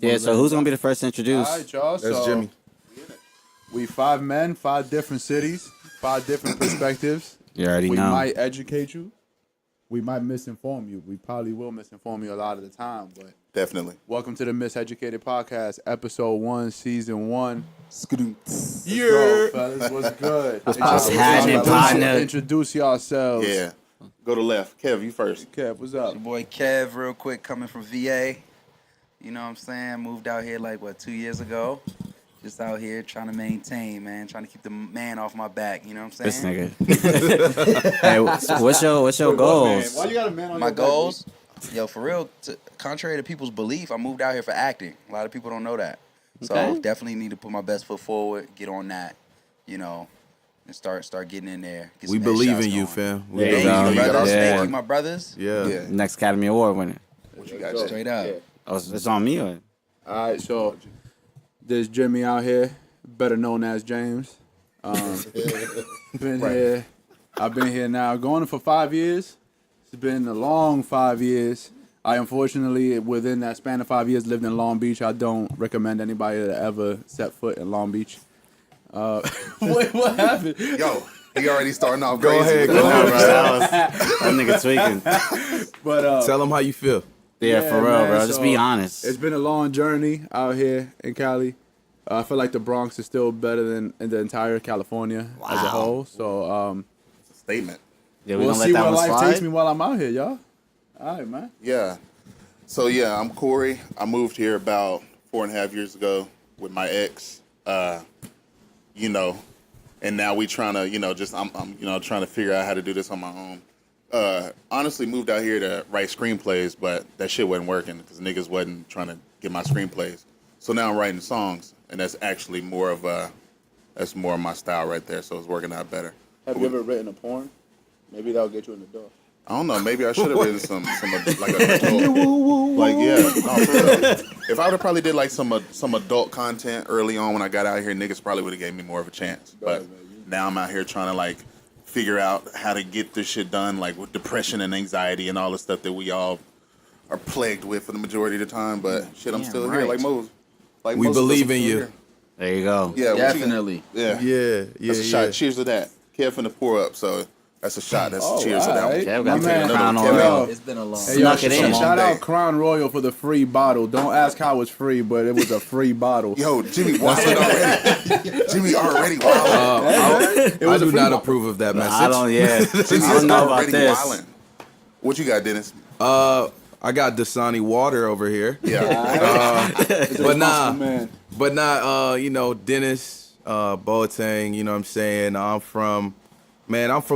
Yeah, so who's going to be the first to introduce? All right, y'all. That's Jimmy. We 5 men, 5 different cities, 5 different perspectives. You already We know. might educate you. We might misinform you. We probably will misinform you a lot of the time, but Definitely. welcome to the Miseducated podcast, episode 1, season 1. Yeah. Go, fellas. What's good? What's happening, partner? Introduce yourselves. Yeah. Go to left. Kev, you first. Kev, what's up? Your boy Kev, real quick, coming from VA. You know what I'm saying? Moved out here 2 years ago. Just out here trying to maintain, man. Trying to keep the man off my back. You know what I'm This saying? nigga. Hey, what's your goals? Why you got a man on My your goals? Yo, for real, contrary to people's belief, I moved out here for acting. A lot of people don't know that. So Okay. definitely need to put my best foot forward, get on that, and start getting in there. Get We some believe headshots in you, going. fam. There you Thank go. you, brothers. Yeah. Thank you, my brothers. Yeah. Yeah. Next Academy Award winner. What you got? Straight up. Oh, it's on me? Or? All right, so there's Jimmy out here, better known as James. Been here. I've been here now going for 5 years. It's been a long 5 years. I unfortunately, within that span of 5 years, lived in Long Beach. I don't recommend anybody to ever set foot in Long Beach. Wait, what happened? Yo, he already starting off Go crazy. ahead, with go that. ahead. That nigga tweaking. But Tell them how you feel. Yeah, for real, man, bro. Just so be honest. It's been a long journey out here in Cali. I feel like the Bronx is still better than the entire California as a Wow. whole. So Statement. Yeah, we we'll gonna see let that where one life slide. takes me while I'm out here, y'all. All right, man. Yeah. So, yeah, I'm Cory. I moved here about 4.5 years ago with my ex. And now we trying to, I'm trying to figure out how to do this on my own. Honestly, moved out here to write screenplays, but that shit wasn't working because niggas wasn't trying to get my screenplays. So now I'm writing songs, and that's actually more of my style right there. So it's working out better. Have you ever written a porn? Maybe that'll get you in the door. I don't know. Maybe I should have written some like an adult, like yeah. No, for real. If I would have probably did like some adult content early on when I got out here, niggas probably would have gave me more of a chance. But now I'm out here trying to like figure out how to get this shit done, like with depression and anxiety and all the stuff that we all are plagued with for the majority of the time. But shit, I'm still here, right. like most. Like We most of us, believe I'm in still you. here. There you go. Yeah, what you got? Definitely. Yeah, Yeah. That's a shot. Cheers to that. Kev finna pour up, so that's a shot. That's a cheers to that one. Yeah, we My got to man. take a crown Yo. royal. It's been a long Hey, y'all, Snuck it in. shout Long out day. Crown Royal for the free bottle. Don't ask how it's free, but it was a free bottle. Yo, Jimmy wildin' already. Jimmy already wildin'. I do not approve of that message. I don't, yeah. Jimmy I is don't know about already this. wildin'. What you got, Dennis? I got Dasani water over here. Yeah. But not, Dennis, Boateng, you know what I'm saying? I'm from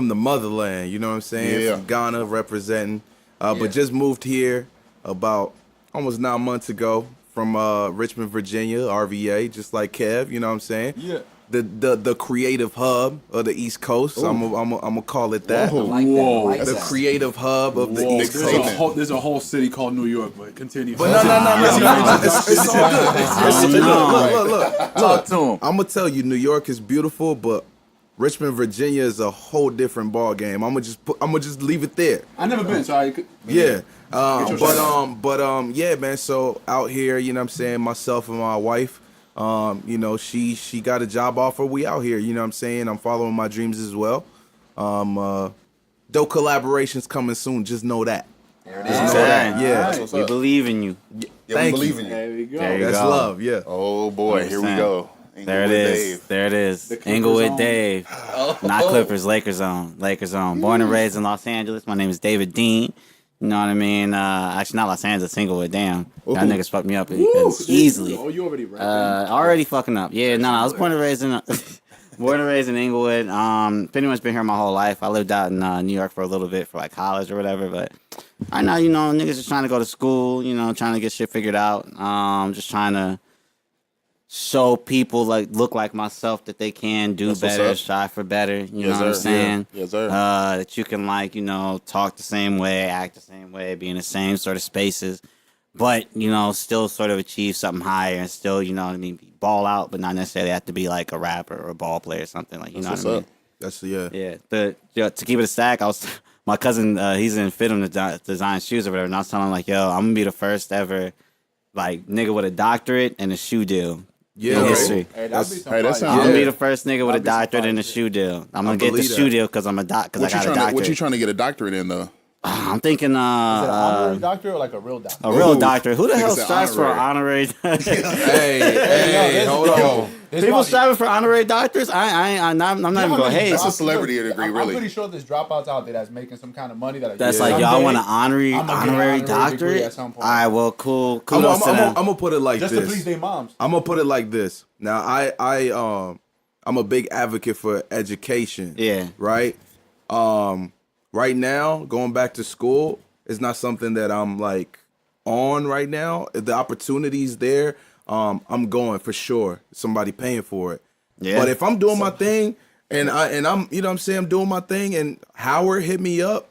the motherland, you know what I'm saying? Yeah. From Ghana representing. But just moved here about almost 9 months ago from Richmond, Virginia, RVA, just like Kev, you know what I'm saying? Yeah. The creative hub of the East Coast. I'm gonna call it that. Whoa. like The that. creative hub of the Whoa, East there's Coast. there's a whole city called New York, but continue. But no. It's all good. Look. Talk to him. I'm gonna tell you, New York is beautiful, but Richmond, Virginia is a whole different ball game. I'm gonna just leave it there. I never been, so I could. Yeah. your shit Yeah, man. So out here, you know what I'm saying, myself and my wife, she got a job offer. We out here, you know what I'm saying. I'm following my dreams as well. Dope collaborations coming soon. Just know that. There it Just is. know that. Alright. Yeah. That's what's We up. believe in you. Yeah, Thank we believe in you. There we go. There you That's go. love. Yeah. Oh boy, here we 100%. go. There it Inglewood is. Dave. There it is. Clippers Inglewood on. Dave. Not Clippers, Lakers on. Lakers on. Born and raised in Los Angeles. My name is David Dean. You know what I mean? Actually, not Los Angeles, Inglewood. Damn. Y'all niggas fucked me up easily. Oh, you already rapping. Already fucking up. Yeah, no, I was born and raised in Inglewood. Pretty much been here my whole life. I lived out in New York for a little bit for like college or whatever, but right now, niggas just trying to go to school, trying to get shit figured out. Just trying to show people look like myself that they can do That's what's better, up. strive for better. You Yes, know what I'm sir. saying? Yeah. Yes, sir. That you can talk the same way, act the same way, be in the same sort of spaces, but still sort of achieve something higher and still ball out, but not necessarily have to be like a rapper or a ball player or something like That's what what's I mean? up. That's yeah. Yeah, but to keep it a stack, my cousin, he's in Fit'em to design shoes or whatever, and I was telling him yo, I'm gonna be the first ever like nigga with a doctorate and a shoe deal. Yeah, in history. Hey, that'd be some Hey, that fire. sounds I'm gonna good. be the first nigga with a That'd be some doctorate fire and a shit. shoe deal. I'm gonna get the believe shoe that. deal because I'm a doc. Because I got a What you doctorate. trying to get a doctorate in though? I'm thinking Is it an honorary doctor or like a real doctor? a real Ooh. doctor. Who the Nigga hell said strives for an honorary? Hey, hold on. People striving for honorary doctors. I'm not even gonna hate. That's a celebrity degree, I'm really. pretty sure there's dropouts out there that's making some kind of money. That's like y'all want an honorary I'ma get an honorary degree doctorate. at some point. All right, well, cool. I'm Kudos to them. gonna put it like just to this. please their moms. I'm gonna put it like this. Now, I'm a big advocate for education. Yeah. Right. Right now, going back to school is not something that I'm like on right now. The opportunities there, I'm going for sure. Somebody paying for it. Yeah. But if I'm doing my thing and I'm you know what I'm saying, I'm doing my thing and Howard hit me up.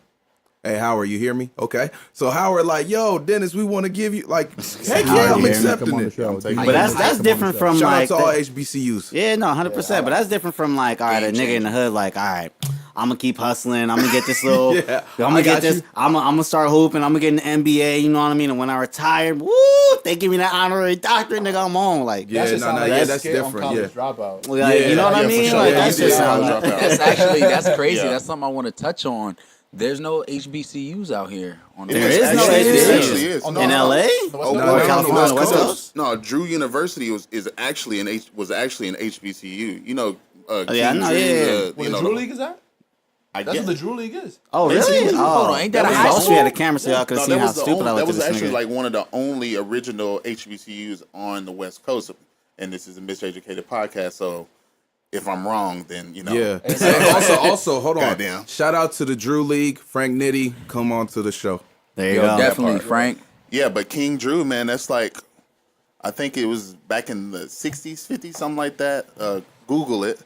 Hey Howard, you hear me? Okay. So Howard like, yo, Dennis, we want to give you like, heck yeah, I'm hear me. accepting it. But that's different from Shout like out to all HBCUs. yeah, no, 100%. But that's different from like, all right, a nigga in the hood, like, all right, I'm gonna keep hustling. I'm gonna get this little. Yeah, I'm gonna I get got this. you. I'm gonna start hooping. I'm gonna get an MBA. You know what I mean? And when I retire, woo, they give me that honorary doctorate, nigga. I'm on. Like, Yeah, That shit no, sound no, like yeah, a that's skit on different, College yeah. Dropout. like, Yeah, you know what I yeah, for mean? sure. Like Yeah, that he shit did. sound. College Dropout. That's crazy. Yeah. That's something I want to touch on. There's no HBCUs out here. On There is no Actually, HBCUs. it actually is. Oh, no, In no. LA? Oh, No, boy, California, on the West Coast? No, Drew University was actually an HBCU. You know, yeah, I know, yeah. What the Drew League is that? That's what the Drew League is. Oh, really? Hold on, ain't that a I high wish we had a school? camera so y'all could No, see that how was the stupid only, I that look was to this actually nigga. like one of the only original HBCUs on the West Coast, and this is a Miseducated podcast. So if I'm wrong, then you know. Yeah. also, hold on. Goddamn. Shout out to the Drew League. Frank Nitty, come on to the show. There you Yo, go. definitely, part. Frank. Yeah, but King Drew, man, that's like, I think it was back in the 60s, 50s, something like that. Google it.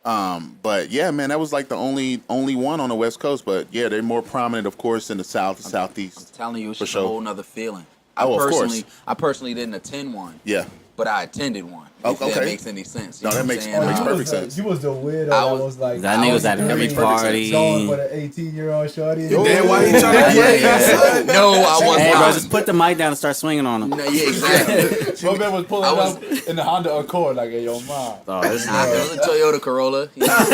But yeah, man, that was like the only one on the West Coast. But yeah, they're more prominent, of course, in the South and Southeast. Telling you, it's For just sure. a whole nother feeling. Oh, of course. I personally didn't attend one, Yeah. but I attended one. Oh, If that okay. makes any sense. No, You that know makes- what I'm makes saying? perfect sense. You was the weirdo I that was- was like That nigga was at every party. going for the 18-year-old shorty. Damn, why you trying to play that? No, I wasn't. Hey, bro, just put the mic down and start swinging on him. No, yeah, exactly. My man was pulling I was- up in the Honda Accord like, hey, yo, mom. Oh, this Nah, nigga. it was a Toyota Corolla. Matter of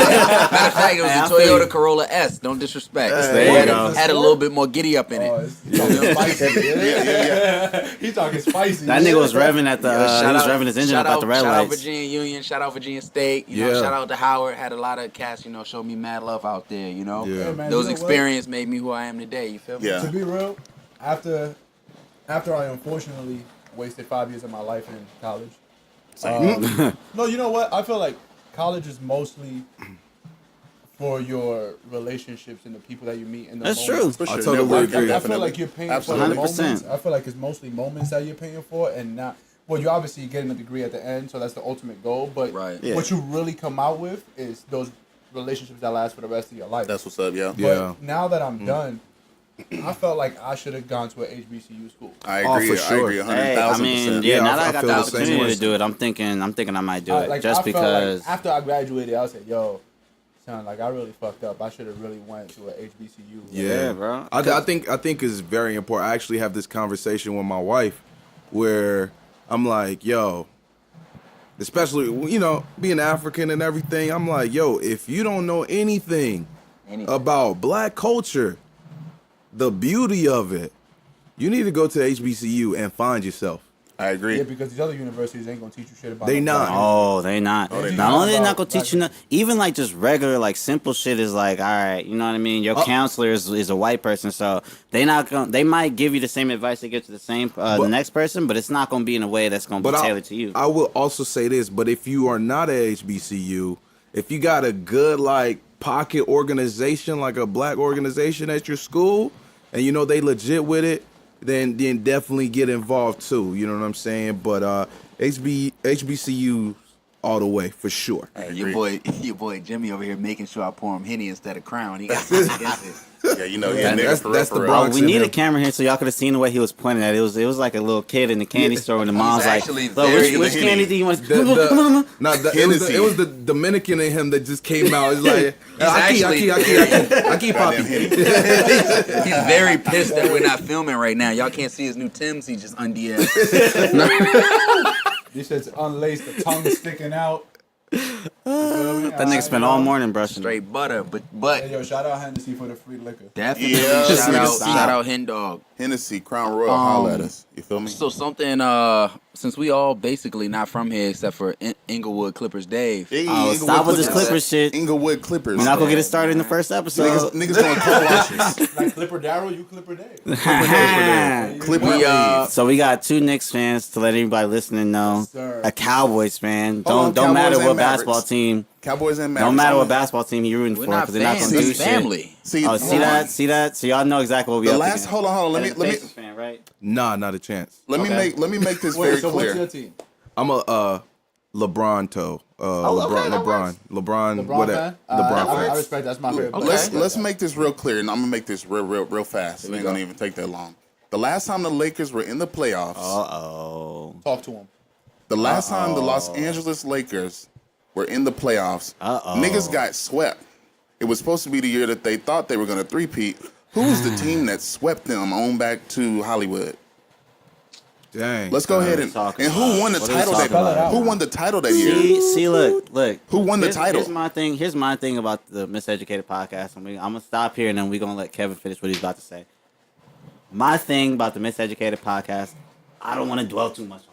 fact, it was Hey, I a feel Toyota you. Corolla S. Don't disrespect. There you Had, go. had a little bit more giddy up in Oh, it. it's Spicy. Yeah. He's talking spicy. That nigga was revving at the. he was revving his engine shout up at the red shout out lights. Virginia Union, shout out Virginia State, you know, Yeah. shout out to Howard. Had a lot of cats, you know, showed me mad love out there, you know. Yeah. Hey, man, Those you know what? experiences made me who I am today, you feel me? Yeah. To be real, after I unfortunately wasted 5 years of my life in college. No, you know what? I feel like college is mostly for your relationships and the people that you meet in the That's moments. true. For I sure. totally Networking, agree. I feel like you're paying for the 100%. moments. I feel like it's mostly moments that you're paying for, and not. Well, you're obviously getting a degree at the end, so that's the ultimate goal. But Right. Yeah. what you really come out with is those relationships that last for the rest of your life. That's what's up, yeah. But Yeah. now that I'm done, I felt like I should have gone to an HBCU school. I Oh, agree. for sure. I agree 100,000%. Hey, I mean, yeah. Yeah, Now I that I got feel the the same opportunity way. to do it, I'm thinking I might do it I just felt like because. after I graduated, I said, "Yo, son, like I really fucked up. I should have really went to an HBCU." Yeah, bro. I think it's very important. I actually have this conversation with my wife where I'm like, yo, especially, you know, being African and everything, I'm like, yo, if you don't know anything about black culture, the beauty of it, you need to go to HBCU and find yourself. I agree. Yeah, because these other universities ain't gonna teach you shit about. They no not. black Oh, they not. they Not not. only they not gonna About teach you, even like just regular like simple shit is like, all right, you know what I mean. Your counselor is a white person, so they not gonna. They might give you the same advice they give to the same the next person, but it's not gonna be in a way that's gonna be tailored to you. I will also say this, but if you are not a HBCU, if you got a good like pocket organization, like a black organization at your school, and you know they legit with it, then definitely get involved too. You know what I'm saying? But HBCU all the way for sure. Hey, your boy Jimmy over here making sure I pour him Henny instead of Crown. He got something against it. Yeah, you know, yeah, nigga, that's for real, the for real. Bronx. We in need a him. camera here so y'all could have seen the way he was pointing at it. It was like a little kid in the candy store and the mom's like, actually "Look, very which Henny. candy do you want?" Hennessy. It was the Dominican in him that just came out. It's like actually- I keep Goddamn poppy. Henny. He's very pissed that we're not filming right now. Y'all can't see his new Timbs. He just undid. These shit's unlaced, the tongue sticking out. That nigga spent all morning brushing. Straight butter, Hey, but yo, shout out Hennessy for the free liquor. definitely Yeah, shout out Hen Dog. Hennessy, Crown Royal, holla at us. You feel me? So something, since we all basically not from here except for Inglewood Clippers Dave. Hey, Oh, Inglewood stop with this Clippers. Clippers shit. Inglewood Clippers. We're not gonna get it started in the first episode. Niggas doing car washes. Like Clipper Darryl, you Clipper Dave. Clipper We, Dave. So we got 2 Knicks fans to let everybody listening know. Yes, sir. A Cowboys fan. Hold on, Don't matter Cowboys what and basketball Mavericks. team. Cowboys and Mavericks. Don't matter what basketball team you're rooting We're for not because they're not fans. gonna do It's shit. family. See, Oh, see that? See that? So y'all know exactly what we The up last, against. hold on. Let me Pacers fan, right? Nah, not a chance. let me make this Wait, very so what's your clear. team? I'm a LeBron toe. LeBron, LeBron whatever. fan? LeBron I fan. respect that's my favorite. Let's make this real clear, and I'm gonna make this real fast. It ain't gonna even take that long. The last time the Lakers were in the playoffs, Talk to him. the last time the Los Angeles Lakers were in the playoffs, niggas got swept. It was supposed to be the year that they thought they were gonna three-peat. Who was the team that swept them on back to Hollywood? Dang. Let's go ahead and who won the What are we title talking that about? who won the title that year? See, look. Who won the Here's- title? Here's my thing about the Miseducated podcast. I'm gonna stop here and then we're gonna let Kevin finish what he's about to say. My thing about the Miseducated podcast, I don't want to dwell too much on it.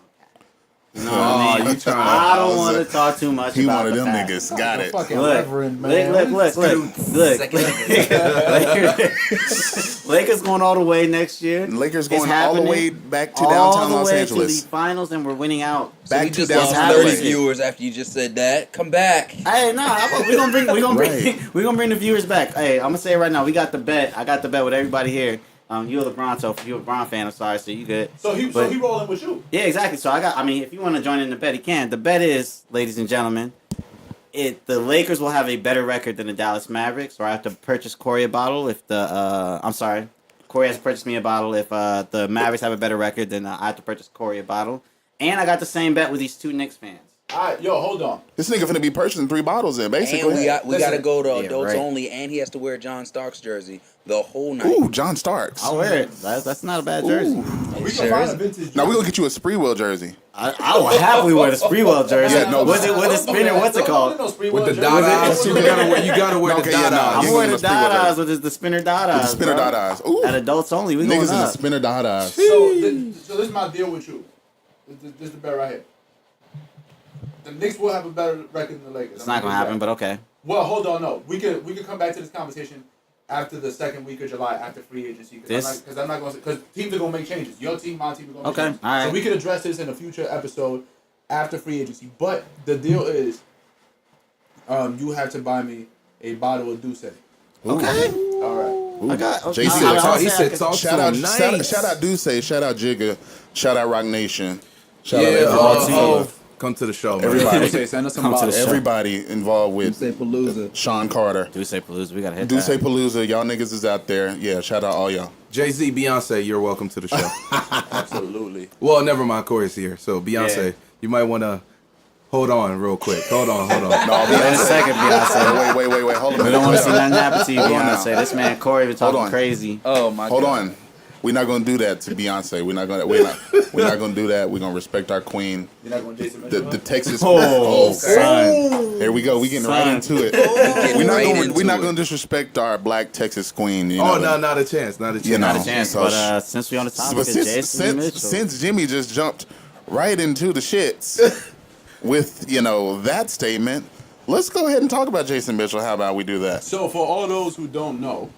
You know what I mean? I don't want to talk too much He about one of the them fact. niggas. Got it. Fucking Look, reverend, man. look. Lakers going all the way next year. Lakers It's going all the happening. way back to all downtown the Los way Angeles. to the finals, and we're winning out. So we Back to just lost downtown 30 LA. viewers after you just said that. Come back. Hey, nah, we're gonna bring the viewers back. Hey, I'm gonna say it right now. We got the bet. I got the bet with everybody here. You're a LeBron, so if you're a LeBron fan, I'm sorry, so you good. So he rolling with you. Yeah, exactly. So if you want to join in the bet, you can. The bet is, ladies and gentlemen, the Lakers will have a better record than the Dallas Mavericks, or I have to purchase Cory a bottle if Cory has to purchase me a bottle if the Mavericks have a better record, then I have to purchase Cory a bottle. And I got the same bet with these 2 Knicks fans. All right, yo, hold on. This nigga finna be purchasing 3 bottles in, basically. And we got to go to Yeah, adults right. only, and he has to wear John Starks jersey the whole night. Ooh, John Starks. I'll wear it. That's not a bad jersey. We Sure can find is. a vintage. Now we're gonna get you a Spreewell jersey. I will happily wear the Spreewell jersey. Yeah, no, with the spinner, what's it called? With the dot eyes. You gotta wear Okay, the yeah, dot nah, eyes. you I'm wearing gonna the Spreewell dot eyes jersey. with the spinner dot eyes. The spinner bro. dot eyes. Ooh. At adults only, we going Niggas in the up. spinner dot eyes. So this is my deal with you. This is the bet right here. The Knicks will have a better record than the Lakers. It's not gonna happen, but okay. Well, hold on, no. We could come back to this conversation after the second week of July, after free agency. Because I'm not going to, because teams are going to make changes. Your team, my team are going to make Okay, changes. all right. So we could address this in a future episode after free agency. But the deal is, you have to buy me a bottle of Douce. Okay. All right. I got. Okay. JC, He said talk Shout to out, him nice. shout out Duce, shout out Jigga, shout out Rock Nation, shout Yeah, out come to the show, man. everybody, Say, send us some Come to the bottles. show. everybody involved with Palooza. Sean Carter. Do say Palooza. We gotta hit Duce that. Palooza, y'all niggas is out there. Yeah, shout out all y'all. Jay-Z, Beyonce, you're welcome to the show. Absolutely. Well, never mind, Cory's here. So Beyonce, Yeah. you might want to hold on real quick. Hold on. No, Wait a second, Beyonce. wait, hold on. We don't want to see nothing happen to you, Hold on now. Beyonce. This man Cory been talking on. crazy. Oh my Hold god. on. We're not gonna do that to Beyonce. We're not gonna do that. We're gonna respect our queen. You're not going to Jason Mitchell? The Texas. Oh, son. There we go. We getting right into it. We're not right gonna into we're not it. gonna disrespect our black Texas queen. You Oh, know, no, not a chance. Not a chance. You know. Not a chance. So But since we on the topic But of Jason Mitchell, since Jimmy just jumped right into the shits with that statement, let's go ahead and talk about Jason Mitchell. How about we do that? So for all those who don't know,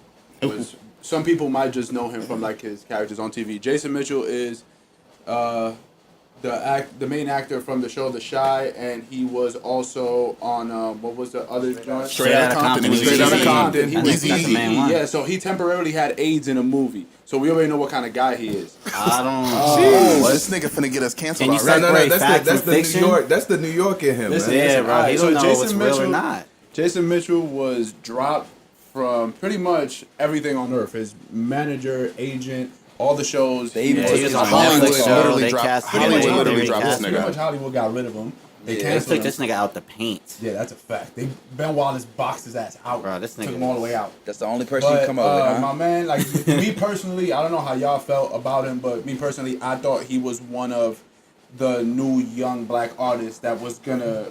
some people might just know him from like his characters on TV. Jason Mitchell is the main actor from the show The Chi, and he was also on what was the other joint? Straight Outta Compton. He was Straight Outta Easy. Compton. He I was think that's the Easy. main one. Yeah, so he temporarily had AIDS in a movie. So we already know what kind of guy he is. I don't. Jeez, this nigga finna get us canceled Can you already. say- No, Separate fact that's from the fiction? New York. That's the New York in him, Listen, man. Yeah, bro. Alright, He so don't know Jason what's real or Mitchell- not. Jason Mitchell was dropped from pretty much everything on earth. His manager, agent, all the shows. They even Yeah, took he was his on Hollywood Netflix show. literally They dropped- cast him. Hollywood They literally recast dropped this him. nigga. Pretty much Hollywood got rid of him. They They canceled took him. this nigga out the paint. Yeah, that's a fact. Ben Wallace boxed his ass out. Bro, this took nigga him all the way out. That's the only person you But come up with, huh? my man, like me personally, I don't know how y'all felt about him, but me personally, I thought he was one of the new young black artists that was gonna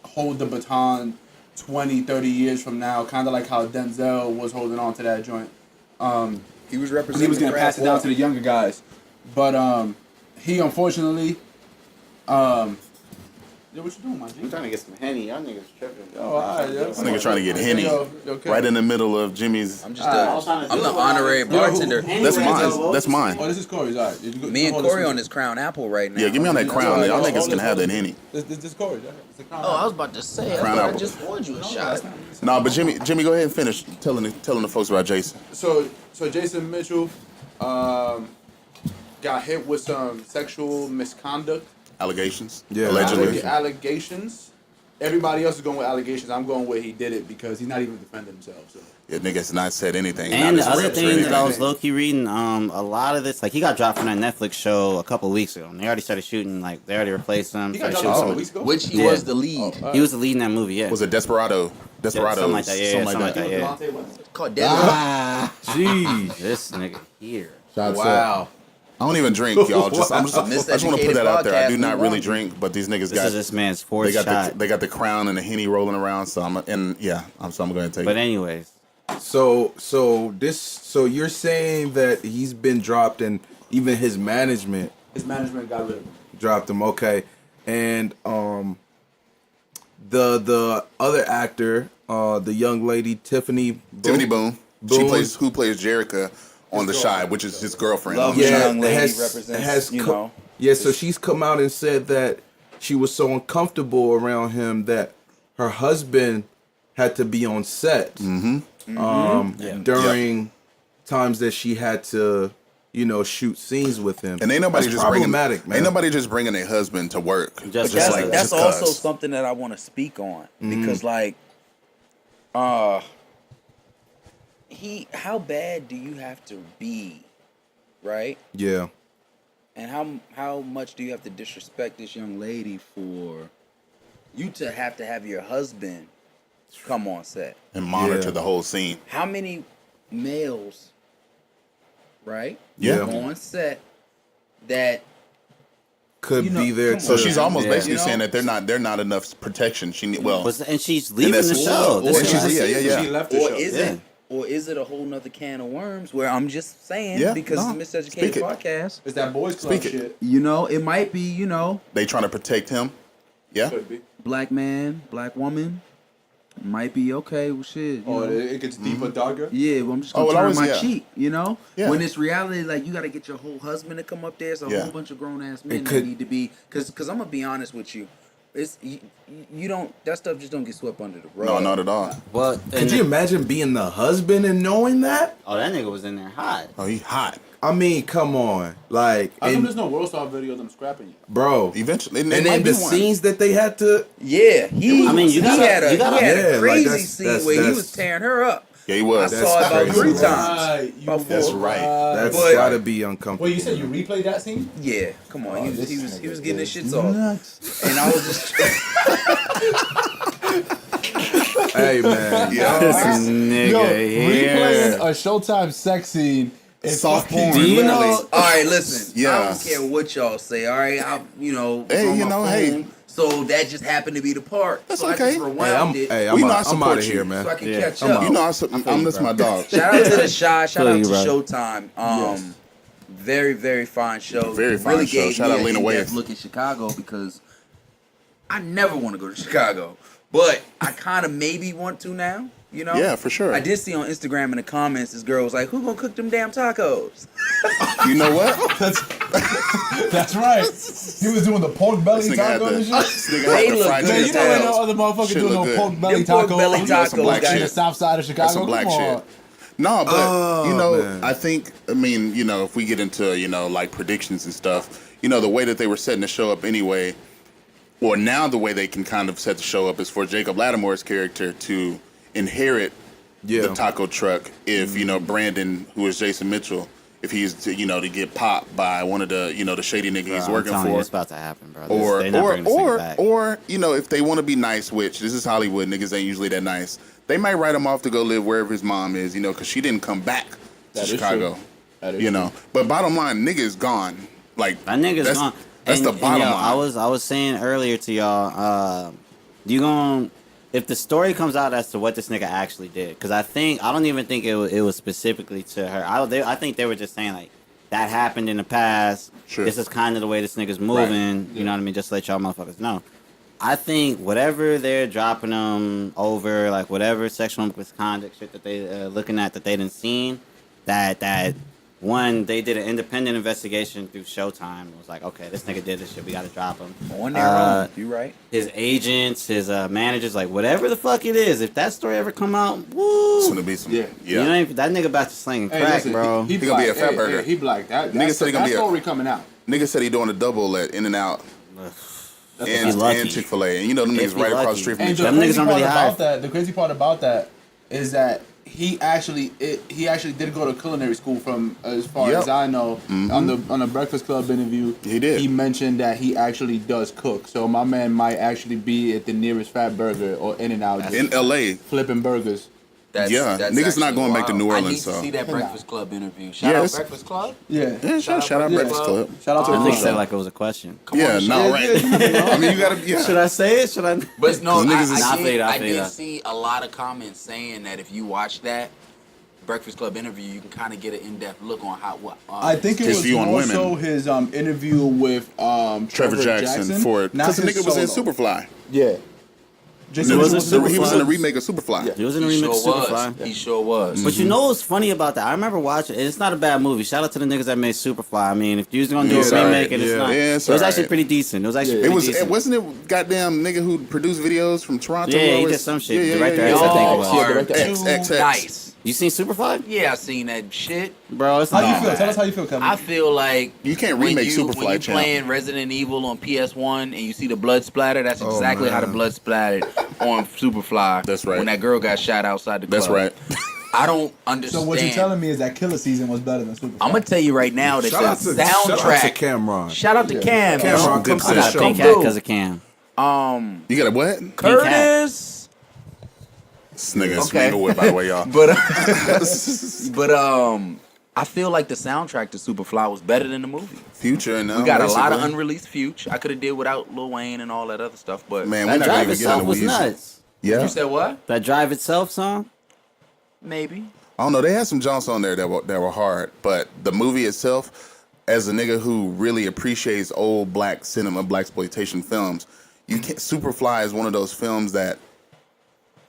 hold the baton 20, 30 years from now, kind of like how Denzel was holding on to that joint. He was He representing. was gonna the pass it down rap to the younger guys, but he unfortunately, yo, what you doing, my G? I'm trying to get some Henny. Y'all niggas tripping. Oh, all right, yo. This nigga trying to get Henny Yo, okay. right in the middle of Jimmy's. I'm just I was trying to I'm do the it. honorary Yo, bartender. That's mine. That's mine. Oh, this is Cory's. All right. Me and Cory on this Crown Apple right now. Yeah, give me on that crown. That's Y'all right. niggas can have that Henny. This is Cory's. It's a crown. Oh, I was about to say. Crown I Apple. just poured you a shot. No, but Jimmy, go ahead and finish telling the folks about Jason. So Jason Mitchell got hit with some sexual misconduct. Allegations. Yeah. Allegedly. Allegations. Everybody else is going with allegations. I'm going with he did it because he's not even defending himself. So. Yeah, niggas not said anything. And Not the his other reps or thing that anything. I was low key reading, a lot of this, like he got dropped from that Netflix show a couple of weeks ago. And they already started shooting, like they already replaced him. He got started dropped a shooting couple weeks ago. Which he Yeah. was the lead. He was the lead in that movie, yeah. Was it Desperado? Desperado. something like that, yeah, Something something like that. yeah. Delonte West. Called Dead. Jeez. This nigga here. Wow. I don't even drink, y'all. I just want to put that out there. I do not really Podcast, drink, but these niggas This got is this man's fourth they got shot. they got the crown and the Henny rolling around. So I'm going to take But it. anyways, So you're saying that he's been dropped and even his management His management got rid of him. dropped him. Okay, and the other actor, the young lady Tiffany Boone. Boone. Who plays Jerica on The Shy, which is his girlfriend. Love on The Yeah, Shy. young lady represents, you know. Yeah, so she's come out and said that she was so uncomfortable around him that her husband had to be on set during times that she had to, shoot scenes with him. And ain't nobody That's just bringing problematic, man. Ain't nobody just bringing their husband to work. Just Just like- That's just also 'cause. something that I want to speak on because, how bad do you have to be, right? Yeah. And how much do you have to disrespect this young lady for you to have your husband come on set? And monitor Yeah. the whole scene. How many males, right? Yeah. On set that Could You know, be there come too. So she's almost Yeah. basically You know? saying that they're not enough protection. and she's leaving the that's- show. or- This and is she's- last yeah, season. yeah. She left the or show. is Yeah. it? Or is it a whole nother can of worms where I'm just saying Yeah, because no, it's a speak Miseducated it. podcast. It's that boys club Speak it. shit. It might be, They trying to protect him. Yeah. Could be. black man, black woman, might be okay. Well, shit. You Oh, know? it gets deeper, darker. Yeah, well, I'm just Oh, gonna well, turn always, my yeah. cheek, Yeah. When it's reality, like you got to get your whole husband to come up there. It's a Yeah. whole bunch of grown ass men It that could- need to be, because I'm gonna be honest with you, it's you don't that stuff just don't get swept under the rug. No, not at all. Well, Could you imagine being the husband and knowing that? Oh, that nigga was in there hot. Oh, he hot. I mean, come on. Like, I think and, there's no World Star video of them scrapping you. bro. Eventually, And then the scenes that they had to. Yeah, he. I mean, you he gotta- had a you gotta- he had Yeah, a like, crazy that's- scene that's- where he that's- was tearing her up. Yeah, he was. I That's saw it about crazy. 3 Right. times. You About That's four. right. That's But- gotta be uncomfortable. Wait, you said you replayed that scene? Yeah, come on. this He was nigga getting his is shits off, and I was just. Hey, man. This nigga here. replaying a Showtime sex scene is Soft fucking porn. Do you Really? know? All right, listen. I Yeah. don't care what y'all say. All right, Hey, on you my know, phone, hey. So that just happened to be the part. That's so I okay. just Hey, rewound it I'm We know I out support of you. here, man. so I can Yeah, catch I'm up. out. You know, I'm missing my dog. Shout out to the Shy. Shout Feel out you, to bro. Showtime. Very, very fine show. Very fine really show. Gave Shout me out an Lena in-depth Waithe. look at Chicago because I never want to go to Chicago, but I kind of maybe want to now. Yeah, for sure. I did see on Instagram in the comments this girl was like, "Who gonna cook them damn tacos?" You know what? That's right. He was doing the pork belly This nigga had taco the, and shit. this nigga They had the look fried good chicken as You know ain't no tails. other motherfucker Shit doing look no good. pork belly Them pork taco. belly on That's some tacos black got the shit. south side of Chicago. That's some black Come on. shit. No, but Oh, man. I think if we get into like predictions and stuff, the way that they were setting the show up anyway, or now the way they can kind of set the show up is for Jacob Latimore's character to inherit Yeah. the taco truck if Brandon, who is Jason Mitchell, if he's to get popped by one of the the shady nigga he's I'm working telling you, for. it's about to happen, bro. Or if they want to be nice, which this is Hollywood, niggas ain't usually that nice. They might write him off to go live wherever his mom is, because she didn't come back to Chicago. That is true. But bottom line, nigga is gone. Like that nigga's gone. That's the bottom line. I was saying earlier to y'all, if the story comes out as to what this nigga actually did, because I don't even think it was specifically to her. I think they were just saying like that happened in the past. Sure. This is kind of the way this nigga's moving. Right. You know what I mean? Just to let y'all motherfuckers know. I think whatever they're dropping them over, like whatever sexual misconduct shit that they looking at that they didn't seen, that one, they did an independent investigation through Showtime. It was like, okay, this nigga did this shit. We got to drop him. On their own. You right. His agents, his managers, like whatever the fuck it is. If that story ever come out, woo. It's gonna be some. Yeah. You know, that nigga about to sling Hey, crack, listen, bro. He gonna be a fat burger. He black. That Nigga said he gonna be a- story coming out. Nigga said he doing a double at In-N-Out If he lucky. and Chick-fil-A, and them If niggas he right across lucky. the street from And each the other. Them niggas crazy don't part really about hire. that, the crazy part about that is that he actually did go to culinary school. From as far Yep. as I know, on the Breakfast Club interview, He did. He mentioned that he actually does cook. So my man might actually be at the nearest Fatburger or In-N-Out In L.A. flipping burgers. Yeah, niggas actually not going back to New I Orleans, need so. to see that Breakfast Club interview. Shout Yes. out Breakfast Club. Yeah. Yeah, shout out Breakfast Club. Shout out to I the think club. said like it was a question. Yeah, no, right. I mean, you gotta. Yeah. Should I say it? Should I? But no, 'Cause niggas is- I feel you, I I feel you. did see a lot of comments saying that if you watch that Breakfast Club interview, you can kind of get an in-depth look on how. I think it His was view on more women. so his interview with Trevor Jackson for not because the his nigga was in solo. Superfly. Yeah. Jason He was Mitchell in He was in Superfly. a remake of Superfly. He was in the he remix sure of was. Superfly. He sure was. But you know what's funny about that? I remember watching it. It's not a bad movie. Shout out to the niggas that made Superfly. I mean, if you was gonna do It's a remake alright. and it's Yeah. not, Yeah, it's it was actually alright. pretty decent. It was actually It pretty was. decent. Wasn't it goddamn nigga who produced videos from Toronto? Yeah, he always- did some shit. Yeah, Director yeah, X, I think it Y'all was. are Director too X. nice. You seen Superfly? Yeah, I seen that shit. Bro, it's How not you feel? bad. Tell us how you feel, Kevin. I feel like You can't when remake you, Superfly, when you champ. playing Resident Evil on PS1 and you see the blood splatter. That's exactly how the man. blood splattered on Superfly. That's right. When that girl got shot outside the club. That's right. I don't understand. So what you're telling me is that Killer Season was better than Superfly? I'm gonna tell you right now that Shout out the to soundtrack. Cameron. Shout out to Cam. Cameron, Good come I to the got a show. pink hat because of Cam. You got a what? Curtis. This nigga is Okay. Minglewood, by the way, y'all. But I feel like the soundtrack to Superfly was better than the movie. Future and We got a lot of basically. unreleased Future. I could have did without Lil Wayne and all that other stuff, but Man, we're That not gonna drive even get itself into was Weezy. nuts. Yeah. you said what? That drive itself song. Maybe. I don't know. They had some Jones on there that were hard, but the movie itself, as a nigga who really appreciates old black cinema, black exploitation films, you can't. Superfly is one of those films that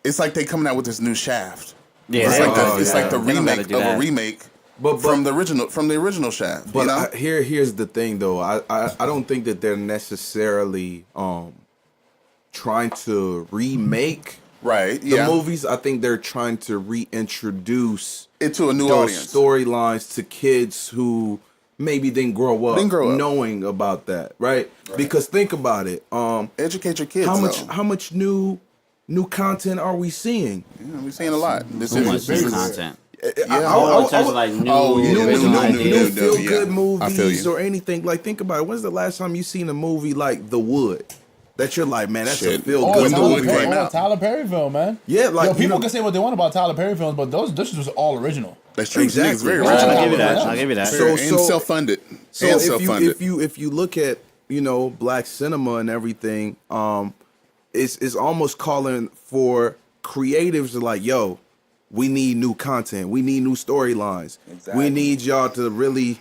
it's like they coming out with this new Shaft. Yeah, It's they like are. the, it's like the They don't gotta remake do of that. a remake But- from the original Shaft. But you know? here's the thing, though. I don't think that they're necessarily trying to remake right? the Yeah. movies. I think they're trying to reintroduce Into a new those audience. storylines to kids who maybe didn't grow up, knowing about that, right? Because think about it. Educate your kids. How much new content are we seeing? Yeah, we're seeing a lot. This Too much is new this is- content. Yeah, In terms of like new, yeah, original new ideas. feel yeah. good I feel movies you. or anything. Like, think about it. When's the last time you seen a movie like The Wood that you're like, man, that's Shit. a feel Oh, good when The Tyler Wood movie? came out. Tyler Perry film, man. Yeah, like, Yo, people you know- can say what they want about Tyler Perry films, but this was all original. That's true. Exactly. It's very Right. original. I'll give you that. Yeah. I'll give you that. So- and self-funded. So and if self-funded. if you look at black cinema and everything, it's almost calling for creatives to like, yo, we need new content, we need new storylines, Exactly. we need y'all to really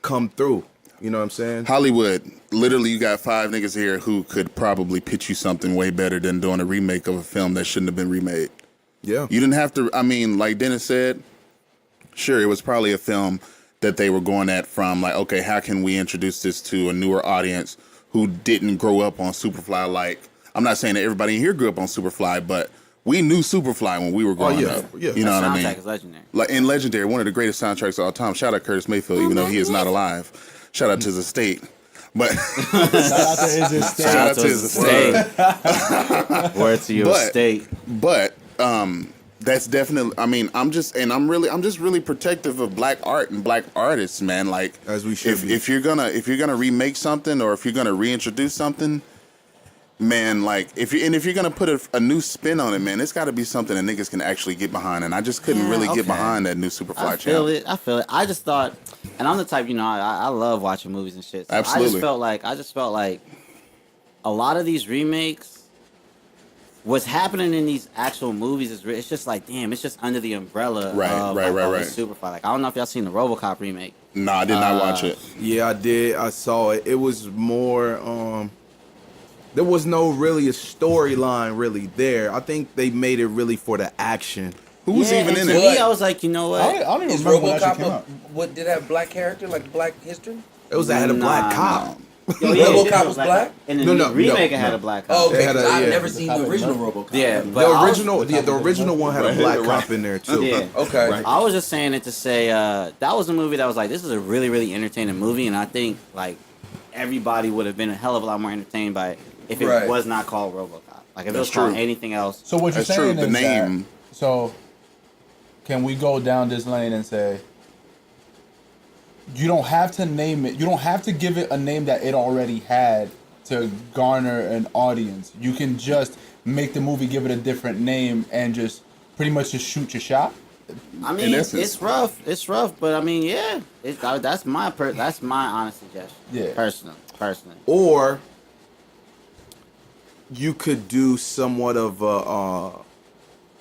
come through. You know what I'm saying? Hollywood, literally, you got 5 niggas here who could probably pitch you something way better than doing a remake of a film that shouldn't have been remade. Yeah. You didn't have to. I mean, like Dennis said, sure, it was probably a film that they were going at from like, okay, how can we introduce this to a newer audience who didn't grow up on Superfly? Like, I'm not saying that everybody in here grew up on Superfly, but we knew Superfly when we were growing yeah, up. yeah. You know That what I mean? soundtrack is legendary. Like in Legendary, one of the greatest soundtracks of all time. Shout out Curtis Mayfield, even though he is not alive. Shout out to his estate. But Shout out to his estate. shout out to his estate. Word to your But- estate. But That's definitely. I mean, I'm just really protective of black art and black artists, man. Like, as we should be. If you're gonna remake something or if you're gonna reintroduce something, man, like if you're gonna put a new spin on it, man, it's got to be something that niggas can actually get behind. And I just couldn't really get behind that new Superfly I feel it. I just thought, and I'm the type, I love watching movies and shit. So Absolutely. I just felt like a lot of these remakes. What's happening in these actual movies it's just like, damn, it's just under the umbrella of Superfly. Like, I don't know if y'all seen the RoboCop remake. No, I did not watch it. Yeah, I did. I saw it. It was more. There was no really a storyline really there. I think they made it really for the action. Who was even in to it? me, I was like, you know what? I don't even Is remember when that shit came RoboCop out. what did it have black character like Black History? It was had a black cop. Yo, yeah, RoboCop was black? In the No, remake, it had no. a black Oh, cop. okay. had a- 'Cause I've yeah. never seen the original RoboCop. Yeah, but The original one had a black cop in there too. Yeah. Okay. I was just saying it to say that was a movie that was like, this is a really, really entertaining movie, and I think like everybody would have been a hell of a lot more entertained by it if it Right. was not called RoboCop. Like if it was That's called true. anything else. So what you're That's true. saying The is name. that, so can we go down this lane and say you don't have to name it, you don't have to give it a name that it already had to garner an audience. You can just make the movie, give it a different name, and just pretty much just shoot your shot. I mean, essence. it's rough, but I mean, yeah, that's my honest suggestion. Yeah. Personally. Or you could do somewhat of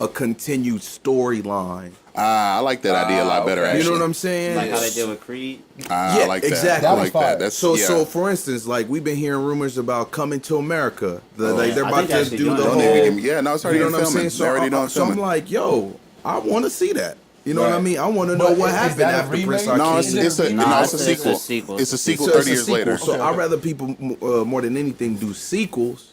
a continued storyline. I like that idea a lot better. okay. Actually, You know what I'm saying? Like how they did with Creed. I Yeah, like that. exactly. I That was like fire. that. That's So, yeah. so for instance, like we've been hearing rumors about Coming to America. They're I about think to actually do doing the that. whole. Don't even give me- yeah, no, it's already you know what I'm filming. saying? They're already doing So I'm filming. like, yo, I want to see that. You know what I Right. mean? I want to know But what is happened that a after remake? Prince No, Akeem. it's a sequel. It's a sequel So 30 it's a years sequel. later. So Okay, I'd okay. rather people more than anything do sequels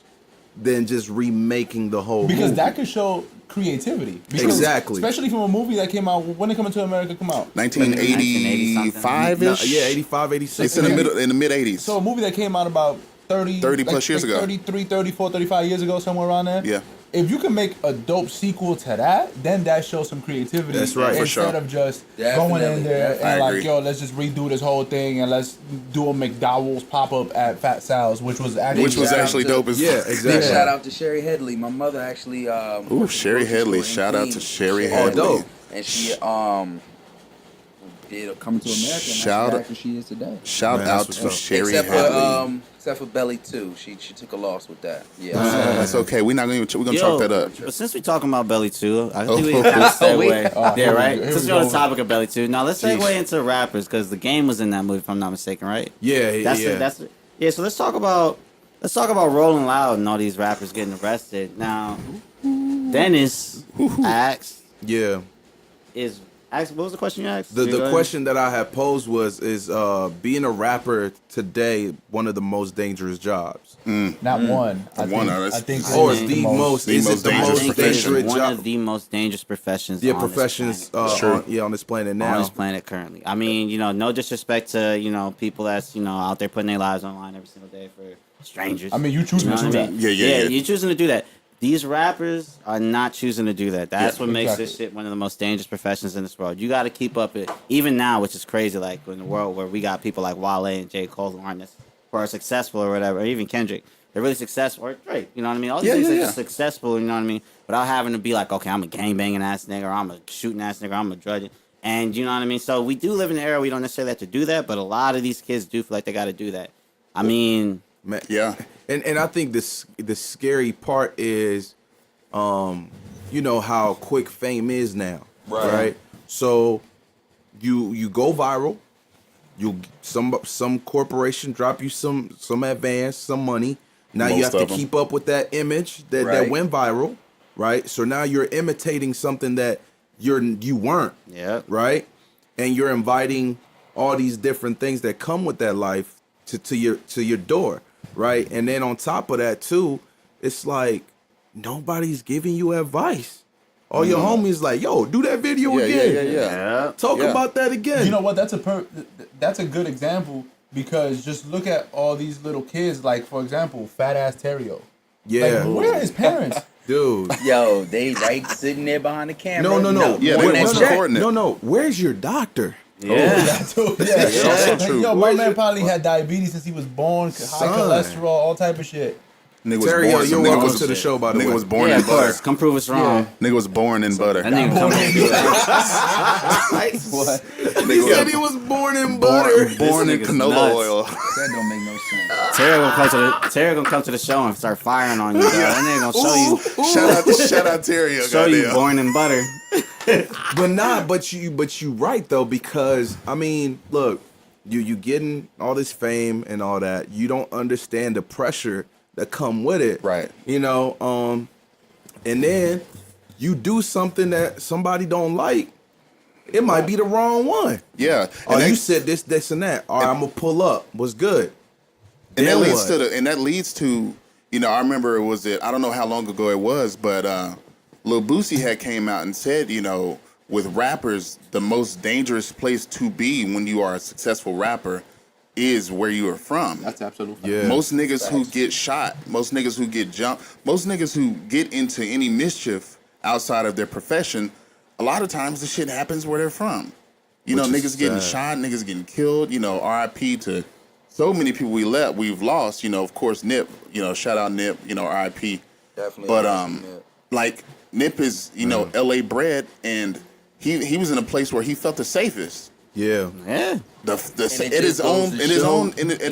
than just remaking the whole Because movie. that could show creativity. Because Exactly. Especially from a movie that came out, when did Coming to America come out? 1985 ish. Yeah, 85, 86. It's in the mid 80s. So a movie that came out about 30 plus years ago. 33, 34, 35 years ago, somewhere around there. Yeah. If you can make a dope sequel to that, then that shows some creativity. That's right. For Instead sure. of just Definitely, going in there definitely. and I like, agree. yo, let's just redo this whole thing and let's do a McDowell's pop up at Fat Sal's, which was actually dope as Yeah, fuck. Big exactly. shout out to Sherry Headley. My mother actually. Ooh, Sherry Headley. in Shout out to Queens. Sherry Oh, Headley. dope. And she did Coming to America. And Shout- that's the actor she is today. Shout Man, out that's to what's up. Sherry Except Headley. for Belly 2. She took a loss with that. Yeah. That's okay. We're gonna chalk that up. But since we're talking about Belly 2, I think Oh. we can kind of Oh, we- segue Oh, there, right? here we Since we're on the go. topic of Belly 2, now let's segue into rappers because the game was in that movie, if I'm not mistaken, right? Yeah, Yeah. So let's talk about Rolling Loud and all these rappers getting arrested. Now, Dennis asked, Yeah. what was the question you asked? The question that I had posed is being a rapper today one of the most dangerous jobs? not one. I One, think, that's- I think Or it's it's the most the is most it the dangerous most I think it's profession. dangerous one job? of the most dangerous professions. Yeah, on this professions planet. Sure. on this planet On now. this planet currently. I mean, no disrespect to people that's out there putting their lives online every single day for strangers. I mean, you choosing know to what do I that. mean? Yeah. You're choosing to do that. These rappers are not choosing to do that. That's what makes exactly. this shit one of the most dangerous professions in this world. You got to keep up it, even now, which is crazy. Like in the world where we got people like Wale and J. Cole who are successful or whatever, or even Kendrick, they're really successful. Or Drake, you know what I mean? All these things are just successful, you know what I mean? Without having to be like, okay, I'm a gangbanging ass nigga, or I'm a shooting ass nigga, or I'm a drudge. And you know what I mean? So we do live in an era where we don't necessarily have to do that, but a lot of these kids do feel like they got to do that. I mean, Man, Yeah. and I think the scary part is, how quick fame is now, right? So you go viral, some corporation drop you some advance, some money. Now you Most have of to 'em. keep up with that image that Right. went viral, right? So now you're imitating something that you weren't, yeah. right? And you're inviting all these different things that come with that life to your door, right? And then on top of that too, it's like nobody's giving you advice. All your homies like, yo, do that video again. Yeah. Talk Yeah. about that again. You know what? That's a good example because just look at all these little kids. Like for example, Fat Ass Terrio. yeah. Like, where are his parents? Dude. Yo, they right sitting there behind the camera. No. Yeah, When they that was check. recording it. No. Where's your doctor? Yeah. That's also true. Yo, my man probably had diabetes since he was born, high Son. cholesterol, all type of shit. Nigga was Terry, born. you're Nigga welcome was to the show, by the way. Nigga was born Yeah, in of butter. course. Come prove us wrong. Nigga was born in butter. That nigga come What? He said he was born in butter. Born in This nigga's canola nuts. oil. That don't make no sense. Terry gonna come to the show and start firing on you. Bro. That nigga gonna Shout out Terry. show you goddamn. born in butter. But you right though, because I mean, look, you getting all this fame and all that. You don't understand the pressure that come with it. Right. You know, and then you do something that somebody don't like. It might be the wrong one. Yeah. Oh, And you that- said this, and that. All right, I'm gonna pull up. What's good? And that Then leads what? to I remember I don't know how long ago it was, but Lil Boosie had came out and said, with rappers, the most dangerous place to be when you are a successful rapper is where you are from. That's absolutely Yeah. Most niggas who get shot, most niggas who get jumped, most niggas who get into any mischief outside of their profession, a lot of times the shit happens where they're from. Which is Niggas getting sad. shot, niggas getting killed, RIP to so many people we've lost, of course Nip, shout out Nip, RIP. Definitely. But like Nip is, LA bred, and he was in a place where he felt the safest. Yeah. Yeah. In a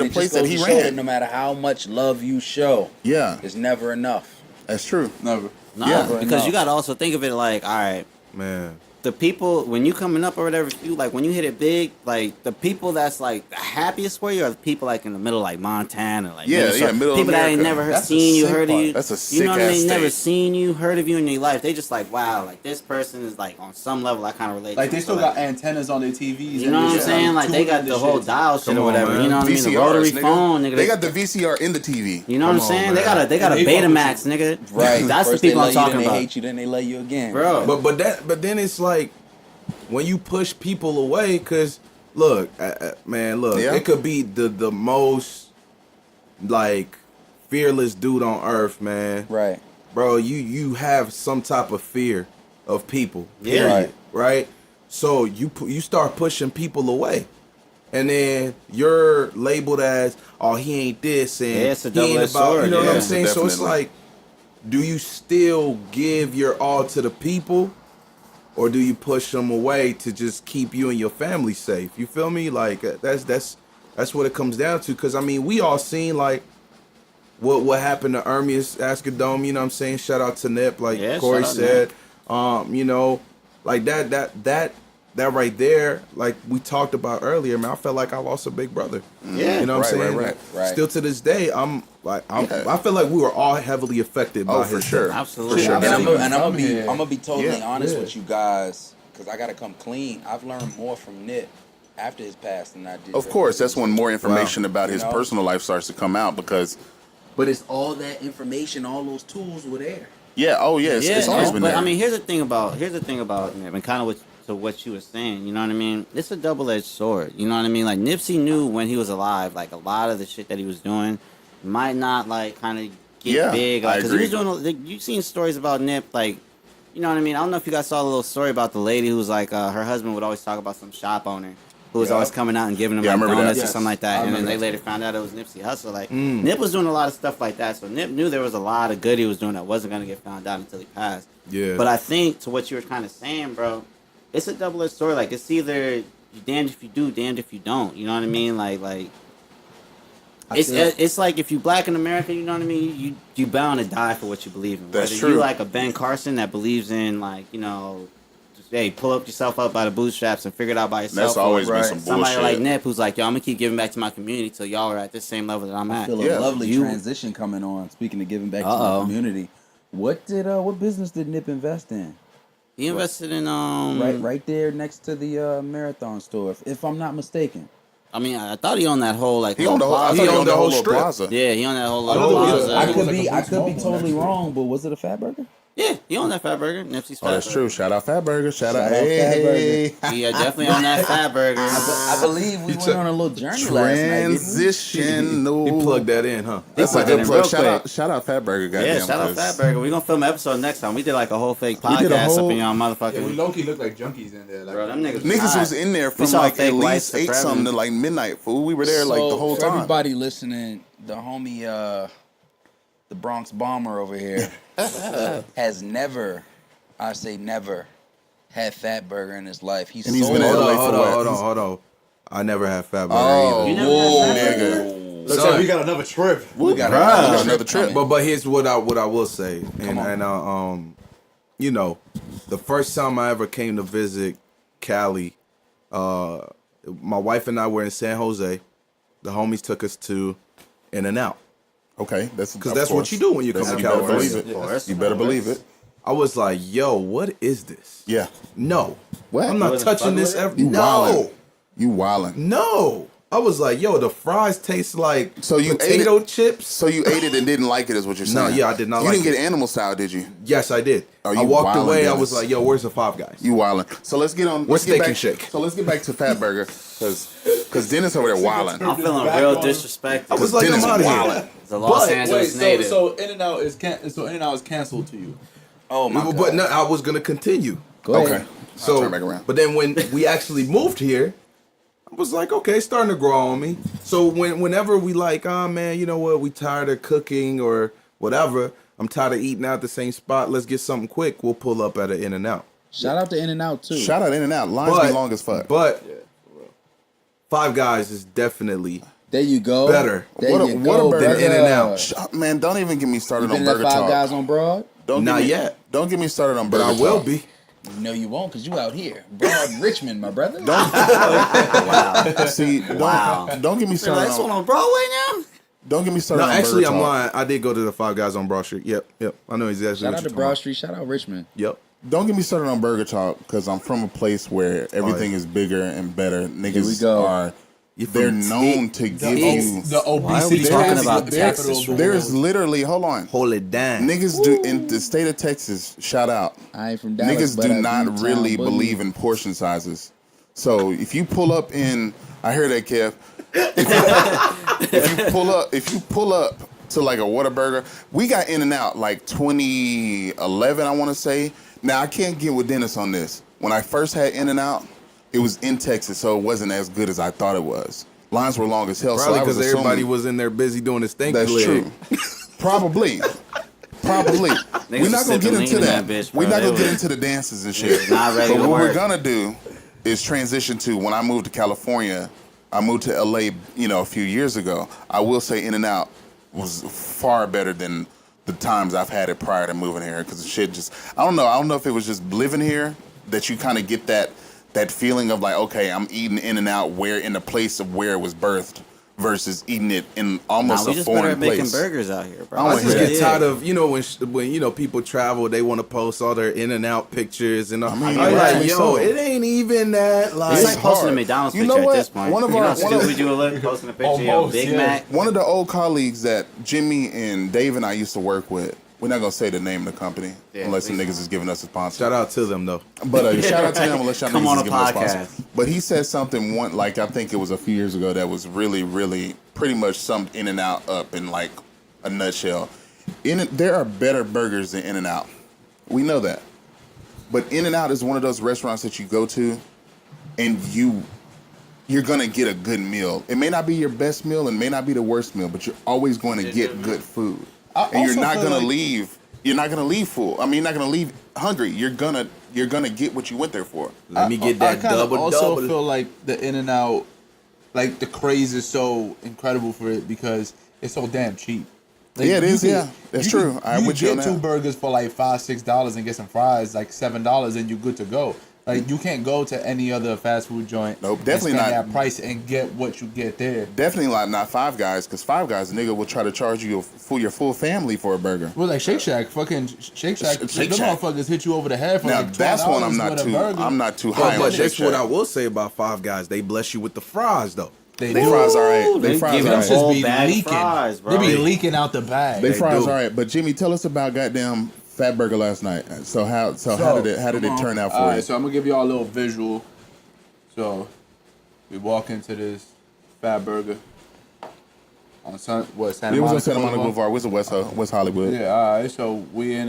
place that he ran. No matter how much love you show, Yeah, it's never enough. that's true. never. Nah, Yeah. because you gotta also think of it like, all right, Man. the people when you coming up or whatever, when you hit it big, like the people that's like the happiest for you are the people like in the middle, like Montana, like Yeah, Minnesota. middle people that ain't America. never That's seen a you, sick heard of part. you. That's a You know what I sick-ass mean? Never state. seen you, heard of you in your life. They just like, wow, like this person is like on some level I kind of relate. Like to. they still So, got antennas on their TVs. You know what I'm saying? Like they got the whole dial shit Come or on, whatever. man. You know what I mean? The VCRs, rotary nigga. phone, nigga. They got the VCR in the TV. You know what I'm Come on, saying? They man. got a And they fuck with Betamax, nigga. Right. That's First the people they I'm love you, talking then about. They hate you, then they love you again. Bro. But then it's like when you push people away, because look, man, look, Yeah. it could be the most like fearless dude on earth, man. Right. Bro, you have some type of fear of people. Yeah. Period, right? So you start pushing people away. And then you're labeled as, oh, he ain't this, and Yeah, it's a he ain't double-edged about, sword, you know what yeah. I'm saying? So it's Definitely. like, do you still give your all to the people, or do you push them away to just keep you and your family safe? You feel me? Like that's what it comes down to. Because I mean, we all seen like what happened to Ermias Ascadome. You know what I'm saying? Shout out to Nip, like Yeah, Cory shout out, said. Like that right there, like we talked about earlier, man. I felt like I lost a big brother. Yeah. You know what I'm saying? Right. Still to this day, I feel like we were all heavily affected by Oh, his for sure. death. Absolutely. For sure. And I'm Yeah. gonna be totally Yeah. honest Yeah. with you guys, because I gotta come clean. I've learned more from Nip after his past than I did. Of course, that's when more information about his You know? personal life starts to come out because, But it's all that information, all those tools were there. it's always been but there. I mean, here's the thing about Nip, and kind of what you were saying. You know what I mean? It's a double-edged sword. You know what I mean? Like Nipsey knew when he was alive, like a lot of the shit that he was doing might not like kind of get Yeah, big. I Like, because he was agree. doing. You've seen stories about Nip, like. You know what I mean? I don't know if you guys saw the little story about the lady who was like, her husband would always talk about some shop owner who was Yeah. always coming out and giving him Yeah, I like remember that. donuts or Yes, something like I that. And then remember they that. later found out it was Nipsey Hussle. Like, Nip was doing a lot of stuff like that. So Nip knew there was a lot of good he was doing that wasn't going to get found out until he passed. Yeah. But I think to what you were kind of saying, bro, it's a double-edged sword. Like, it's either you damned if you do, damned if you don't. You know what I mean? Like it's like if you black in America, you know what I mean? You bound to die for what you believe in. That's Whether true. you like a Ben Carson that believes in like, just, hey, pull up yourself up by the bootstraps and figure it out by yourself. That's always or been some somebody bullshit. like Nip who's like, yo, I'm gonna keep giving back to my community till y'all are at the same level that I'm I at. feel Yeah. a lovely You- transition coming on. Speaking of giving back to Uh-oh. the community, what business did Nip invest in? He invested in Right there next to the marathon store, if I'm not mistaken. I mean, I thought he owned that whole like He owned the whole. I plaza. thought he owned owned the the whole whole strip. plaza. Yeah, he owned that whole I little know there was plaza. a- I it was could like be a I Boots could be Mall totally next to it. wrong, but was it a Fatburger? Yeah, he on that Fatburger. Nipsey's Fatburger. Oh, that's true. Shout out Fatburger. Shout out. out Hey. Yeah, definitely on that Fatburger. I believe we went on a little journey last night. didn't we? Transitional. He plugged that in, huh? That's a plugged it good in plug. real quick. Shout out Fatburger. Goddamn. Yeah, shout out 'cause Fatburger. We're gonna film an episode next time. We did like a whole fake We did a podcast whole- up in y'all Yeah, we motherfucking. low-key look like junkies in there. Like, Bro, them niggas. Niggas hot. was in there We from saw like fake at white least 8 supremacy. something to like midnight, fool. We were there like the whole for time. everybody listening, the homie, the Bronx Bomber over here, has never, I say never, had Fatburger in his life. He's And he's sold been in Hold LA on, for hold on, what? hold on, hold on. I never had Fatburger Oh, either. You never whoa, had nigga. looks Son. like we got another trip. We got Bruh. another trip. But here's what I will say, you know, the first time I ever came to visit Cali, my wife and I were in San Jose. The homies took us to In-N-Out. Okay, that's Because that's what you do when you come to You better California. believe it. Of course. You better believe it. I was like, yo, what is this? Yeah. No. What? I'm not wasn't touching fucking this with it? ever. You No. wildin'. You wildin'. No. I was like, yo, the fries taste like So you potato ate it- chips. So you ate it and didn't like it, is what you're No, saying? yeah, I did not You like didn't it. get animal style, did you? Yes, I did. Oh, I you walked wildin', away. I Dennis. was like, yo, where's the Five Guys? You wildin'. So let's get on. What's let's get Steak and back, Shake? So let's get back to Fatburger, because Dennis over there wildin'. I'm feeling real disrespected. I was like, Dennis I'm out of here. wildin'. The Los But- Angeles Wait, native. so In-N-Out is In-N-Out is canceled to you. Oh my But God. no, I was gonna continue. Go Okay. ahead. So, I'll turn back around. but then when we actually moved here, I was like, okay, it's starting to grow on me. So whenever we like, oh man, you know what, we tired of cooking or whatever, I'm tired of eating out at the same spot. Let's get something quick. We'll pull up at an In-N-Out. Shout out to In-N-Out too. Shout out In-N-Out. Lines be long as fuck. But Five Guys is definitely There you go. Better. There What a- you what a go, burger. than In-N-Out. Man, don't even get me started You on been at Burger Five Talk. Guys on Broad? Don't Not get me, yet. Don't get me started on But Burger I will Talk. be. No, you won't, because you out here. Broad Richmond, my brother. Wow. See, Wow. Don't get me So started that's one on. on Broadway now? Don't get me started No, on actually, Burger I'm Talk. lying. I did go to the Five Guys on Broad Street. Yep. I know exactly Shout what out you're to talking Broad about. Street. Shout out Richmond. Yep. Don't get me started on Burger Talk because I'm from a place where everything is bigger and better. Niggas go. are. You They're from known to give you. The Why are we obesity talking capital about of the Texas capital of the There's world. literally, hold on. Hold it down. Niggas do in the state of Texas. Shout out. I ain't from Dallas, Niggas but do I not do town really boogie. believe in portion sizes. So if you pull up in, I hear that, Kev. If you pull up to like a Whataburger, we got In-N-Out like 2011, I want to say. Now I can't get with Dennis on this. When I first had In-N-Out, it was in Texas, so it wasn't as good as I thought it was. Lines were long as hell. Probably so I was because everybody assuming- was in there busy doing the stink That's leg. true. Probably. We're not was gonna get sipping into lean in that. that bitch, We're bro. not They gonna get was- into the dances and shit. not ready but to what we're work. gonna do is transition to when I moved to California. I moved to LA, a few years ago. I will say In-N-Out was far better than the times I've had it prior to moving here. Because the shit just, I don't know if it was just living here that you kind of get that feeling of like, okay, I'm eating In-N-Out where in the place of where it was birthed versus eating it in almost we a just better foreign at making place. burgers out here, bro. I I wanna just hear get that. tired of when people travel, they want to post all their In-N-Out pictures and I'm mean, like, rightfully yo, so. it ain't even that. Like, It's like It's posting a hard. McDonald's You picture know at what? this point. One of you our- know, one of- stupid you look posting a picture of Almost, Big yeah. Mac. One of the old colleagues that Jimmy and Dave and I used to work with. We're not gonna say the name of the company Yeah, unless the please niggas is giving us a sponsor. shout out to them though. But shout out to them unless y'all Come niggas on is a giving us a podcast. sponsor. But he said something I think it was a few years ago that was really, really pretty much summed In-N-Out up in like a nutshell. There are better burgers than In-N-Out. We know that. But In-N-Out is one of those restaurants that you go to and you're gonna get a good meal. It may not be your best meal and may not be the worst meal, but you're always going to get good food. And you're also not feel gonna like- leave. You're not gonna leave full. I mean, you're not gonna leave hungry. You're gonna get what you went there for. Let me get that I kinda double also double. feel like the In-N-Out, like the craze is so incredible for it because it's so damn cheap. Like, Yeah, it you is, can- yeah. That's you true. can- I'm you with can you on get two that. burgers for like $5-6 and get some fries like $7 and you're good to go. Like you can't go to any other fast food joint. Nope, and definitely spend not. that price and get what you get there. Definitely not Five Guys, because Five Guys, a nigga will try to charge you your full family for a burger. Well, like Shake Shack, fucking Shake Shack, Shake them Shack. motherfuckers hit you over the head for Now like $12 that's one I'm not with a too. burger. I'm not too high But on Shake that's what I Shack. will say about Five Guys. They bless you with the fries though. They fries all right. They They fries give all them right. whole be bag leaking. fries, bro. They be leaking out the bag. They They fries do. all right. But Jimmy, tell us about goddamn Fatburger last night. So how did it turn out for All you? right, so I'm gonna give y'all a little visual. So we walk into this Fatburger on Santa It was Monica on Santa Monica Boulevard. What's in West Hollywood? Yeah, all right. So we in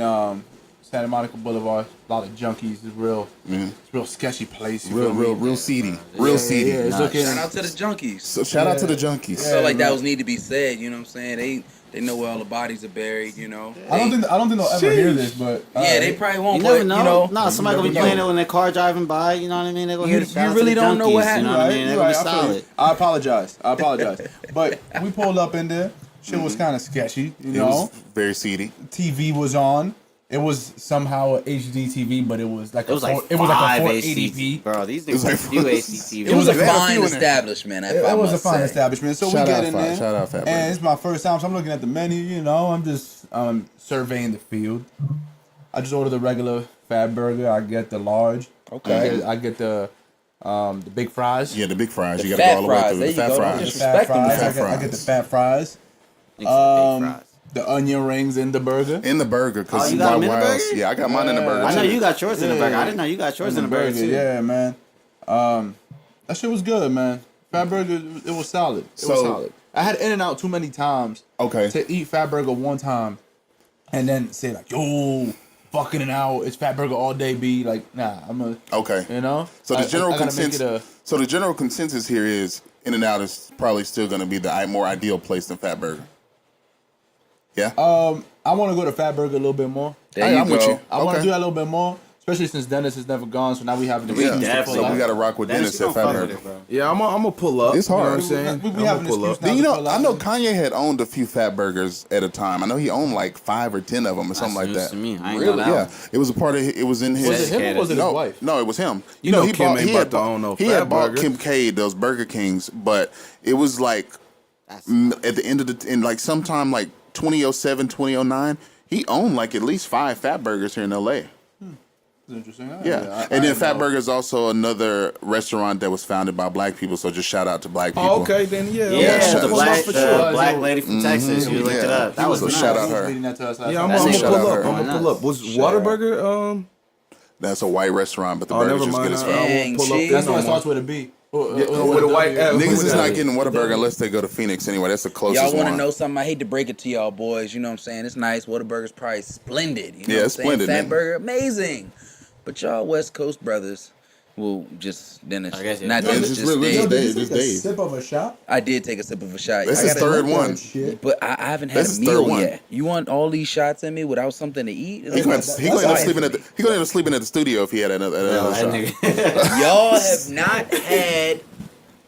Santa Monica Boulevard. A lot of junkies. It's real. It's a real sketchy place. You feel me? Real seedy. Real seedy. Yeah, it's looking. Shout out to the junkies. So shout out to the junkies. I felt like that was need to be said. You know what I'm saying? They know where all the bodies are buried. You know. I don't think they'll ever hear this, but They probably won't. You never but, know. You know. No, somebody gonna be playing it when their car driving by. You know what I mean? They gonna hear the shout out to really the don't know what junkies, You know happened. what I mean? They're gonna be I feel you. solid. I apologize. But we pulled up in there. Shit was kind of sketchy, you It know. was very seedy. TV was on. It was somehow a HD TV, but it was like It was like it was like a 480p. 480p. Bro, these was niggas like do ACTV. It was a They had a fine few in there. establishment. It was a fine establishment. So Shout we out get in Fat- there. shout out Fatburger. And it's my first time, so I'm looking at the menu. You know, I'm just surveying the field. I just order the regular Fatburger. I get the large. Okay. I get the big fries. Yeah, the big fries. The You gotta go all the way fat through. The fries. There fat you go. fries. Just- Fat Respect them, fries. fat I get the fries. fat fries. Big fries. The onion rings in the burger. In the burger, Oh, cause you got them in the why else? burger? Yeah, I got mine in the burger. I know too. you got yours in the burger. I didn't know you got yours in the burger too. Yeah, man. That shit was good, man. Fatburger, it was solid. It was So- solid. I had In-N-Out too many times Okay. to eat Fatburger one time and then say like, yo, fucking it out. It's Fatburger all day, B. Like, nah, I'm a, Okay. you know? So the general I gotta make consensus. So the general consensus here is In-N-Out is probably still going to be the more ideal place than Fatburger. Yeah. I want to go to Fatburger a little bit more. There you I'm with go. you. I want to Okay. do that a little bit more, especially since Dennis has never gone. So now we have the Yeah. excuse to definitely. pull So we up. got to rock with Dennis at Fatburger. Yeah, I'm gonna pull up. It's hard. You know what I'm saying? We I'ma have an pull excuse up. now. Then, you know, pull I out. know Kanye had owned a few Fatburgers at a time. I know he owned like 5 or 10 of them or something like news that. to me. I ain't Really? know that Yeah. one. It was a part of. It was in his. Was it him or was it his no, wife? No, it was him. You know he Kim ain't he about had to own no He had bought Fatburger. Kim K those Burger Kings, but it was like at the end of in like sometime like 2007, 2009, he owned like at least 5 Fatburgers here in LA. That's interesting. Yeah, and then Fatburger is also another restaurant that was founded by black people. So just shout out to black people. Oh, okay, then yeah. Yeah, shut the up. black, for the sure. black lady from Texas. You looked it up. That was So nice. shout out her. Yeah, I'm That's gonna it. pull Shout out up. her. I'm gonna pull up. Was Whataburger? That's a white restaurant, but the Oh, burgers never just mind. good as I fuck. won't Dang, pull up shit. there That's no why it more. starts with a B. With a white F. Niggas is not W. getting Whataburger unless they go to Phoenix anyway. That's the closest Y'all want to one. know something? I hate to break it to y'all boys. You know what I'm saying? It's nice. Whataburger's probably splendid. You know Yeah, what I'm it's saying? splendid, man. Fatburger, amazing. But y'all West Coast brothers will just Dennis. I guess, yeah. Not Yeah, Dennis, just just really- Dave. just Dave. Did you take a sip of a shot? I did take a sip of a shot. This I is gotta- third That one. shit. But I haven't had This a is meal third one. yet. You want all these shots in me without something to eat? He gonna That's end up fine sleeping for at the. He gonna end up sleeping at the studio if he had another Yo, shot. that nigga. Y'all have not had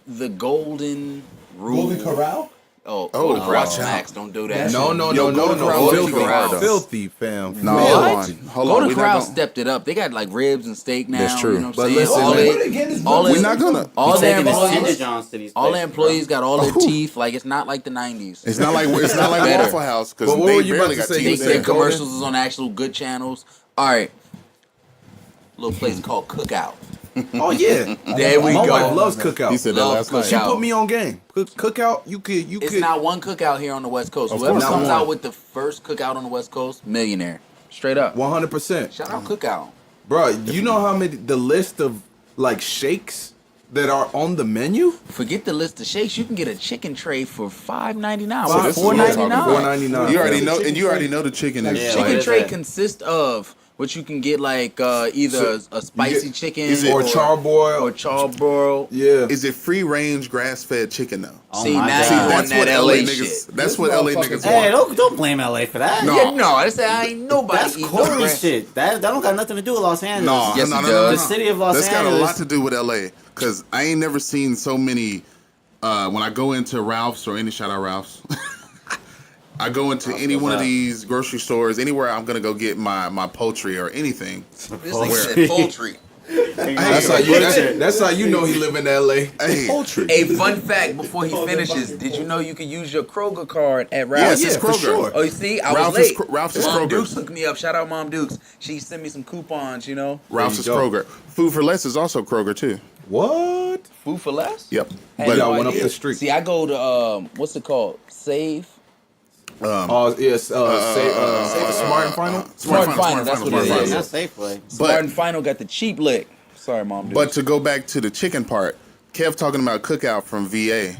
the golden rule. Golden Corral? Oh, Oh, Golden Corral, watch out. Max, don't do that. No. Golden Corral Filthy, is hard, though. filthy, fam. No, What? hold on. Golden We not Corral gonna- stepped it up. They got like ribs and steak now. That's true. You know what But I'm saying? listen, all man. their, Where they getting this all bread We're their, not gonna. all their Taking his Tinder employees, Johns to these all their places, employees got all their Oh. teeth. Like it's not like the '90s. It's not like Better. Waffle House because But what were they you barely about to got say? They You teeth. said said commercials is on actual good channels. All right, little place called Cookout. Oh yeah. There we My go. wife loves Cookout. He said that Love last night. She Cookout. put me on game. Cookout, you could. It's not one cookout here on the West Coast. Of Whoever course comes not. out with the first cookout on the West Coast, millionaire. Straight up. 100%. Shout out Cookout. Bro, you know how many the list of like shakes that are on the menu? Forget the list of shakes. You can get a chicken tray for $5.99. So this is Four what I'm talking $4.99. about. $4.99. You already know, and you already know the chicken is. Yeah. like- What Chicken is tray that? consists of what you can get like either a spicy get- chicken is it- Or charbroil. or charbroil. Yeah. Is it free range grass fed chicken though? Oh See, my now God. you want That's that what LA LA shit. niggas. That's what LA niggas want. Hey, don't blame LA for that. No. Yeah, no, I said I ain't nobody That's eating Cory grass. shit. That don't got nothing to do with Los Angeles. No, Yes, no, it no, does. no, no. The city of Los That's got a Angeles. lot to do with LA because I ain't never seen so many. When I go into Ralph's or any shout out Ralph's, I go into any one of these grocery stores, anywhere I'm gonna go get my poultry or anything. This nigga said poultry. That's how you know he live in LA. Hey, Poultry. A fun fact before he finishes: did you know you can use your Kroger card at yes, Ralph's? it's yeah, for Kroger. sure. Oh, you see, I Ralph's was is late. Ralph's is Mom Kroger. Dukes hooked me up. Shout out Mom Dukes. She sent me some coupons. You know, Ralph's is There you Kroger. Food for Less is also Kroger too. What? food for less. Yep. Had But no y'all went up idea. the street. See, I go to what's it called? Save. Yes. Smart and Final. Smart and Final, that's what it is. That's Safeway. Smart and Final got the cheap lick. Sorry, Mom. Dude. But to go back to the chicken part, Kev talking about Cookout from VA.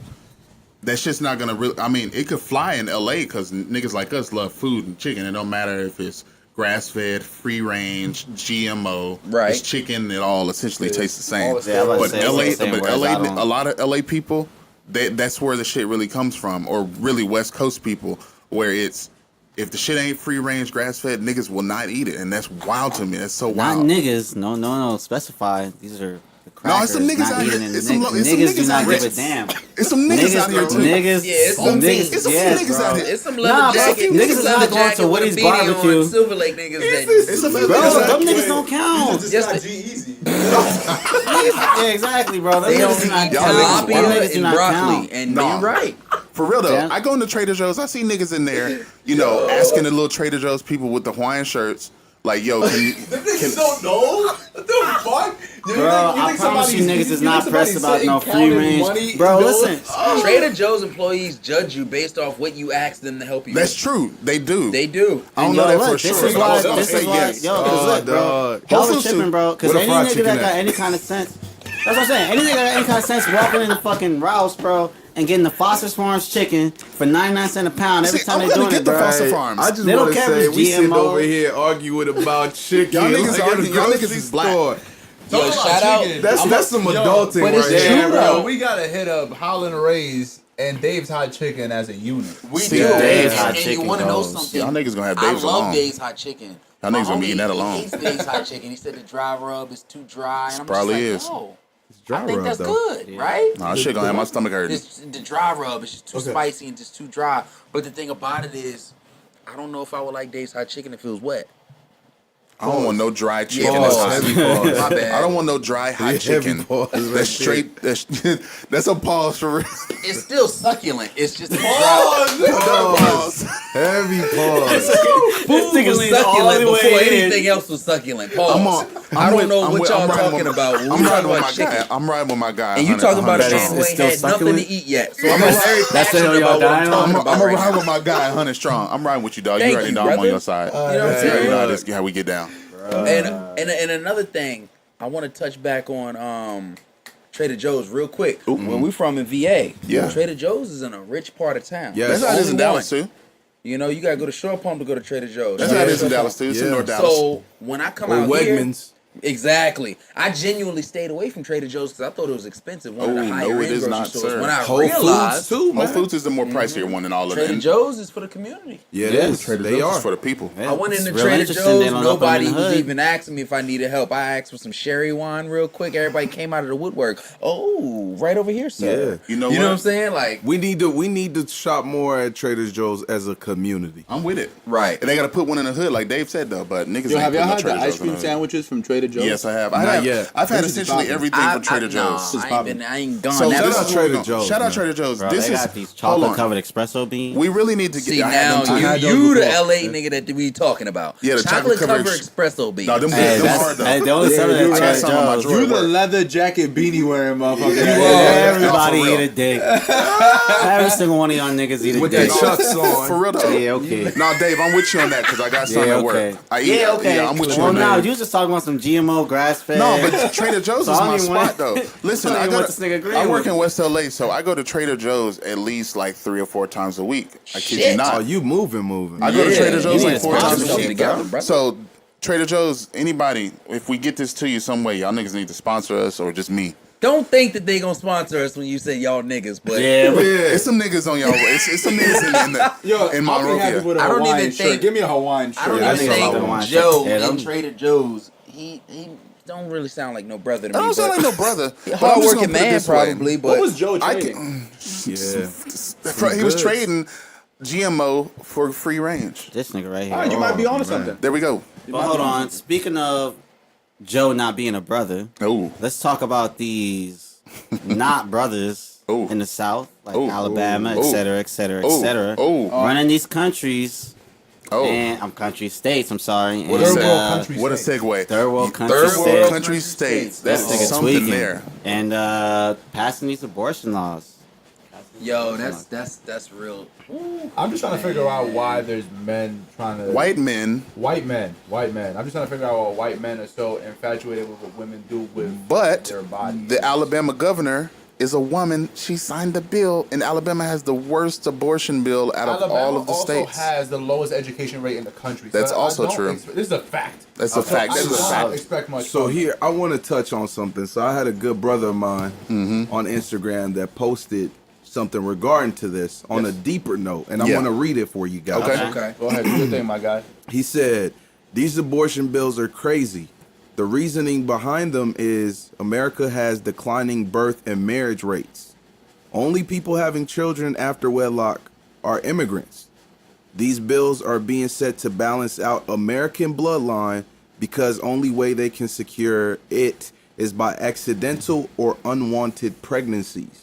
That shit's not gonna really. I mean, it could fly in LA because niggas like us love food and chicken. It don't matter if it's grass fed, free range, GMO. Right. It's chicken. It all essentially tastes the same. Yeah, But say, LA, it's the same, but whereas LA, I don't- a lot of LA people, that's where the shit really comes from, or really West Coast people, where it's if the shit ain't free range, grass fed, niggas will not eat it, and that's wild to me. That's so Not wild. niggas. No. Specify. These are the crackers. No, it's some niggas not out here. eating It's the some niggas do niggas not out give here. a damn. It's some niggas out here too. Niggas, Yeah, it's some niggas, it's some yeah, niggas bro. out here. It's some Nah, leather bro, jacket. niggas some is leather not going jacket to with a Woody's beanie on, barbecue. Silver Lake niggas that. It's some Bro, niggas out them here. niggas don't count. Just Yes, got they- G-Eazy. Yeah, exactly, bro. Them They don't niggas do not eat y'all count. niggas Them wild. niggas tilapia do and not broccoli, count. and Nah. you're right. For real though, Yeah. I go into Trader Joe's. I see niggas in there, you know, asking the little Trader Joe's people with the Hawaiian shirts, like, "Yo, can you?" Them niggas don't know. What the fuck? Bro, I promise you niggas is not pressed about no free range. Bro, listen. Trader Joe's employees judge you based off what you ask them to help you. That's with. true. They do. They do. I don't And know yo, that look, for this sure. is why, I'll this say is why, yes. yo, cause look, bro, dog. hell Whole is Foods tripping, too. bro, cause Where the any fried nigga chicken that got at? any kind of sense, that's what I'm saying, any nigga that got any kind of sense walking in the fucking Rouse, bro, and getting the Foster's Farms chicken for 99 cents a pound every See, time I'm they gonna doing get it, the bro. Foster Farms. I just They don't want to care if say it's we sitting GMO. over here arguing about chicken. Y'all niggas like at a arguing- y'all grocery niggas is black. store. Yo, shout out. That's some adulting But it's right true, there, though. bro. We gotta hit up Holland Ray's and Dave's Hot Chicken as a unit. We See, do. Dave's Hot And you chicken want to know goes. something? Y'all niggas gonna have I Dave's love alone. Dave's hot chicken. Y'all My niggas gonna be homie, eating that alone. He hates Dave's hot chicken. He said the dry rub is too dry. And I'm Probably just is. like, no. dry I think rub, that's though. good, right? Nah, shit gonna have my stomach hurting. The dry rub is just too spicy and just too dry. But the thing about it is, I don't know if I would like Dave's hot chicken if it was wet. I don't want no dry chicken. Yeah, that's pause. hot. Heavy pause. My bad. I don't want no dry hot Heavy chicken. pause right That's there. straight. That's a pause for real. It's still succulent. It's just dry. Pause. Heavy pause. Food nigga was leaned all succulent the way before in. anything else was succulent. Pause. I'm on. I don't know I'm what with- y'all I'm riding talking with- about. When I'm we riding talking with about my chicken. guy. I'm riding with my guy. And you talking about a man who It's ain't still had nothing succulent? to eat yet. So I'm very That's the hill passionate y'all about what I'm dying on? talking I'm about gonna right ride now. with my guy, 100 strong. I'm riding with you, dog. Thank You already you, know I'm on brother. your side. You know what I'm You saying? know how we get down. And another thing, I want to touch back on Trader Joe's real quick. Where we from in VA, Yeah. Trader Joe's is in a rich part of town. Yes. That's how it is in Only Dallas one. too. You know, you gotta go to Shore Pump to go to Trader Joe's. That's how it is in Shore Dallas Pump. too. It's in Yeah. North Dallas. So when I come Or out here, Wegmans. exactly, I genuinely stayed away from Trader Joe's because I thought it was expensive. One of Oh, the no, higher it end is grocery not, stores. sir. When I Whole realized Foods too, Whole man. Foods is the more pricier one than all of Trader them. Joe's is for the community. Yeah, it is. Trader They Joe's are. is for the people. I went into It's real Trader interesting Joe's. they don't open Nobody in the was hood. even asking me if I needed help. I asked for some sherry wine real quick. Everybody came out of the woodwork. Oh, right over here, sir. Yeah. You know You know what I'm what? saying? Like, We need to shop more at Trader Joe's as a community. I'm with it. right. And they gotta put one in the hood, like Dave said though. But niggas Yo, ain't have y'all putting no had the Trader ice Joe's in cream the hood. sandwiches from Trader Joe's? Yes, I have. Not I have. yet. I've had This is essentially popping. everything from Trader Joe's. I ain't gone So that this shout out is far. Trader no, Joe's, Shout out man. Trader Joe's. Bro, This they is got these hold chocolate on. covered espresso beans. We really need to get. See I had now, them too. had those you the before. LA nigga that we talking about. Yeah, the chocolate chocolate covered espresso beans. No, them Hey, them that's, hard though. hey, they only sell it you at I got Trader some on my Joe's. drawer. You the Work. leather jacket beanie wearing motherfucker. Everybody No, for eat real. a dick. Every single one of y'all niggas eat a With dick. the chucks on. For real though. Yeah, okay. No, Dave, I'm with you on that because I got something Yeah, at work. okay. I eat. Yeah, okay. Yeah, I'm with you Well, on no, that. you was just talking about some GMO grass fed. No, but Trader Joe's So is I my don't even spot want- though. Listen, I don't I even go want this nigga agreeing I work with in me. West LA, so I go to Trader Joe's at least like 3 or 4 times a week. I kid you Shit. not. Oh, you moving. I go to Yeah, Trader you Joe's need like to 4 sponsor times a shit week. together, bro. bro. So Trader Joe's, anybody, if we get this to you some way, y'all niggas need to sponsor us or just me. Don't think that they gonna sponsor us when you say y'all niggas, but yeah, but It's some niggas on y'all. It's some niggas in the Yo, in I'll be happy Monrovia. with a I don't Hawaiian even shirt. think- Give me a Hawaiian shirt. I don't Yeah, I even think think so. Yeah, Joe them- in Trader Joe's. he don't really sound like no brother to me. I don't sound but- like no brother. but I'm just Hard gonna working put it man, this way. probably, but What was Joe I trading? can, Yeah. he was goods. trading GMO for free range. this nigga right here. All right, you might be Oh, onto man. something. There we go. But hold on. Speaking of Joe not being a brother, Oh, let's talk about these not brothers Ooh. in the South, like Ooh. Alabama, Ooh. et cetera, et cetera, et Ooh. cetera. Ooh. Running these countries oh. and states. I'm sorry. What and, a Third world seg- country What a states. segue. Third world country Third states. world country states. That's This nigga something tweaking there. and passing these abortion laws. Yo, that's real. I'm just trying to figure out why there's men trying to White men, White men. I'm just trying to figure out why white men are so infatuated with what women do with but their bodies. the Alabama governor is a woman. She signed the bill, and Alabama has the worst abortion bill out of Alabama all of the also states. has the lowest education rate in the country. That's I also don't true. This is a fact. That's a fact. I That's a don't fact. expect much. So from it. here, I want to touch on something. So I had a good brother of mine on Instagram that posted something regarding to this on a deeper note, and I Yeah. want to read it for you guys. Okay. Go ahead, do your thing, my guy. He said, "These abortion bills are crazy. The reasoning behind them is America has declining birth and marriage rates. Only people having children after wedlock are immigrants. These bills are being set to balance out American bloodline because only way they can secure it is by accidental or unwanted pregnancies.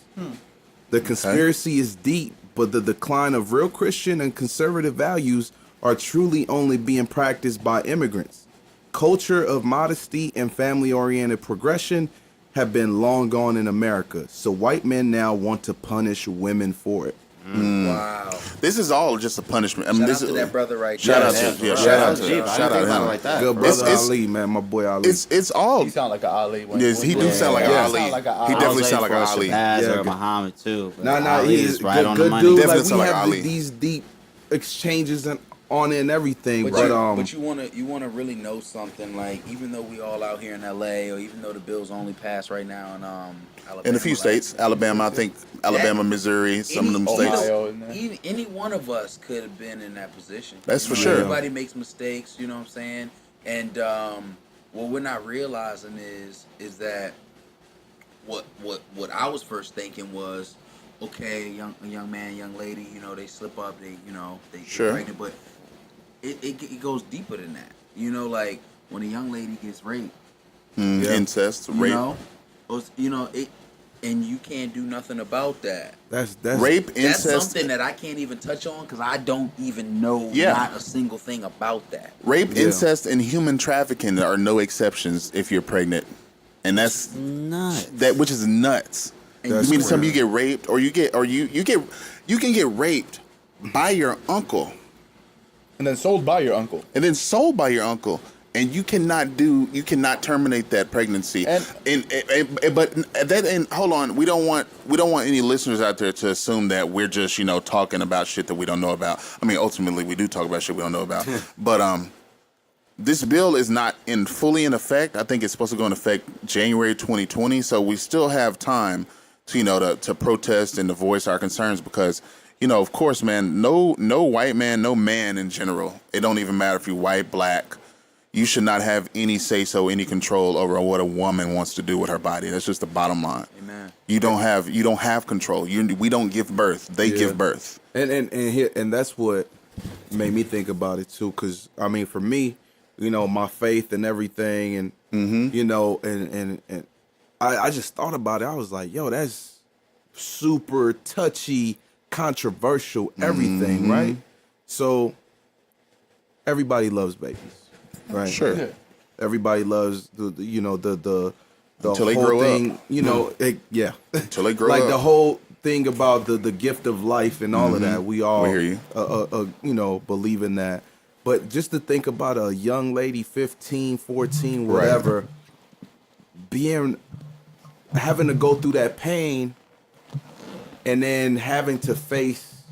The conspiracy is deep, but the decline of real Christian and conservative values are truly only being practiced by immigrants. Culture of modesty and family-oriented progression have been long gone in America, so white men now want to punish women for it." Wow. This is all just a punishment. I mean, Shout this out to is that brother right shout there. out to Yeah, shout out that's to deep. I shout didn't out think about it to like him. that. Good brother It's- Ali, man, my boy Ali. It's all. He sound like an Ali. Yes, he do sound like an Yeah, Ali. sound like a He Ali. definitely sound like an an Ali. Shabazz Yeah, or good. Muhammad too. But Nah, Ali he's is right good, on good the money. dude. Definitely Like we sound like have Ali. these deep exchanges and on it and everything, But, but you wanna really know something, like even though we all out here in LA, or even though the bills only passed right now in Alabama, In a few like, states, Alabama, I think Alabama, Missouri, some of them states. Ohio, isn't there? any one of us could have been in that position. That's You for know, sure. Everybody makes mistakes, you know what I'm saying? And what we're not realizing is that what I was first thinking was, okay, a young man, young lady, you know, they slip up, they get Sure. pregnant, but it goes deeper than that. You know, like when a young lady gets raped, Incest, you rape. know, it, and you can't do nothing about that. that's Rape, That's incest, something that I can't even touch on because I don't even know Yeah. not a single thing about that. rape, Yeah. incest, and human trafficking are no exceptions if you're pregnant, and that's Nuts. which is nuts. And That's You mean to tell me crazy. you get raped, or you can get raped by your uncle And then sold by your uncle. and then sold by your uncle, and you cannot terminate that pregnancy. And Hold on, we don't want any listeners out there to assume that we're just talking about shit that we don't know about. I mean, ultimately we do talk about shit we don't know about, but this bill is not fully in effect. I think it's supposed to go in effect January 2020, so we still have time to to protest and to voice our concerns because. Of course, man, no white man, no man in general. It don't even matter if you're white, black. You should not have any say-so, any control over what a woman wants to do with her body. That's just the bottom line. Amen. You don't have control. We don't give birth. They give birth. and that's what made me think about it too. Because I mean, for me, my faith and everything, and and I just thought about it. I was like, yo, that's super touchy, controversial, everything, right? So everybody loves babies, right? Sure. Yeah. Everybody loves the Until they whole grow thing, up. yeah. Until they grow like up. the whole thing about the gift of life and all of that. We all We hear you. believe in that. But just to think about a young lady, 15, 14, whatever, having to go through that pain and then having to face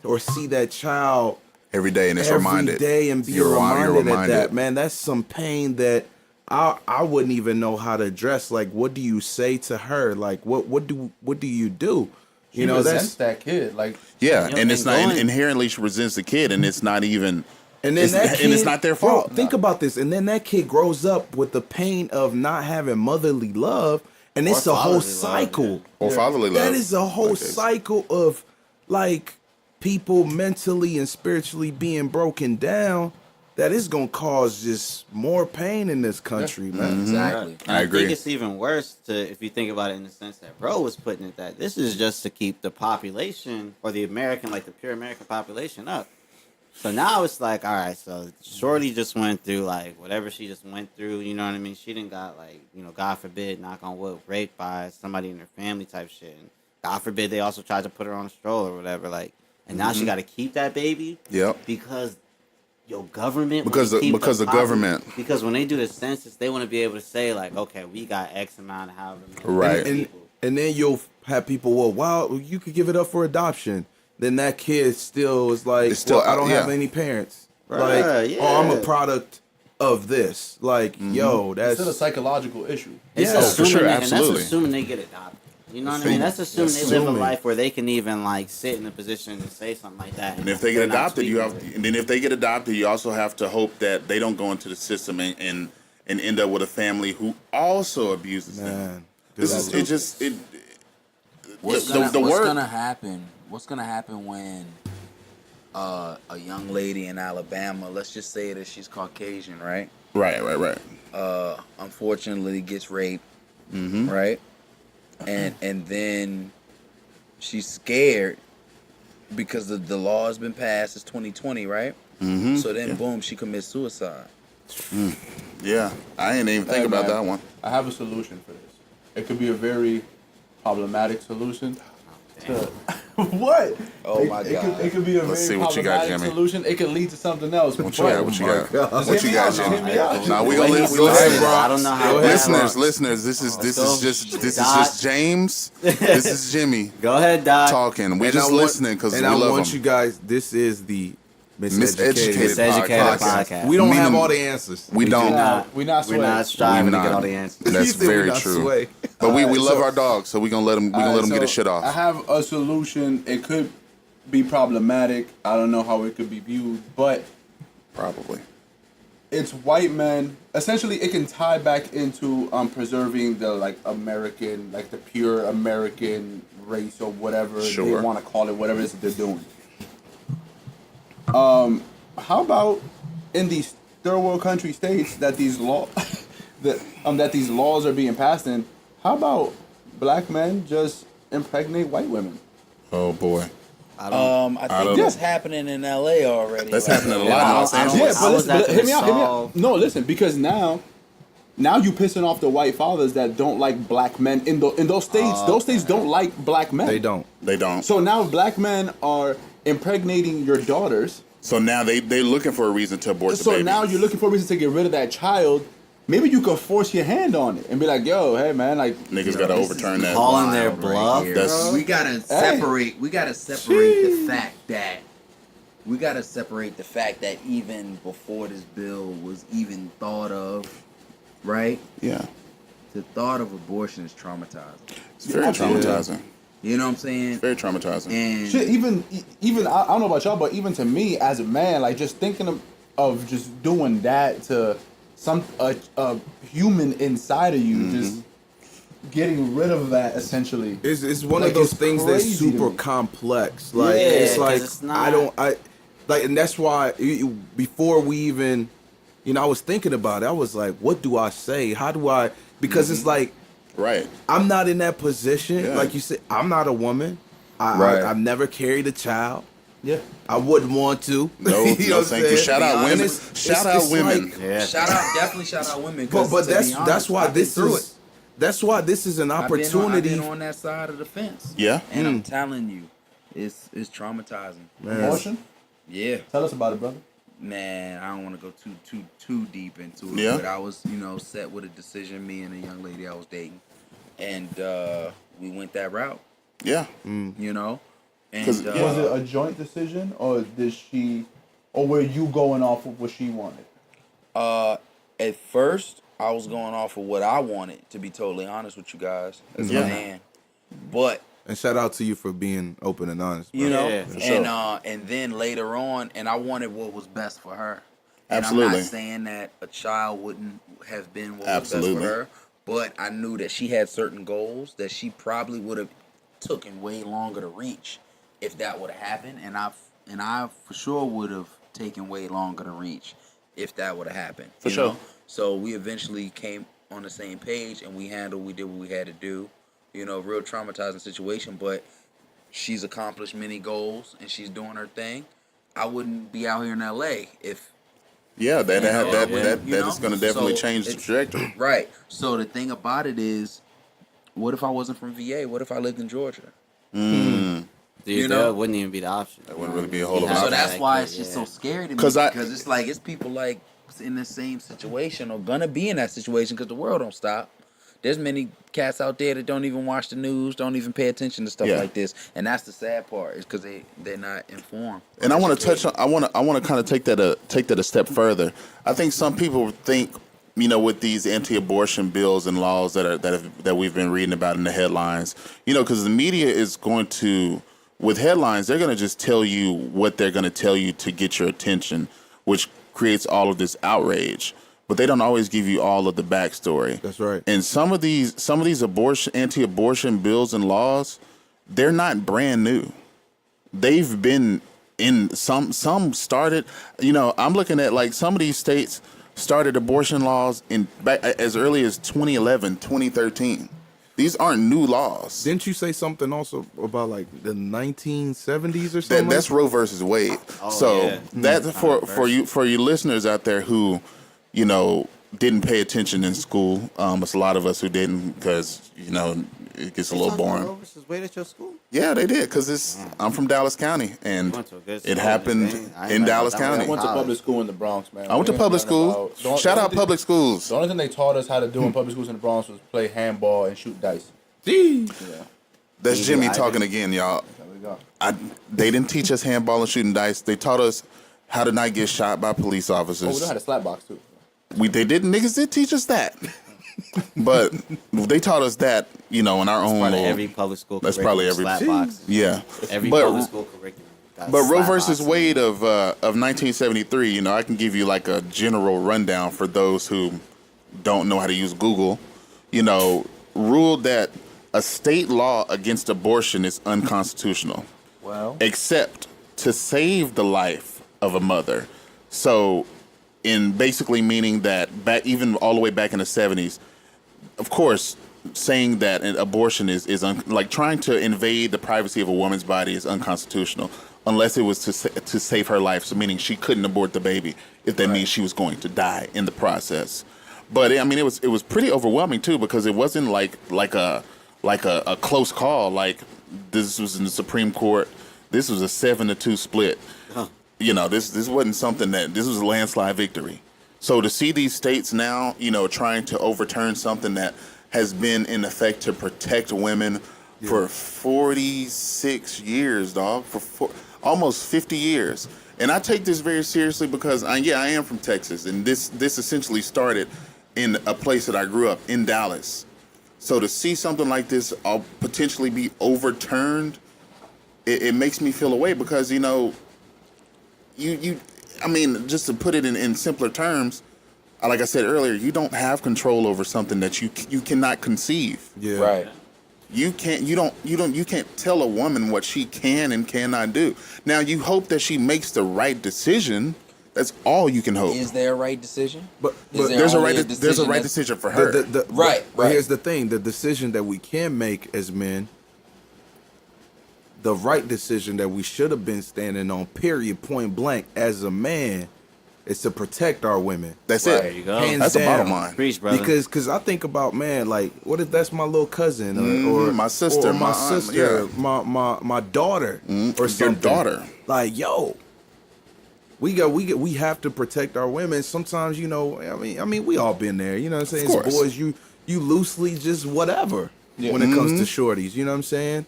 or see that child Every day, and it's every reminded. day and be You're reminded of reminded. that, man. That's some pain that I wouldn't even know how to address. Like, what do you say to her? Like, what do you do? He resents that kid. Like, Yeah, Yo, and it's not and going- inherently she resents the kid, and it's not even. And then it's not their fault. Bro, think about this. And then that kid grows up with the pain of not having motherly love, and it's Or a whole fatherly love, cycle. Or fatherly love. That is a whole Okay. cycle of like people mentally and spiritually being broken down. That is gonna cause just more pain in this country, man. Exactly. I agree. think it's even worse if you think about it in the sense that bro was putting it that this is just to keep the population or the American, like the pure American population up. So now it's like, all right, so Shorty just went through like whatever she just went through, you know what I mean? She didn't got like, God forbid, knock on wood, raped by somebody in her family type shit. And God forbid they also tried to put her on a stroller or whatever. Like, and now she got to keep that baby. Yep. Because your government Because wanna keep because the government. Because when they do the census, they want to be able to say like, okay, we got X amount of however many Right. people. And then you'll have people, well, wow, you could give it up for adoption. Then that kid still is like, It's still well, I don't yeah. have any parents. Right, Like, yeah. oh, I'm a product of this. Like, yo, It's that's still a psychological issue. It's Yeah, assuming for sure, and absolutely. that's assuming they get adopted. You know what I mean? That's assuming they live a Assuming. life where they can even like sit in a position to say something like that. And if they get they're not adopted, you have. speaking And then if they get adopted, you also have to hope that they don't go into the system and end up with a family who also abuses them. man. This is it. Just it. What's the word. gonna happen? What's gonna happen when a young lady in Alabama, let's just say that she's Caucasian, right? Right. Unfortunately gets raped, right? And then she's scared because the law has been passed. It's 2020, right? Mm-hmm. So then, boom, she commits suicide. Yeah, I ain't even think Hey, about man, that one. I have a solution for this. It could be a very problematic solution. What? Oh, my It God. It could be a Let's very see what you got, problematic Jimmy. solution. It could lead to something else. What you got? What you got? What you Hit me got, out, Jimmy? hit me out. Nah, we Wait, gonna he's listen. listening, bro. I don't know how. Listeners, this is go. just James. This is Jimmy Go ahead, Doc. talking. We And just I want- listening because we And I love want him. you guys, this is the Miseducated Miseducated podcast. podcast. We don't Meaning- have all the answers. We don't. We're not We're not swayed. striving to We're get not. all the answers. That's He said very we not true. sway. But we Alright, love so- our dogs, so we gonna let him Alright, get his so shit off. I have a solution. It could be problematic. I don't know how it could be viewed, but Probably. it's white men. Essentially, it can tie back into preserving the like American, like the pure American race or whatever Sure. they want to call it, whatever it is that they're doing. How about in these third world country states that these that these laws are being passed in? How about black men just impregnate white women? Oh boy. I don't think that's happening in LA already. That's right? happening a lot in Los I don't- Angeles. Yeah, How but is listen, that but hear me gonna out, hear me solve- out. No, listen, because now you pissing off the white fathers that don't like black men in those states. Those states don't like black men. They don't. They don't. So now black men are impregnating your daughters. So now they looking for a reason to abort the So baby. now you're looking for a reason to get rid of that child. Maybe you could force your hand on it and be like, "Yo, hey man, like Niggas gotta overturn that. Calling their Wild bluff. here. That's- we gotta separate. We gotta separate the fact that even before this bill was even thought of, right? Yeah. The thought of abortion is traumatizing. It's very traumatizing. You know what I'm saying? Very traumatizing. And shit." Even I don't know about y'all, but even to me as a man, like just thinking of just doing that to a human inside of you, just getting rid of that essentially. It's one Like, of those it's things that's crazy to super me. complex. Like Yeah, it's 'cause like it's not- and that's why before we even, I was thinking about it. I was like, what do I say? How do I? Because it's like Right. I'm not in that position. Yeah. Like you said, I'm not a woman. Right. I've never carried a child. Yeah. I wouldn't want to. No, You know no, what thank I'm you. saying? Shout out And women. it's Shout out women. like- Yeah. definitely shout out women. 'cause but to be that's honest, why I've been this through is that's why this is an I've opportunity. been on that side of the fence. Yeah. And I'm telling you, it's traumatizing. Abortion? Yeah. Tell us about it, brother. Man, I don't want to go too deep into it. Yeah. But I was, set with a decision, me and a young lady I was dating. And we went that route, Yeah. you know? And 'Cause, yeah. Was it a joint decision, or were you going off of what she wanted? at first I was going off of what I wanted, to be totally honest with you guys, as Yeah. a man. But And shout out to you for being open and honest. Bro. you know, Yeah, for and sure. and then later on, and I wanted what was best for her. And I'm Absolutely. not saying that a child wouldn't have been what was Absolutely. best for her, but I knew that she had certain goals that she probably would have taken way longer to reach if that would have happened, and I for sure would have taken way longer to reach if that would have happened. For you sure. know? So we eventually came on the same page, and we did what we had to do. You know, real traumatizing situation, but she's accomplished many goals and she's doing her thing. I wouldn't be out here in LA if Yeah, that You know, that you that know? is going to definitely So change the it's- trajectory. right. So the thing about it is, what if I wasn't from VA? What if I lived in Georgia? Dude, that wouldn't even be the option. That wouldn't really be a whole lot of So option. that's why it's just so scary to me. 'Cause Because it's like it's people like in the same situation or gonna be in that situation because the world don't stop. There's many cats out there that don't even watch the news, don't even pay attention to stuff like this, and that's the sad part is because they're not informed. And I want to touch on. I want to kind of take that a step further. I think some people think, with these anti-abortion bills and laws that we've been reading about in the headlines, because the media is going to, with headlines, they're going to just tell you what they're going to tell you to get your attention, which creates all of this outrage. But they don't always give you all of the backstory. That's right. And some of these anti-abortion bills and laws, they're not brand new. They've been in some started. I'm looking at like some of these states started abortion laws back as early as 2011, 2013. These aren't new laws. Didn't you say something also about like the 1970s or something? That's Roe versus Wade. That's for you listeners out there who, didn't pay attention in school. It's a lot of us who didn't because it gets a little boring. Roe versus Wade at your school? Yeah, they did because I'm from Dallas County and it happened in Dallas County. I went to public school in the Bronx, man. I went to public school. Shout out public schools. The only thing they taught us how to do in public schools in the Bronx was play handball and shoot dice. That's Jimmy talking again, y'all. There we go. They didn't teach us handball and shooting dice. They taught us how to not get shot by police officers. Oh, we know how to slap box too. Niggas did teach us that. But they taught us that, in our own Probably little, every public school. That's probably every slap boxes. Yeah. Every But- public school curriculum. got But Roe slap versus boxing. Wade of 1973, I can give you like a general rundown for those who don't know how to use Google. Ruled that a state law against abortion is unconstitutional. Well, Except to save the life of a mother. So, in basically meaning that even all the way back in the 70s, of course, saying that an abortion is like trying to invade the privacy of a woman's body is unconstitutional unless it was to save her life. So meaning she couldn't abort the baby if that means she was going to die in the process. But it was pretty overwhelming too because it wasn't like a close call. Like this was in the Supreme Court. This was a 7-2 split. This wasn't something this was a landslide victory. So to see these states now, trying to overturn something that has been in effect to protect women for 46 years, dog, for almost 50 years. And I take this very seriously because I am from Texas, and this essentially started in a place that I grew up in, Dallas. So to see something like this potentially be overturned, it makes me feel away because just to put it in simpler terms, like I said earlier, you don't have control over something that you cannot conceive. Yeah. right. You can't tell a woman what she can and cannot do. Now you hope that she makes the right decision. That's all you can hope. Is there a right decision? But There's a right decision for her. But here's the thing: the decision that we can make as men, the right decision that we should have been standing on, period, point blank, as a man, is to protect our women. That's There it. you go. Hands That's the down. bottom line. Preach, brother. Because I think about, man, like, what if that's my little cousin or my sister, or my my aunt, sister, yeah. my daughter, or Your something. daughter. Like, yo, we have to protect our women. Sometimes, we all been there. You know what I'm saying? Of course. As boys, you loosely just whatever when it comes to shorties. You know what I'm saying?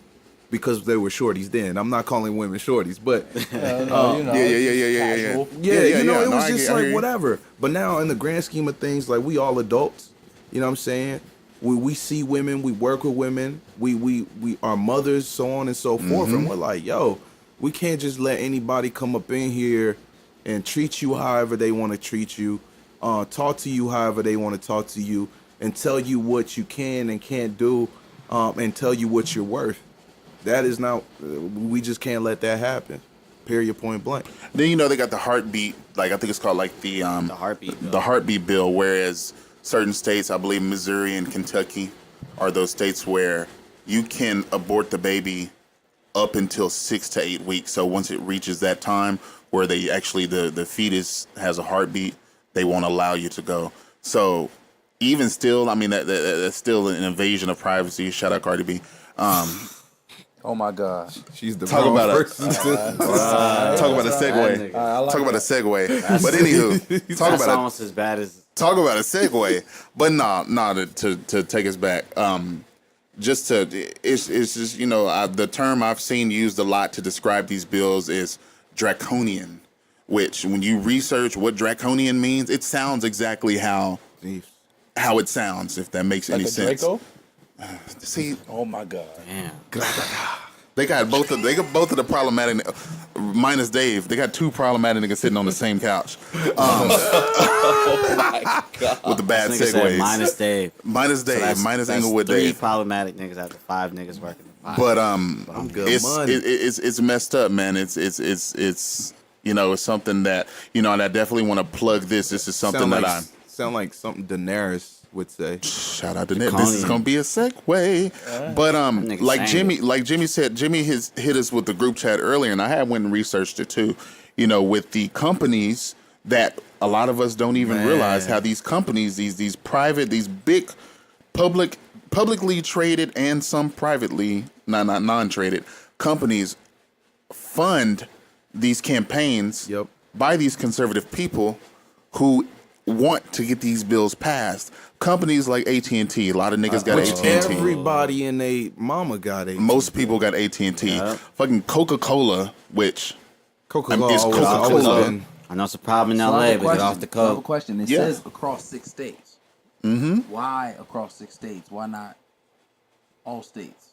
Because they were shorties then. I'm not calling women shorties, but Yeah. it was just like whatever. But now in the grand scheme of things, like we all adults, you know what I'm saying? We see women, we work with women, we are mothers, so on and so forth, and we're like, yo, we can't just let anybody come up in here and treat you however they want to treat you, talk to you however they want to talk to you, and tell you what you can and can't do, and tell you what you're worth. That is not. We just can't let that happen. Period. Point blank. Then they got the heartbeat. Like I think it's called like the heartbeat bill. The heartbeat bill. Whereas certain states, I believe Missouri and Kentucky, are those states where you can abort the baby up until 6 to 8 weeks. So once it reaches that time where they actually the fetus has a heartbeat, they won't allow you to go. So even still, that's still an invasion of privacy. Shout out Cardi B. Oh my gosh. She's the Talk wrong about person. Talk about a segue. Talk about a segue. But anywho, talk That's about almost as bad as. talk about a segue. But to take us back. It's just, you know, the term I've seen used a lot to describe these bills is draconian, which when you research what draconian means, it sounds exactly how it sounds, if that makes any sense. Draco? See, Oh my god. Damn. they got both of the problematic, minus Dave. They got two problematic niggas sitting on the same couch. Oh my god. With the bad Nigga said segues. minus Dave. Minus Dave, So minus that's Inglewood 3 Dave. problematic niggas after 5 niggas working. But I'm good it's money. it's messed up, man. It's you know, it's something that, you know, and I definitely want to plug this. This is something sound like something Daenerys would say. Shout out to Nick. This is gonna be a segue. But Nigga like Jimmy said, Jimmy has hit us with the group chat earlier, and I had went and researched it too. You know, with the companies that a lot of us don't even realize how these companies, these private, these big publicly traded and some privately not non-traded companies fund these campaigns Yep. by these conservative people who want to get these bills passed. Companies like AT&T, a lot of niggas got Which AT&T. everybody and they mama got AT&T. Most people got AT&T. Yep. Fucking Coca-Cola, which Coca-Cola it's always Coca-Cola. been. I know it's a problem in So I LA, have a but get question. off the I have a code. question. It Yeah. says across 6 states. Mm-hmm. Why across 6 states? Why not all states?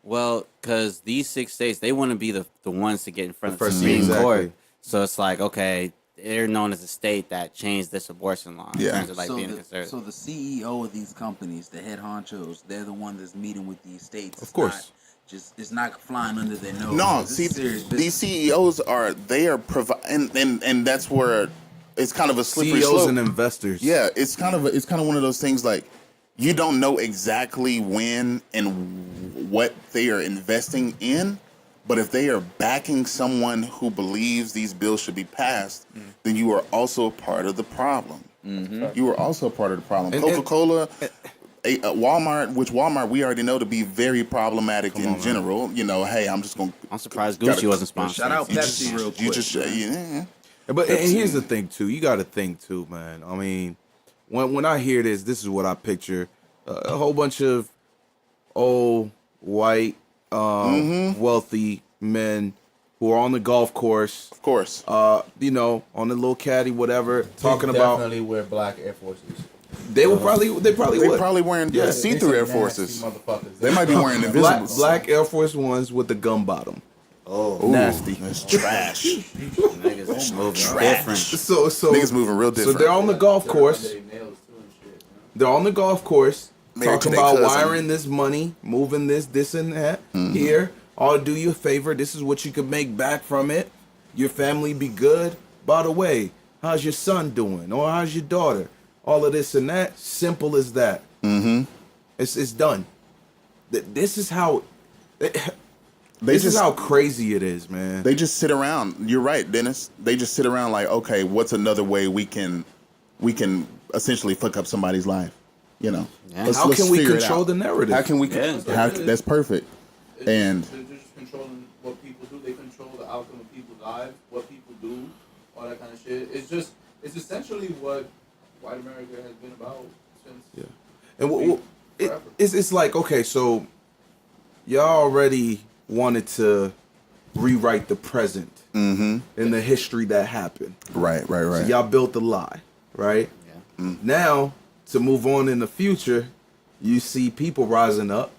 Well, because these 6 states, they want to be the ones to get in front of the first Supreme exactly. Court. So it's like, okay, they're known as a state that changed this abortion law in Yeah. terms of like so, being the, conservative. so the CEO of these companies, the head honchos, they're the one that's meeting with these states. Of course. It's not it's not flying under their nose. no, This see, is serious these business. CEOs are providing, and that's where it's kind of a slippery CEOs slope. and investors. Yeah, it's kind of one of those things like you don't know exactly when and what they are investing in, but if they are backing someone who believes these bills should be passed, then you are also part of the problem. You are also part of the problem. And- Coca-Cola, Walmart, which Walmart we already know to be very problematic in general. You know, hey, I'm just going. I'm surprised Gucci wasn't sponsored. Shout out Pepsi real quick. You just yeah. But and here's the thing too. You got to think too, man. I mean, when I hear this is what I picture: a whole bunch of old white, wealthy men who are on the golf course. Of course. You know, on the little caddy, whatever, talking about. Definitely wear black Air Forces. They probably They would. probably wearing Yeah. see-through Air Forces. Motherfuckers. They might be wearing invisible. Black Air Force Ones with the gum bottom. Oh, Nasty. That's trash. niggas moving Trash. different. So Niggas moving real So different. they're on the golf course. They're on the golf course Married to talking their about cousin. wiring this money, moving this and that. Here, I'll do you a favor. This is what you could make back from it. Your family be good. By the way, how's your son doing? Or how's your daughter? All of this and that. Simple as that. Mm-hmm. It's done. This is how. This is how crazy it is, man. They just sit around. You're right, Dennis. They just sit around like, okay, what's another way we can essentially fuck up somebody's life? You know, Yeah. How can we figure it control out. the narrative? How can we? Yeah. That's perfect. And they're just controlling what people do. They control the outcome of people's lives, what people do, all that kind of shit. It's essentially what white America has been about since. And it's like, okay, so y'all already wanted to rewrite the present in the history that happened. right. So y'all built the lie, right? Yeah. Now, to move on in the future, you see people rising up,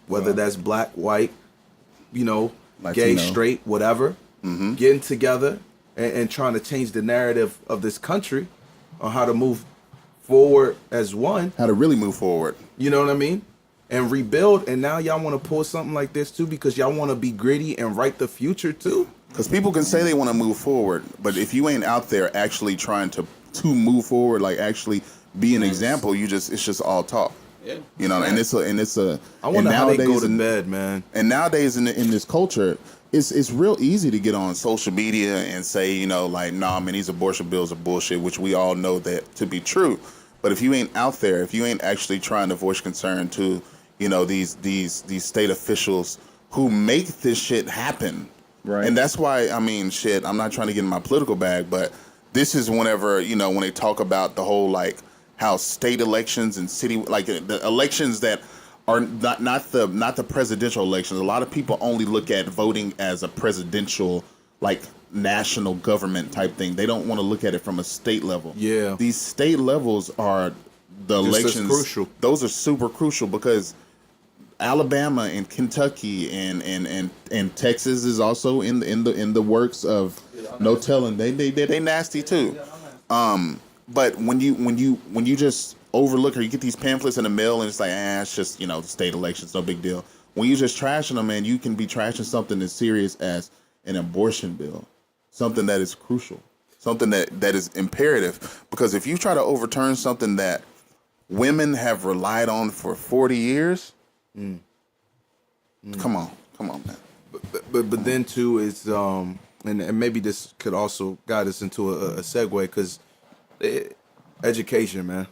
whether that's black, white, you know, gay, Latino. straight, whatever, getting together and trying to change the narrative of this country on how to move forward as one. How to really move forward? You know what I mean? And rebuild. And now y'all want to pull something like this too because y'all want to be gritty and write the future too. Because people can say they want to move forward, but if you ain't out there actually trying to move forward, like actually be an example, it's just all talk. Yeah. You know, and it's a. I wonder and how they go nowadays to bed, man. And nowadays in this culture, it's real easy to get on social media and say, you know, like, nah, man, these abortion bills are bullshit, which we all know that to be true. But if you ain't out there, if you ain't actually trying to voice concern to, you know, these state officials who make this shit happen. Right. And that's why, I mean, shit, I'm not trying to get in my political bag, but this is whenever, you know, when they talk about the whole, like, how state elections and city, like, the elections that are not the presidential elections. A lot of people only look at voting as a presidential, like, national government type thing. They don't want to look at it from a state level. Yeah. These state levels are the Just as elections. crucial. Those are super crucial because Alabama and Kentucky and Texas is also in the works of no telling. They nasty too. But when you just overlook or you get these pamphlets in the mail and it's like, it's just, you know, the state elections, no big deal. When you just trashing them, man, you can be trashing something as serious as an abortion bill, something that is crucial, something that is imperative. Because if you try to overturn something that women have relied on for 40 years, come on, man. But then too, it's and maybe this could also guide us into a segue because education, man.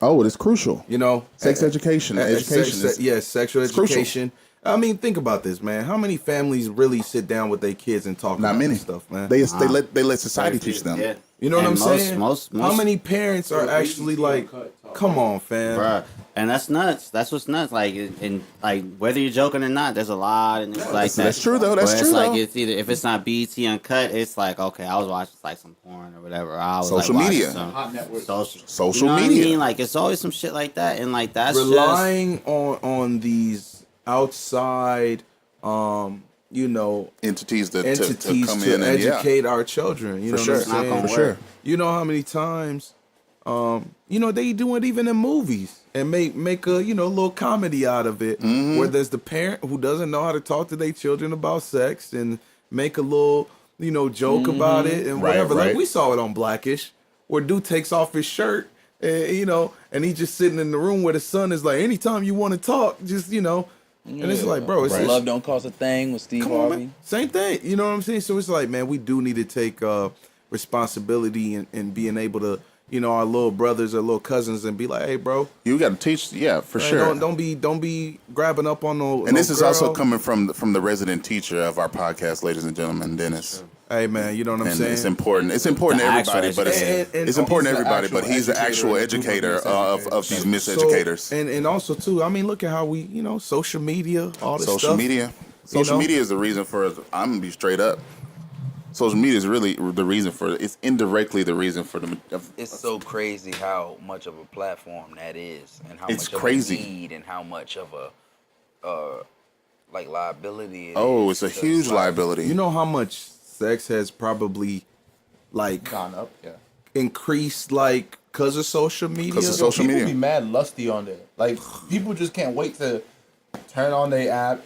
Oh, it is crucial. You know, Sex education. Education is sexual education. I mean, think about this, man. How many families really sit down with their kids and talk not about many this stuff, man? They let society teach them. Yeah. You know what And I'm saying? Most, How many parents are actually like, come on, fam? Bruh. And that's nuts. That's what's nuts. Like, and like whether you're joking or not, there's a lot of niggas like that. That's true though. That's Where true it's like though. it's either if it's not BET Uncut, it's like okay, I was watching like some porn or whatever. I was Social like, media. watching Hot network. Social you know media. What I mean? Like it's always some shit like that, and like that's Relying on these outside, you know, Entities that entities to come to in and educate our children. You know sure. what It's not I'm saying? gonna For sure. work. You know how many times, you know, they do it even in movies and make a, you know, little comedy out of it, where there's the parent who doesn't know how to talk to their children about sex and make a little, you know, joke about it and Right, whatever. right. Like we saw it on Blackish, where dude takes off his shirt and, you know, and he's just sitting in the room where the son is like, anytime you want to talk, just, you know, and it's like, bro, it's Love Don't Cost a Thing with Steve come on, Harvey. man. Same thing. You know what I'm saying? So it's like, man, we do need to take responsibility and being able to, you know, our little brothers or little cousins and be like, hey, bro, You got to teach, for man, sure. don't be grabbing up on no. And this no is also girl. coming from the resident teacher of our podcast, ladies and gentlemen, Dennis. Hey, man, you know what I'm And saying? it's important. It's important to The everybody, actual but educator. it's important to He's the everybody. But actual he's the actual educator educator of these So, miseducators. and also too, I mean, look at how we, you know, social media, all this Social stuff. media. Social know? media is the reason for. I'm gonna be straight up. Social media is really the reason for. It's indirectly the reason for the. It's so crazy how much of a platform that is, and how It's much crazy. of a need, and how much of a like liability. It's a huge liability. You know how much sex has probably like Gone up, yeah. increased, like, because of social media? 'Cause of social People media. be mad lusty on there. Like people just can't wait to turn on their app.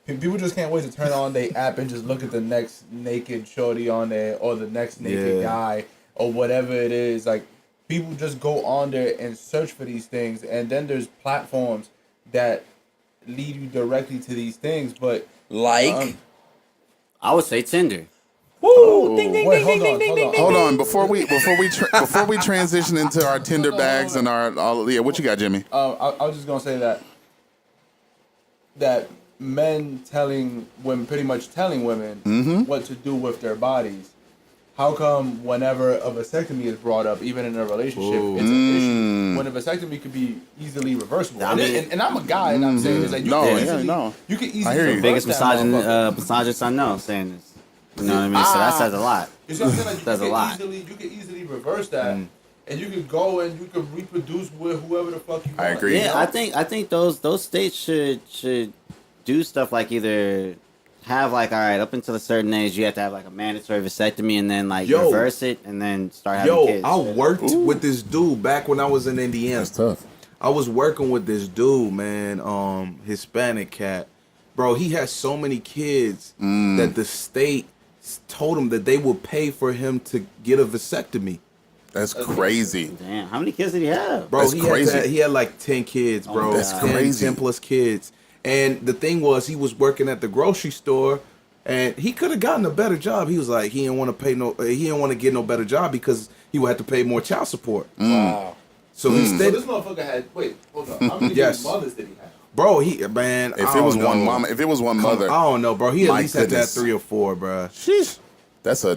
People just can't wait to turn on their app and just look at the next naked shorty on there or the next naked Yeah. guy or whatever it is. Like people just go on there and search for these things, and then there's platforms that lead you directly to these things. But Like, I would say Tinder. wait, hold on. Hold on, before we transition into our Tinder bags and our all. Yeah, what you got, Jimmy? I was just gonna say that men telling women, pretty much telling women what to do with their bodies. How come whenever a vasectomy is brought up, even in a relationship, it's an issue? When a vasectomy could be easily reversible. I mean- and I'm a guy, and I'm saying this like you No, can yeah, easily, no. you can easily I hear you. reverse Biggest that motherfucker. misogynist I know saying this. You know what I mean? So that says a lot. You see what I'm saying? Like, That's a lot. You can easily reverse that, and you can go and you can reproduce with whoever the fuck you want. I agree. Yeah, I think those states should do stuff like either have like, all right, up until a certain age you have to have like a mandatory vasectomy and then like Yo. reverse it and then start having Yo, kids. I worked with this dude back when I was in Indiana. That's tough. I was working with this dude, man, Hispanic cat. Bro, he has so many kids that the state told him that they would pay for him to get a vasectomy. That's crazy. Damn, how many kids did he have? Bro, That's crazy. He had like 10 kids, bro. That's 10, crazy. 10 plus kids. And the thing was, he was working at the grocery store, and he could have gotten a better job. He was like, he didn't want to get no better job because he would have to pay more child support. wow. So he So stayed. this motherfucker had. Wait, hold on. How many Yes. mothers did he have? Bro, man. If it was one mama, if it was one mother, I don't know, bro. He at My least had that goodness. 3 or 4, bro. sheesh. That's a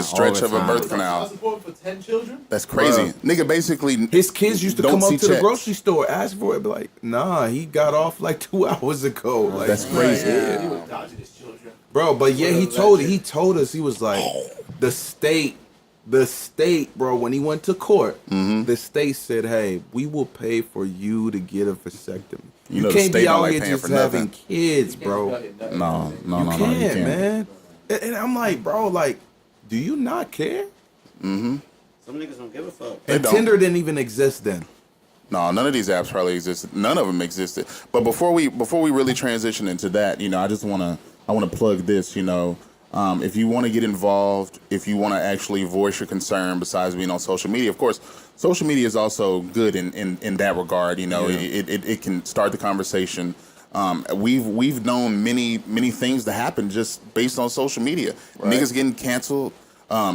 stretch of a overtime. birth canal. Support for 10 children? That's crazy. Nigga basically His kids used to don't come up see to the checks. grocery store, ask for it, be like, nah, he got off like 2 hours ago. Like, That's crazy. He was dodging his children. bro. But yeah, he told us, he was like, the state, bro. When he went to court, the state said, hey, we will pay for you to get a vasectomy. You know, the can't state be don't out like here paying just for having nothing. kids, bro. No, You can't, man. And I'm like, bro, like, do you not care? Some niggas don't give a fuck. They And don't. Tinder didn't even exist then. No, none of these apps probably existed. None of them existed. But before we really transition into that, you know, I wanna plug this. You know, if you want to get involved, if you want to actually voice your concern, besides being on social media, of course, social media is also good in that regard. You know, it can start the conversation. We've known many things to happen just based on social media. Right. Niggas getting canceled,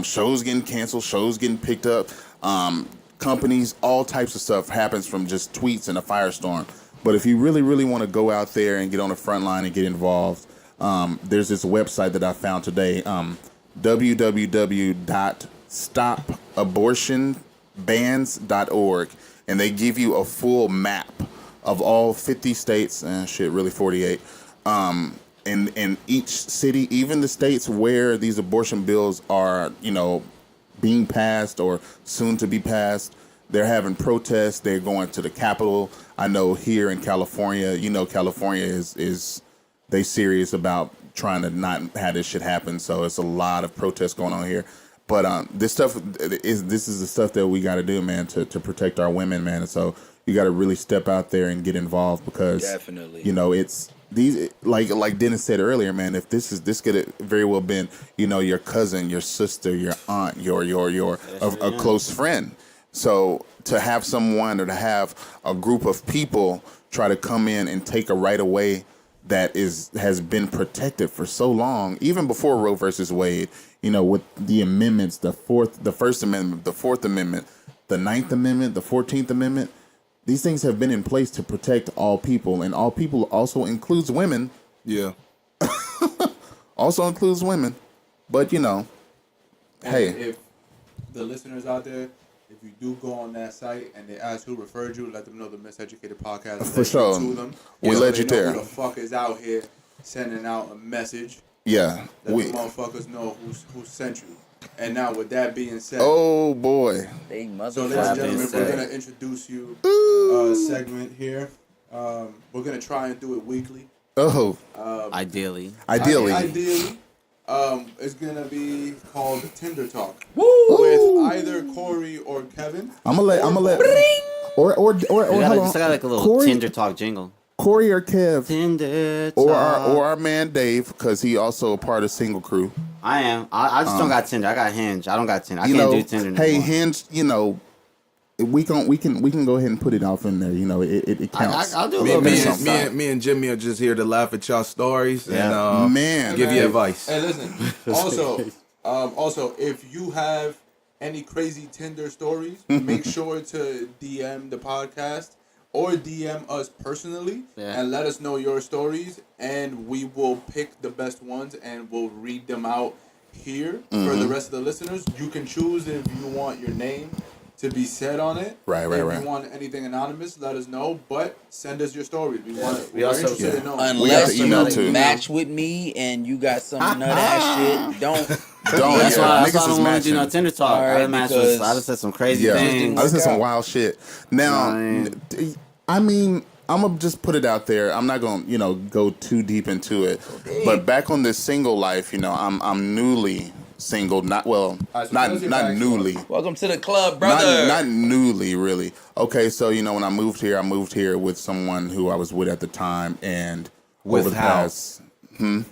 shows getting canceled, shows getting picked up. Companies, all types of stuff happens from just tweets and a firestorm. But if you really, really want to go out there and get on the front line and get involved, there's this website that I found today, www.stopabortionbans.org, and they give you a full map of all 50 states, really 48, in each city, even the states where these abortion bills are, you know, being passed or soon to be passed. They're having protests. They're going to the Capitol. I know here in California, you know, California is they serious about trying to not have this shit happen. So it's a lot of protests going on here. But this is the stuff that we got to do, man, to protect our women, man. And so you got to really step out there and get involved because, Definitely. you know, it's these like Dennis said earlier, man. If this could have very well been, you know, your cousin, your sister, your aunt, your a close friend. So to have someone or to have a group of people try to come in and take a right away that has been protected for so long, even before Roe versus Wade, you know, with the amendments, the First Amendment, the Fourth Amendment, the Ninth Amendment, the 14th Amendment. These things have been in place to protect all people, and all people also includes women. Yeah. Also includes women. But, you know, hey. If the listeners out there, if you do go on that site and they ask who referred you, let them know the Miseducated podcast. For sure. To them. We So let they you know there. Who the fuck is out here sending out a message? Yeah. Let the motherfuckers know who sent you. And now, with that being said, Oh, boy. They so ladies and gentlemen, we're gonna introduce you a segment here. We're gonna try and do it weekly. Oh, Ideally. ideally. Ideally, it's gonna be called Tinder Talk with either Cory or Kevin. I'm gonna let. Or We hold gotta, on. just got like a little Cory- Tinder Talk jingle. Cory or Kev. Tinder Talk. Or our man Dave, because he also a part of Single Crew. I am. I just don't got Tinder. I got Hinge. I don't got Tinder. I You can't know, do Tinder no hey more. Hinge, you know, we can go ahead and put it off in there. You know, it counts. I'll do a Me, little me, bit of and, me, something. and, me and Jimmy are just here to laugh at y'all stories Yeah. and Man, give you advice. Hey, listen. Also, if you have any crazy Tinder stories, make sure to DM the podcast or DM us personally and let us know your stories, and we will pick the best ones and we'll read them out here for the rest of the listeners. You can choose if you want your name to be said on it. Right. If you want anything anonymous, let us know. But send us your stories. We're also- interested in knowing. We got Unless the email you too. match with me and you got some nut ass shit, don't. Don't. That's yeah, why I niggas don't is want to do no matching. Tinder Talk. All right, I done matched with, I just said some crazy Yeah, things. I just said some wild shit. Now, Nah, I mean, I'm gonna just put it out there. I'm not gonna, go too deep into it. But back on this single life, I'm newly single. Not well, Alright, so not tell us your not backstory. newly. Welcome to the club, brother. Not newly, really. Okay, so when I moved here with someone who I was with at the time, and With over the how? past,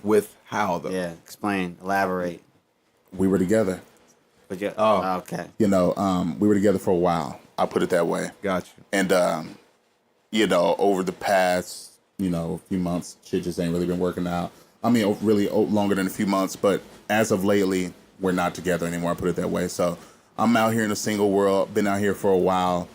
With how though? Yeah, explain, elaborate. we were together. But yeah, Oh. okay. We were together for a while. I'll put it that way. Got you. And over the past, few months, shit just ain't really been working out. I mean, really longer than a few months, but as of lately, we're not together anymore. I put it that way. So I'm out here in the single world. Been out here for a while,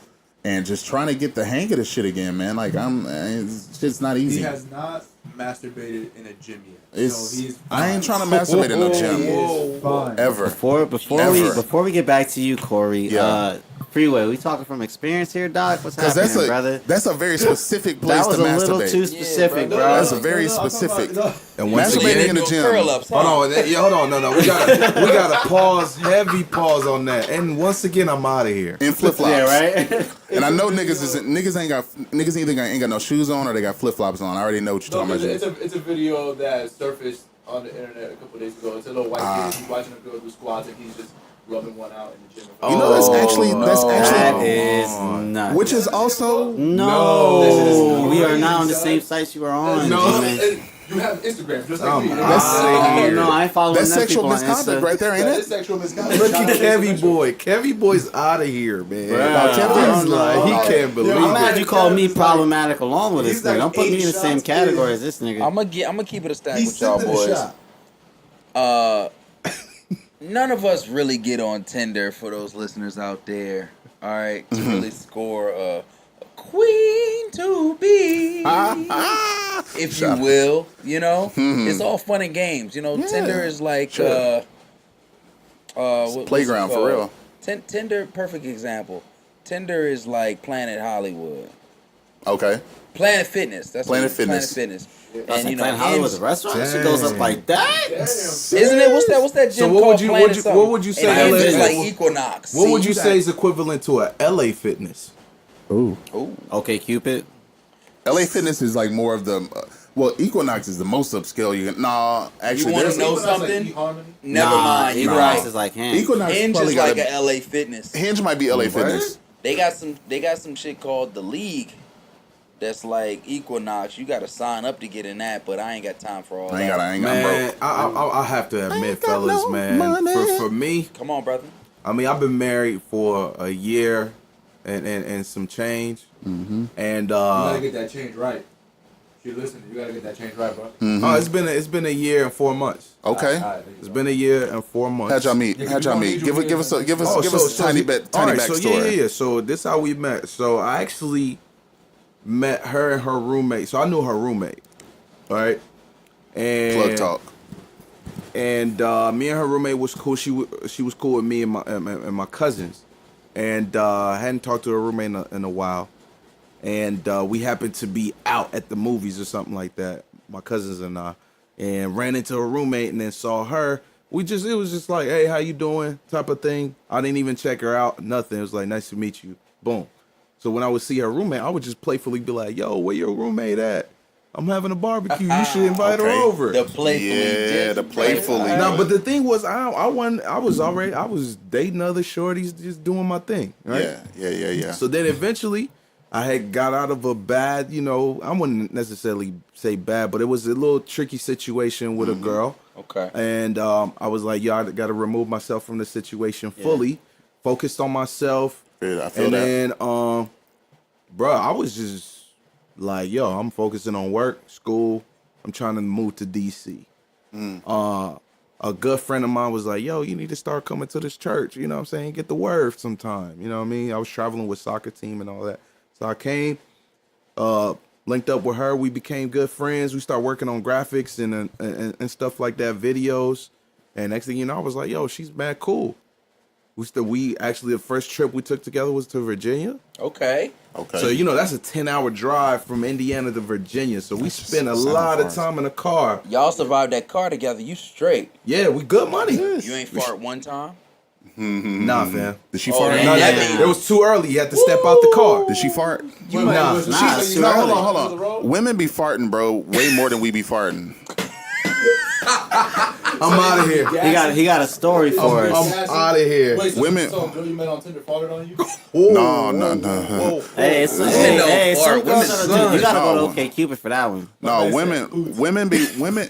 and just trying to get the hang of this shit again, man. Like it's not easy. He has not masturbated in a gym yet. It's, So he's I ain't trying to masturbate in no He gym is fine. ever. Before we get back to you, Corey. Yeah. Freeway, we talking from experience here, Doc? What's Because happening, brother? that's a very specific place That was to a little masturbate. too specific, bro. That's a very specific. And once Masturbating again, in the gym. Curl ups. hold on, hold on, no, we gotta pause, heavy pause on that. And once again, I'm out of here. In flip flops. Yeah, right. And I know niggas either ain't got no shoes on or they got flip flops on. I already know what you're No, talking about. it's a video that surfaced on the internet a couple days ago. It's a little white kid. He's watching a girl do squats and he's just rubbing one out in the gym. You know, that's actually That is nuts. which is also No, we are not on the same sites you are on. No, G-Man. you have Instagram just like me. Oh, no, I ain't following that's them sexual people on misconduct Insta. right there, ain't That it? is sexual misconduct. Look at Kevy boy. Kevy boy's out of here, man. Bruh. Kevy's like, he can't believe I'm it. mad you call me problematic along with this He's nigga. like Don't put me 8 in the same shots category in. as this nigga. I'm gonna keep it a stack He's with y'all sent in the boys. shot. None of us really get on Tinder for those listeners out there. All right, to really score a queen to be, if you will. You know, it's all fun and games. You know, Tinder is like Sure. what's it Playground for called? real. Tinder, perfect example. Tinder is like Planet Hollywood. Okay. Planet Fitness. That's Planet what Fitness. Planet Fitness. That's And you like know, Planet Hollywood's a Hinge- restaurant. That shit goes up like that. isn't it? What's that So gym what called? would you- Planet what you- something? what would you say And Hinge LA is like is? Equinox. What would See, you say is equivalent to a LA Fitness? Ooh. Okay, Cupid. LA Fitness is like more of the well, Equinox is the most upscale you can. Nah, actually, You wanna there's know Equinox like something? eHarmony. Never Nah, mind. You're Equinox right. is like him. Equinox Hinge probably is got like a, a LA Fitness. Hinge might be LA Fitness. They got some shit called the League. That's like Equinox. You got to sign up to get in that, but I ain't got time for all I ain't that. got. I'm Man, broke. I have to admit, fellas, man, for me, Come on, brother. I mean, I've been married for a year and some change, and You gotta get that change right. If you're listening, you gotta get that change right, bro. it's been a year and 4 months. Okay. All right, there you It's go. been a year and 4 months. How'd y'all meet? Yeah, How'd y'all we meet? gonna need Give us a tiny backstory. So yeah. So this how we met. So I actually met her and her roommate. So I knew her roommate, right? And Plug talk. And me and her roommate was cool. She was cool with me and my cousins, and I hadn't talked to her roommate in a while. And we happened to be out at the movies or something like that, my cousins and I, and ran into her roommate and then saw her. It was just like, hey, how you doing? Type of thing. I didn't even check her out. Nothing. It was like, nice to meet you. Boom. So when I would see her roommate, I would just playfully be like, yo, where your roommate at? I'm having a barbecue. You should invite her Okay. over. The playfully. Yeah, the playfully. No, but the thing was, I was dating other shorties, just doing my thing, right? Yeah. So then eventually, I had got out of a bad, I wouldn't necessarily say bad, but it was a little tricky situation with a girl. Okay. And I was like, yo, I got to remove myself from the situation fully, focused on myself. Yeah, I feel And that. then, bro, I was just like, yo, I'm focusing on work, school. I'm trying to move to DC. A good friend of mine was like, yo, you need to start coming to this church. You know what I'm saying? Get the word sometime. You know what I mean? I was traveling with soccer team and all that. So I came, linked up with her. We became good friends. We started working on graphics and stuff like that, videos. And next thing you know, I was like, yo, she's mad cool. We actually, the first trip we took together was to Virginia. Okay. Okay. So, that's a 10-hour drive from Indiana to Virginia. So we spent a sound lot of far. time in the car. Y'all survived that car together. You straight. Yeah, we good money. You ain't fart one time. Nah, fam. Did she Oh, fart? yeah. No, Yeah. it was too early. You had to step out the car. Did she fart? Nah, it's too No, early. hold on. Women be farting, bro, way more than we be farting. I'm out of here. He got a story for us. I'm out of here. Wait, so Women- so a girl you met on Tinder farted on you? No. Hey, some girls you gotta go to OK Cupid for that one. No, women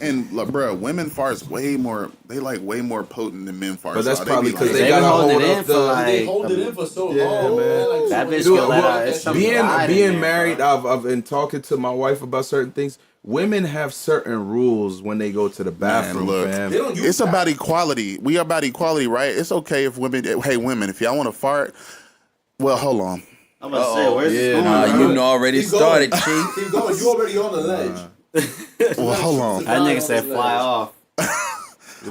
and look, bro, women farts way more. They like way more potent than men farts. But that's So probably be because like- they They been gotta holding hold it in up for the. like They hold it in for so Yeah, long, man. Like, That bitch Dude, can let out. It's something died in being there, married, bro. I've been talking to my wife about certain things. Women have certain rules when they go to the bathroom, look, fam. They don't use It's that. about equality. We are about equality, right? It's okay if women. Hey, women, if y'all want to fart, well, hold on. I'm about to say, where's this going? Nah, bro? you already Keep going. started, Chief. Keep going. You already on the ledge. Well, hold on. That nigga said fly off.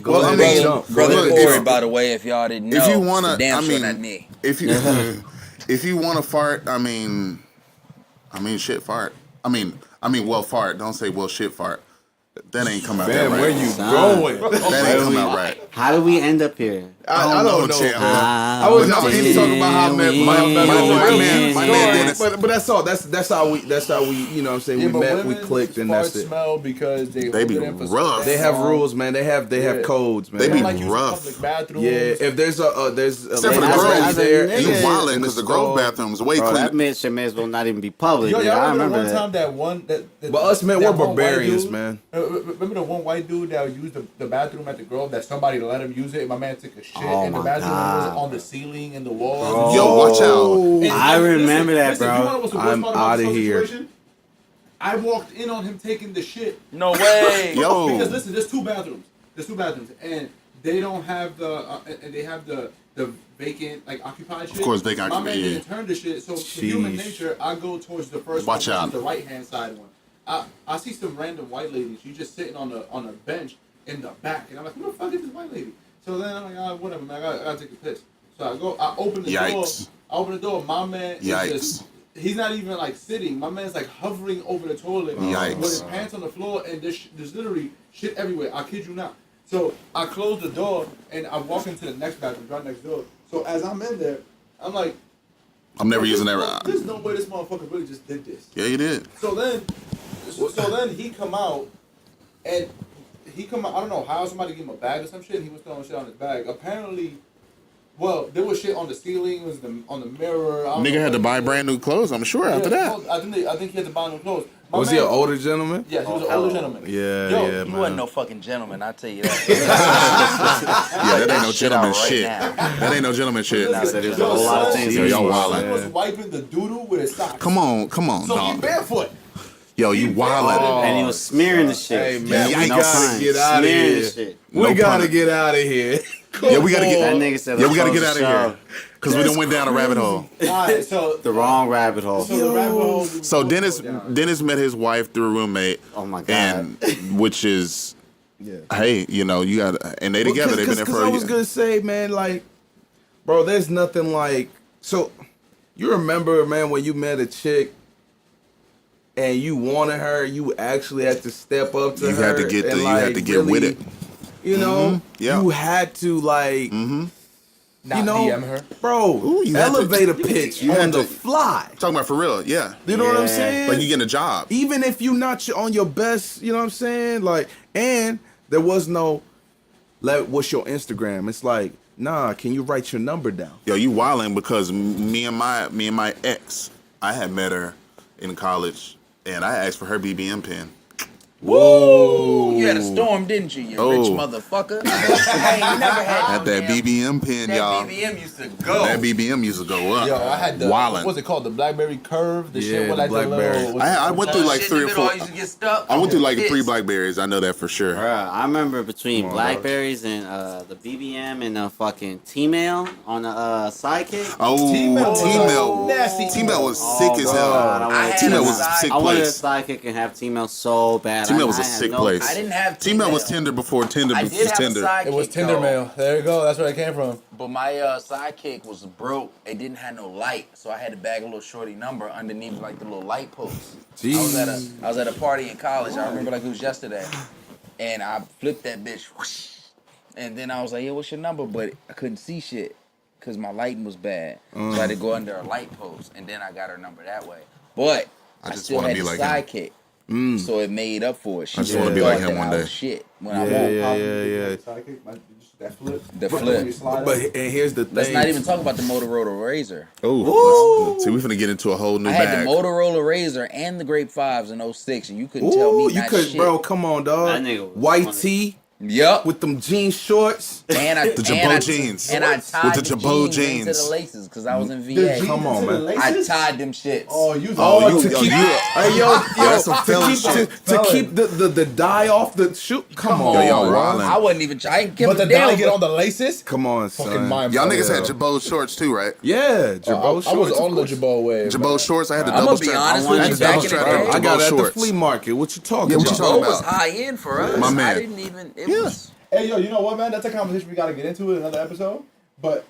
Well, I mean, Brother look, Cory, by the way, if y'all didn't know, if you wanna, it's damn I sure mean, not me. if you want to fart, I mean, shit, fart. I mean, well, fart. Don't say well, shit, fart. That ain't come out Man, that right. where you going? That ain't come out right. How do we end up here? I don't know. champ. I was No, he was talking about how my man Dennis. But that's all. That's how we. You know what I'm saying. Yeah, We but met. We women's clicked, and that's farts it. smell because they They hold be it in for so rough. They have long. rules, man. They have codes, man. They They be don't like using rough. public bathrooms. Yeah, if there's a Except for the As a- Grove, as a there, nigga, you Yeah. wildin' in because the stall. Grove bathroom's way Bro, that cleaner. shit may as well not even be public. Yo, nigga. y'all I remember remember one that. time that But us, man, that we're one white barbarians, dude- man. Remember the one white dude that used the bathroom at the Grove that somebody let him use it, and my man took a shit Oh in the my bathroom God. and was on the ceiling and the walls. Yo, watch out. And I remember that, listen, bro. You know what's the worst I'm part about outta this whole here. situation? I walked in on him taking the shit. No way. Yo. Because listen, there's two bathrooms, and they don't have and they have the vacant occupied shit. Of course, vacant My man occupied, yeah. didn't turn the shit, so for human Sheesh. nature, I go towards the first Watch one, which out. is the right hand side one. I see some random white lady. She's just sitting on a bench in the back, and I'm like, who the fuck is this white lady? So then I'm like, whatever, man, I gotta take a piss. So I open the Yikes. door. I open the door. My man is Yikes. just. He's not even sitting. My man's hovering over the toilet Yikes. with his pants on the floor, and there's literally shit everywhere. I kid you not. So I close the door and I walk into the next bathroom, right next door. So as I'm in there, I'm like, I'm never using that. there's no way this motherfucker really just did this. Yeah, you did. So then he come out, and I don't know how somebody gave him a bag or some shit. And he was throwing shit on his bag. Apparently, well, there was shit on the ceiling. It was on the mirror. I don't Nigga know had to what- buy brand new clothes, I'm sure, after Yeah, that. I think he had to buy new clothes. My Was he man- an older gentleman? Yeah, he was an older gentleman. Yeah, Yo, yeah, You man. wasn't no fucking gentleman, I tell you that. Yeah, that ain't no Shit out gentleman right shit. now. That ain't no gentleman shit. Nah, so there's a whole lot of things Yo, that y'all you wildin'. He was wiping the doodle with his socks. Come on, So he dog. barefoot. Yo, you wildin'. And he was smearing the shit. Hey, man, we no gotta pun. get outta Smearing here. the shit. We No gotta pun. get out of here. Yeah, we gotta That get. nigga said, Yeah, we gotta "Let's get close out the of here show." because we done went down a rabbit hole. Alright, so The wrong rabbit hole. the rabbit hole. So Dennis met his wife through a roommate. Oh my God. And which is, hey, you know, you got, and they together. They've been there for I a was year. gonna say, man, bro, there's nothing like. So, you remember, man, when you met a chick and you wanted her, you actually had to step up to You her. had to get and, you had to get with it. You know, Yeah. you had to Not you know, DM her. bro, Ooh, you had to- elevator pitch you on had the to- fly. Talking about for real, yeah. You know what I'm Yeah. saying? Like you getting a job. Even if you're not on your best, you know what I'm saying? And there was no, what's your Instagram? It's like, nah, can you write your number down? Yo, you wilding because me and my ex, I had met her in college, and I asked for her BBM pin. Woo! You had a storm, didn't you, you Oh. rich motherfucker? I ain't never had Had no that damn- BBM pin, That y'all. BBM used to go. That BBM used to go up. Yo, I had the Wildin'. what's it called? The BlackBerry Curve. The Yeah, shit with the the BlackBerry. little. I went through like Shit in 3 the or middle, 4. I used to get stuck. I went through like Pissed. 3 Blackberries. I know that for sure. Bruh, I remember between Blackberries and the BBM and the fucking T-Mail on the Sidekick. Oh, T-Mail. nasty. T-Mail was sick as God, hell. I had T-Mail a was a sick I wanted a place. Sidekick and have T-Mail so bad. T-Mail was I a had sick no- place. I didn't have T-Mail was T-Mail. Tinder before Tinder I was did have Tinder. a sidekick. It was Tinder though, mail. There you go. That's where it came from. But my sidekick was broke. It didn't have no light, so I had to bag a little shorty number underneath like the little light post. I was at a party in college. I remember like it was yesterday, and I flipped that bitch, whoosh, and then I was like, "Yo, what's your number?" But I couldn't see shit because my lighting was bad, so I had to go under a light post, and then I got her number that way. But I just still wanna had be the like him. sidekick. So it made up for it. She I just really wanna be like thought him that one I day. was shit when I Yeah, woke. yeah. Sidekick, that flip. The flip. But and here's the thing. Let's not even talk about the Motorola Razor. Oh, see, we finna get into a whole new I had bag. the Motorola Razor and the Grape 5s in 06, and you couldn't tell me you not could, shit. bro. Come on, dog. That nigga was White funny. tee, Yep. with them jean shorts. And I The Jabot jeans. And I tied With the the Jabot jeans into jeans. the laces because I was in The VA. jeans Come on, into the man. I laces? tied them shits. Oh, you. Hey, yo, that's some felon shit. to keep the dye off the shoe. Come on, y'all bro. wildin'. I wasn't even trying. But the dye get on the laces? Come on, Fucking son. mind Y'all blowing. niggas had Jabot shorts too, right? Yeah, Jabot I was shorts, on of the course. Jabot wave. Jabot shorts. I had the I'ma double be strap. honest I with had you, the back double in the strap day, I Jabot got it at the shorts. flea market. What you talking Yeah, what about? you talking Jabot was about? high end for us. My man. I didn't even. It was. Hey, yo, you know what, man? That's a conversation we got to get into in another episode. But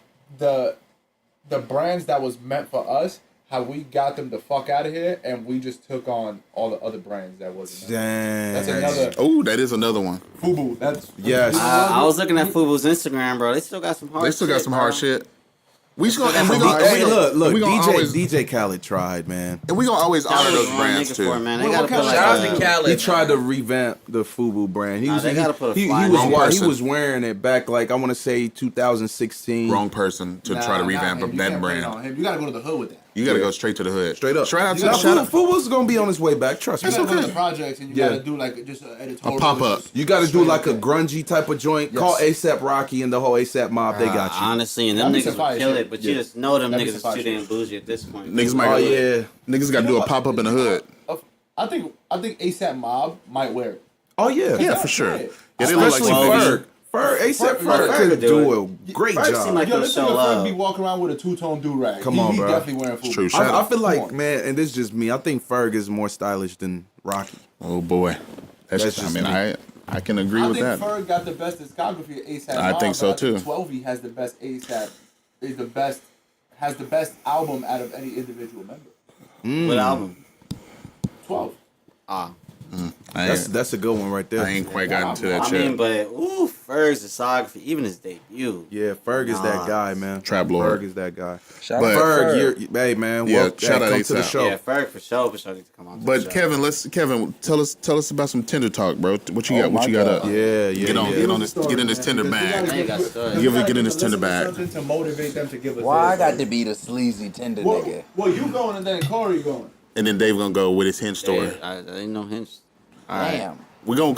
the brands that was meant for us, how we got them the fuck out of here, and we just took on all the other brands that wasn't. Dang. That's another Oh, that is another one. FUBU. That's Yes. I was looking at Fubu's Instagram, bro. They still got some hard. They still got shit, some bro. hard shit. We still gonna got and we some gonna hard Hey, shit. look, we gonna DJ always DJ Khaled tried, man. and we gonna always honor those brands nigga too. for it, man. They What gotta kind put of- like Shout out to Khaled. He tried to revamp the FUBU brand. He Nah, was they gotta put a he fly was on it. he was wearing it back like I want to say 2016. Wrong person to try to revamp that brand. You gotta go to the hood with that. You gotta go straight to the hood. Straight up. Shout out to You Now, gotta- FUBU's gonna be on his way back. Trust me. You gotta go to okay. the projects and you Yeah. gotta do like just an editorial. A pop-up. You got to do Straight like a up. grungy type of joint. Yes. Call ASAP Rocky and the whole ASAP mob. They got you. Honestly, and That'd them be niggas some fire would kill shit. it, but you just know them That'd be niggas is some too fire damn shit. bougie at this point. Niggas might Oh go, yeah. niggas gotta do a pop up in the hood. I think ASAP Mob might wear it. Oh yeah. Yeah, for sure. Yeah. Yeah, they look like Especially some Ferg. ASAP Ferg Ferg could could do do a great Ferg seem job. like Yo, he'll this show nigga love. be walking around with a two-tone do-rag. Come on, he bro. definitely wearing FUBU. True. Shut I up. feel like, Come on. man, and this is just me. I think Ferg is more stylish than Rocky. Oh boy. That's That's I just mean, me. I can agree I with think that. Ferg got the best discography of ASAP. I Mob, think so, but I think too. 12 has the best ASAP. Has the best album out of any individual member. What album? 12. Ah, That's a good one right there. I ain't quite gotten to that I shit. mean, but ooh, Ferg's discography, even his debut. Yeah, Ferg is that guy, man. Trap Lord. Ferg is that guy. Shout But- out to Ferg, hey man, Yeah, well, shout out come to the ASAP. show. Yeah, Ferg for sure need to come on. To But the show. Kevin, tell us about some Tinder talk, bro. What you got? What my you got God. up? Yeah, Get on this Tinder bag. I ain't got stories. Get in this Tinder bag. Something to motivate them to give us. Why I this. got to be the sleazy Tinder Well, nigga? well, you going and then Cory going. And then Dave gonna go with his hinge story. I ain't no hints. All right. Damn. We gonna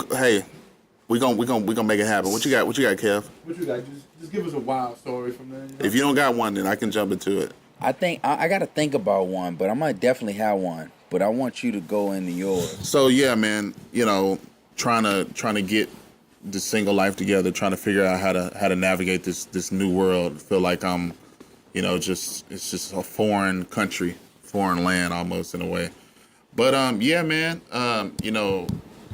make it happen. What you got, Kev? What you got? Just give us a wild story from there. You know? If you don't got one, then I can jump into it. I think I got to think about one, but I might definitely have one. But I want you to go into yours. So yeah, man, you know, trying to get the single life together, trying to figure out how to navigate this new world. Feel like I'm, you know, it's just a foreign country, foreign land almost in a way. But yeah, man, you know,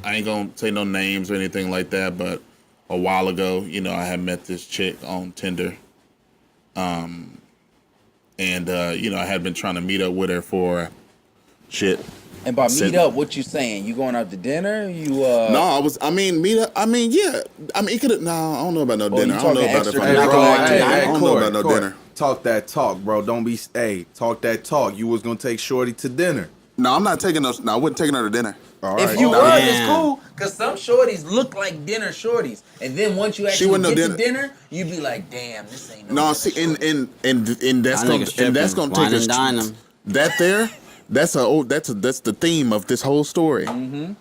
I ain't gonna say no names or anything like that, but a while ago, you know, I had met this chick on Tinder. And you know, I had been trying to meet up with her for shit. And by Sit- meet up, what you saying? You going out to dinner? You No, meet up. I mean, yeah. I mean, it could. No, I don't know about no you dinner. I don't know talking about extra if Hey, I'm Not bro, going going out to. to I don't know Cory, about no Cory, dinner. Talk that talk, bro. Don't be. Hey, talk that talk. You was gonna take Shorty to dinner. No, I'm not taking those. No, I wouldn't taking her to dinner. All if right. you no. was, it's Damn. cool. Cause some shorties look like dinner shorties, and then once you actually wouldn't get know to dinner, you be like, "Damn, this ain't no." No, dinner see, shorty." and that's Y'all gonna niggas take Wine us and dine 'em. that there. That's the theme of this whole story. Mm-hmm.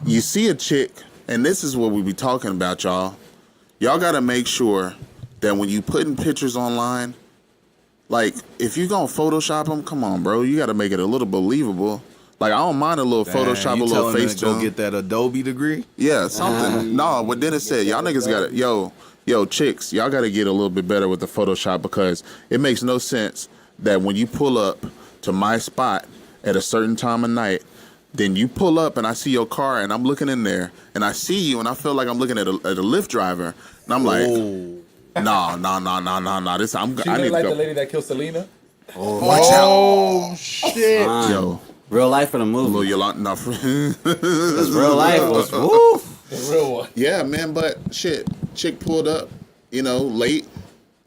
You see a chick, and this is what we be talking about, y'all. Y'all got to make sure that when you putting pictures online, like if you gonna Photoshop them, come on, bro, you got to make it a little believable. Like I don't mind a little Photoshop, you a little telling her face to go tune. get that Adobe degree. Yeah, something. No, what Dennis said, y'all niggas got it. Yo, chicks, y'all got to get a little bit better with the Photoshop because it makes no sense that when you pull up to my spot at a certain time of night, then you pull up and I see your car and I'm looking in there and I see you and I feel like I'm looking at a Lyft driver and I'm like, no. This I need She to look like go. the lady that killed Selena. Watch out, Shit. yo, Real life for the little movie. Yolanda. No, Because real life was woo. The real one. yeah, man. But shit, chick pulled up, you know, late.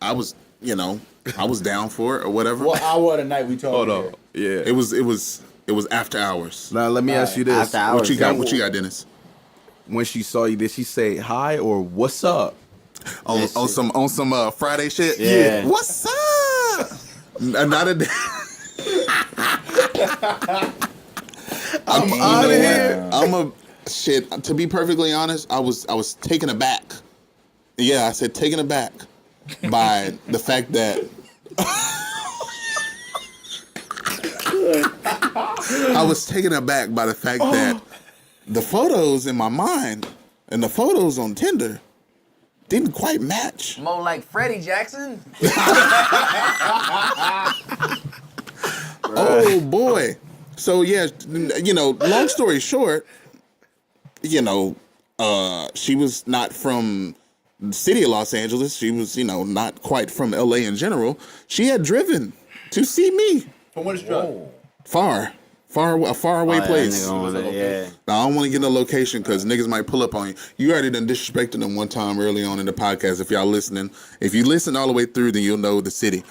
I was down for it or whatever. What hour of the night we talking? Hold on. Yeah. It was after hours. Now let me ask you this: After hours. What you got? What you got, Dennis? When she saw you, did she say hi or what's up? On some Friday shit. Yeah. What's up? Not a. I'm out of here. Shit, to be perfectly honest, I was taken aback. Yeah, I said taken aback by the fact that I was taken aback by the fact that the photos in my mind and the photos on Tinder didn't quite match. More like Freddie Jackson. Oh boy. So yeah, long story short, she was not from the city of Los Angeles. She was, not quite from LA in general. She had driven to see me. From what is drive? A far away place. Yeah. Now, I don't want to get no location because niggas might pull up on you. You already done disrespected them one time early on in the podcast. If y'all listening, if you listen all the way through, then you'll know the city.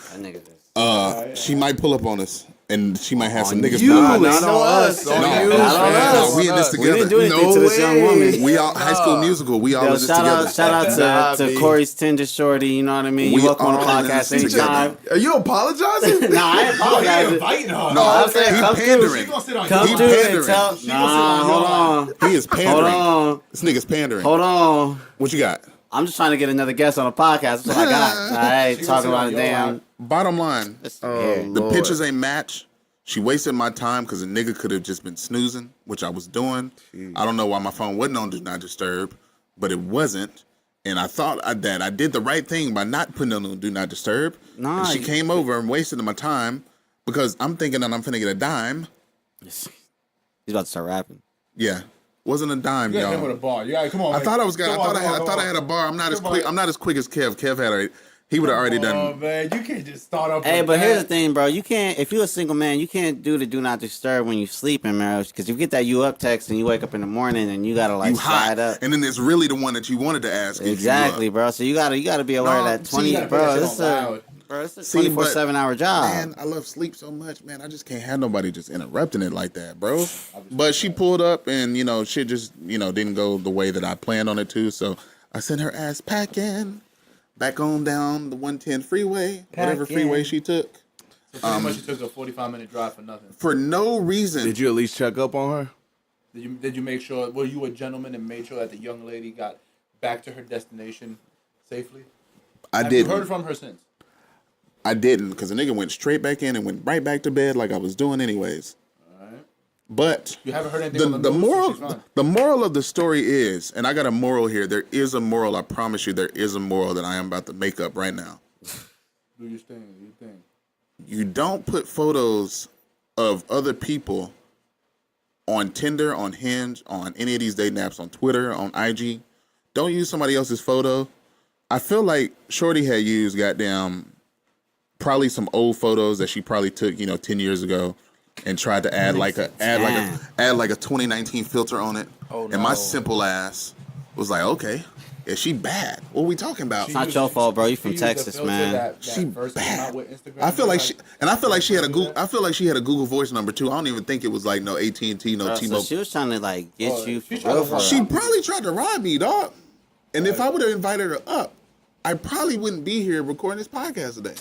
She might pull up on us. And she might have some niggas. Not on us. On you. No, we in this together. We didn't do anything to this young woman. We all High School Musical. We all in this together. Shout out to Corey's Tinder shorty. You know what I mean? You welcome on the podcast anytime. Are you apologizing? No, I ain't apologizing. No, I'm saying he come pandering. Come He through and pandering. tell. Nah, hold on. He is pandering. Hold on. This nigga's pandering. Hold on. What you got? I'm just trying to get another guest on the podcast. That's what I got. I ain't talking about a damn. Bottom line, The the pictures ain't match. She wasted my time because a nigga could have just been snoozing, which I was doing. Jeez. I don't know why my phone wasn't on Do Not Disturb, but it wasn't. And I thought that I did the right thing by not putting it on Do Not Disturb. Nah, and she came over and wasted my time because I'm thinking that I'm finna get a dime. He's about to start rapping. Yeah. Wasn't a dime, You got y'all. him with a bar. You got, come on. I thought I was gonna. I thought I had a bar. I'm not as quick. I'm not as quick as Kev. Kev had already. He would have already done. Oh man, you can't just start up. Hey, with but that. here's the thing, bro. You can't, if you're a single man, you can't do the Do Not Disturb when you're sleeping, man. Because you get that you up text and you wake up in the morning and you gotta like You hot, slide up. and then it's really the one that you wanted to ask. if you Exactly, up. bro. So you gotta be aware of that see, 20, you gotta put bro. that It's shit on loud. a See, 24/7 hour job. Man, I love sleep so much, man. I just can't have nobody just interrupting it like that, bro. But she pulled up, and shit just didn't go the way that I planned on it to. So I sent her ass packing back on down the 110 freeway, whatever freeway she took. So pretty much you took a 45-minute drive for nothing. For no reason. Did you at least check up on her? Did you make sure? Were you a gentleman and made sure that the young lady got back to her destination safely? I Have didn't. you heard from her since? I didn't, because the nigga went straight back in and went right back to bed like I was doing anyways. All right. But You haven't heard anything on the news, so she's moral fine. the moral of the story is, and I got a moral here. There is a moral. I promise you, there is a moral that I am about to make up right now. Do your thing. Do your thing. You don't put photos of other people on Tinder, on Hinge, on any of these dating apps, on Twitter, on IG. Don't use somebody else's photo. I feel like Shorty had used goddamn probably some old photos that she probably took 10 years ago and tried to add like a 2019 filter on it. Oh, And my no. simple ass was like, okay, is she bad? What are we talking about? It's not your fault, bro. You She from used the Texas, filter man. that She first came bad. out with Instagram. I feel like she had a Google. I feel like she had a Google Voice number too. I don't even think it was like no AT&T, no So T-Mobile. she was trying to like get you she's for trying real. to For She real. probably tried to rob me, dog. And if I would have invited her up, I probably wouldn't be here recording this podcast today.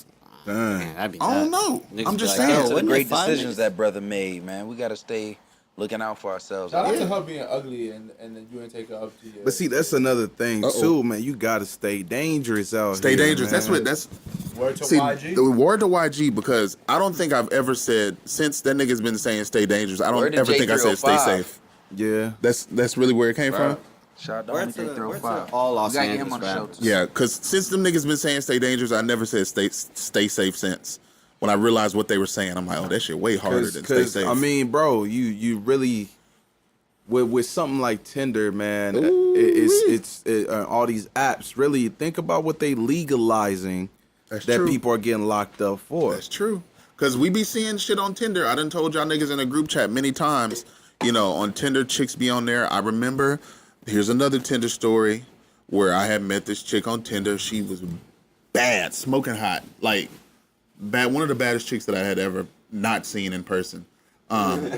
Man, that'd be I don't nuts. know. Niggas I'm be just like, saying. yo, Those are wasn't the it great 5 decisions minutes? that brother made, man. We gotta stay looking out for ourselves. Shout out out to there. her being ugly and then you didn't take her up to you. But see, that's another thing too, man. You gotta stay dangerous out Stay here. dangerous. Man. That's Word to see, YG. the word to YG, because I don't think I've ever said, since that nigga's been saying stay dangerous, I don't Word to ever think I said stay J305. safe. Yeah. That's really where it came from. Shout out Where to to the- where to J305. all Los We gotta get him Angeles on the show, rappers? too. Yeah, because since them niggas been saying stay dangerous, I never said stay safe since. When I realized what they were saying, I'm like, oh, that shit way harder than stay safe. I mean, bro, you really with something like Tinder, man. It's all these apps. Really think about what they legalizing That's that true. people are getting locked up for. That's true. Because we be seeing shit on Tinder. I done told y'all niggas in a group chat many times, on Tinder, chicks be on there. I remember, here's another Tinder story where I had met this chick on Tinder. She was bad, smoking hot. Like, bad. One of the baddest chicks that I had ever not seen in person. And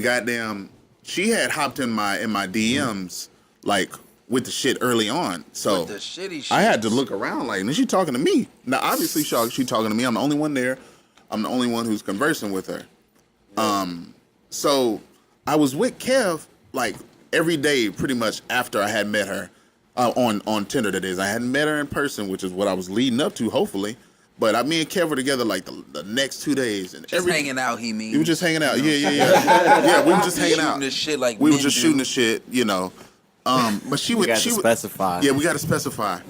goddamn, she had hopped in my DMs, like, with the shit early on. So With the shitty shit. I had to look around like, and she talking to me. Now, obviously, she talking to me. I'm the only one there. I'm the only one who's conversing with her. So I was with Kev like every day pretty much after I had met her on Tinder. That is, I hadn't met her in person, which is what I was leading up to, hopefully. But me and Kev were together like the next 2 days, and Just hanging out. He means. We were just hanging out. Yeah. We were just hanging out. Shooting the shit like we were men just do. shooting the shit, you know. But she would. You got She to would specify. Yeah, we got to specify.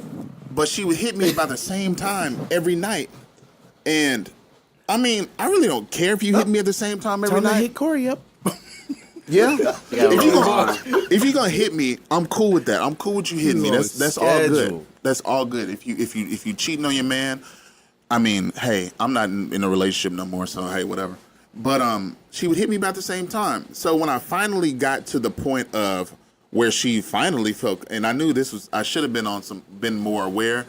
But she would hit me about the same time every night, and I mean, I really don't care if you hit me at the same time every Time to night. hit Cory up. Yeah. You If you're gonna hit me, I'm cool with that. I'm cool with you hitting me. You on That's all good. schedule. That's all good. If you cheating on your man, I mean, hey, I'm not in a relationship no more, so hey, whatever. But she would hit me about the same time. So when I finally got to the point of where she finally felt, and I knew this was, I should have been more aware.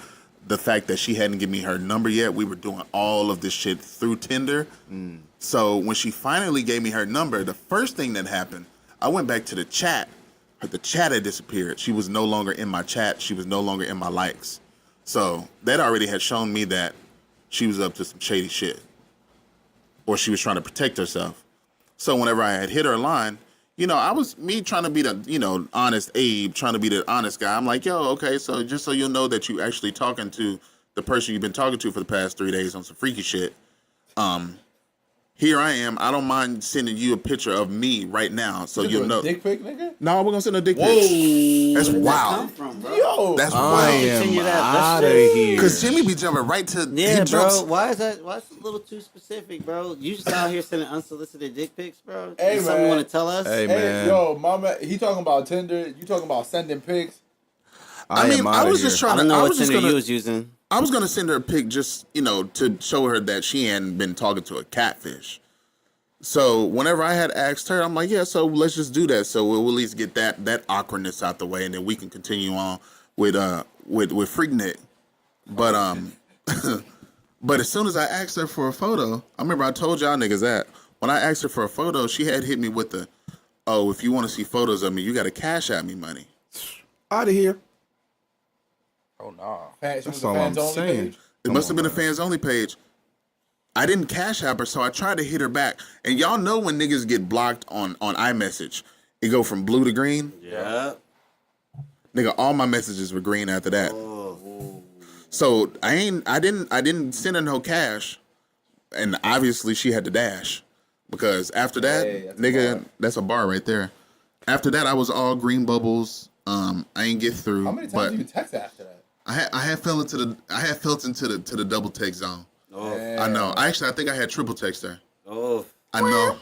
The fact that she hadn't given me her number yet, we were doing all of this shit through Tinder. So when she finally gave me her number, the first thing that happened, I went back to the chat. The chat had disappeared. She was no longer in my chat. She was no longer in my likes. So that already had shown me that she was up to some shady shit. Or she was trying to protect herself. So whenever I had hit her line, you know, I was me trying to be the, you know, honest Abe, trying to be the honest guy. I'm like, yo, okay, so just so you'll know that you actually talking to the person you've been talking to for the past 3 days on some freaky shit. Here I am. I don't mind sending you a picture of me right now, so you'll know. Dick pic, nigga? No, we're gonna send a dick pic. That's wild. Yo. That's I wild. Continue am that. out of That's here. Because Jimmy be jumping right to Yeah, he bro. jumps. Why is that? Why is it a little too specific, bro? You just out here sending unsolicited dick pics, bro. Hey, Is something you man. want to tell us? Hey, Hey, man. yo, mama, he talking about Tinder. You talking about sending pics. I mean, am I outta was here. just I trying don't to. know I what was just Tinder you gonna. was using. I was gonna send her a pic just, you know, to show her that she hadn't been talking to a catfish. So whenever I had asked her, I'm like, yeah, so let's just do that. So we'll at least get that awkwardness out the way, and then we can continue on with Freaknik. But but as soon as I asked her for a photo, I remember I told y'all niggas that when I asked her for a photo, she had hit me with the, oh, if you want to see photos of me, you got to cash out me money. Out of here. Oh no. That's all I'm saying. It must have been a fans only page. I didn't cash app her, so I tried to hit her back. And y'all know when niggas get blocked on iMessage, it go from blue to green. Yeah. Nigga, all my messages were green after that. Oh. So I didn't send her no cash, and obviously she had to dash because after that, Hey, that's a nigga, bar. that's a bar right there. After that, I was all green bubbles. I ain't get through. How many times but did you text after that? I had felt into the double text zone. Oh. I know. I think I had triple text her. Oh. I know.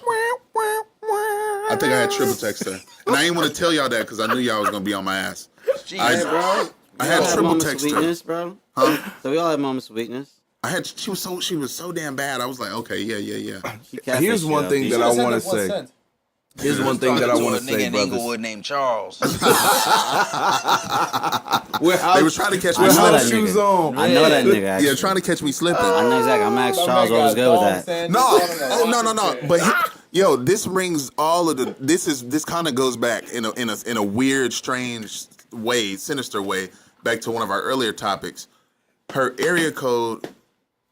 I think I had triple text her, and I ain't want to tell y'all that because I knew y'all was gonna be on my ass. Hey, bro. I We had all have triple moments of text her. weakness, bro. Huh? So we all have moments of weakness. She was so damn bad. I was like, okay, yeah. She catfished Here's you, one though. thing You that should- I Should've want to sent it say. 1 cent. Here's one thing that I want to Nigga say, in brothers. Inglewood named Charles. They were trying to catch me I know that slipping. shoes nigga. on. I know that nigga. Actually. Yeah, trying to catch me slipping. I know exactly. I'm gonna ask My Charles man what was got good with long that. sandals No, on and a oh no. walking But yo, this rings all of the. This kind of goes back in a weird, strange way, sinister way, back to one of our earlier topics. Her area code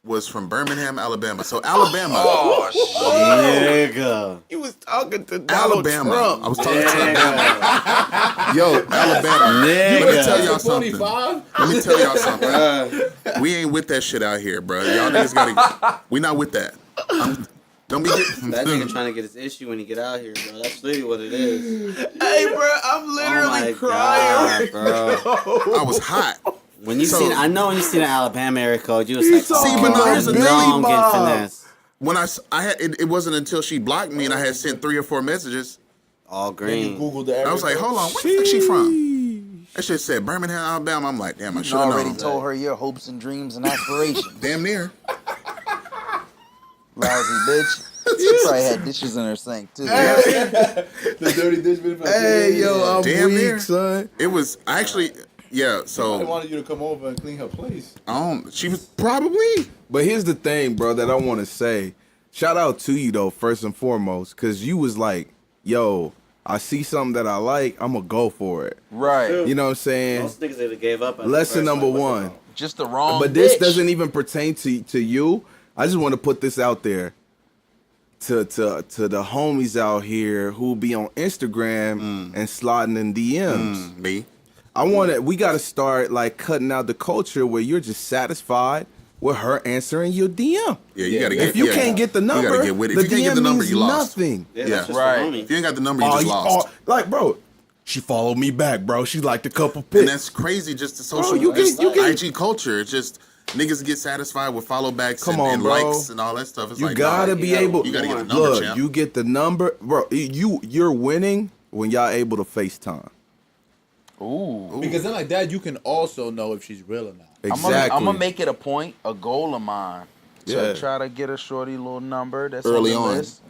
was from Birmingham, Alabama. So Alabama, Oh shit. Nigga. He was talking to Donald Alabama. Trump. I was talking to Alabama. Yo, Alabama. Nigga. Let me tell y'all something. 25? Let me tell y'all something. We ain't with that shit out here, bro. Y'all niggas gotta. We not with that. Don't be getting. That nigga trying to get his issue when he get out here, bro. That's literally what it is. Hey, bro, I'm literally crying. God, bro. I was hot. When you So- seen, I know when you seen the Alabama area code, you was like, talking See, but no, here's the no, thing. I'm Bob. getting finesse. When I had it wasn't until she blocked me and I had sent 3 or 4 messages. All You green. Googled the area I was like, code. hold on, where the fuck she from? That shit said Birmingham, Alabama. I'm like, damn, I You should have already known. told her your hopes and dreams and aspirations. Damn near. Lousy bitch. She probably had dishes in her sink too. The dirty dish bin. Hey, yo, I'm Damn weak, near. son. It was actually, yeah. I So wanted you to come over and clean her place. she was probably. But here's the thing, bro, that I want to say. Shout out to you, though, first and foremost, because you was like, yo, I see something that I like, I'm going to go for it. Right. You know what I'm saying? Most niggas either gave up. Lesson number one. Just the wrong But this bitch. doesn't even pertain to you. I just want to put this out there. to the homies out here who be on Instagram and sliding in DMs. Me. We got to start like cutting out the culture where you're just satisfied with her answering your DM. Yeah, you gotta get. If you can't get the number, you gotta get with it. the If you can't DM get the number, means you lost. nothing. Yeah, Yeah. that's just Right. for homie. If you ain't got the number, you just lost. Like, bro, she followed me back, bro. She liked a couple pics. And that's crazy. Just the social, you just get- IG culture. It's just niggas get satisfied with follow backs Come and, on, and bro. likes and all that stuff. It's You like, gotta nah, be able. You gotta get the number, Look, champ. you get the number, bro. You're winning when y'all able to FaceTime. Ooh. Because then like that, you can also know if she's real or not. Exactly. I'm gonna make it a goal of mine to Yeah. try to get a shorty little number that's Early on the on. list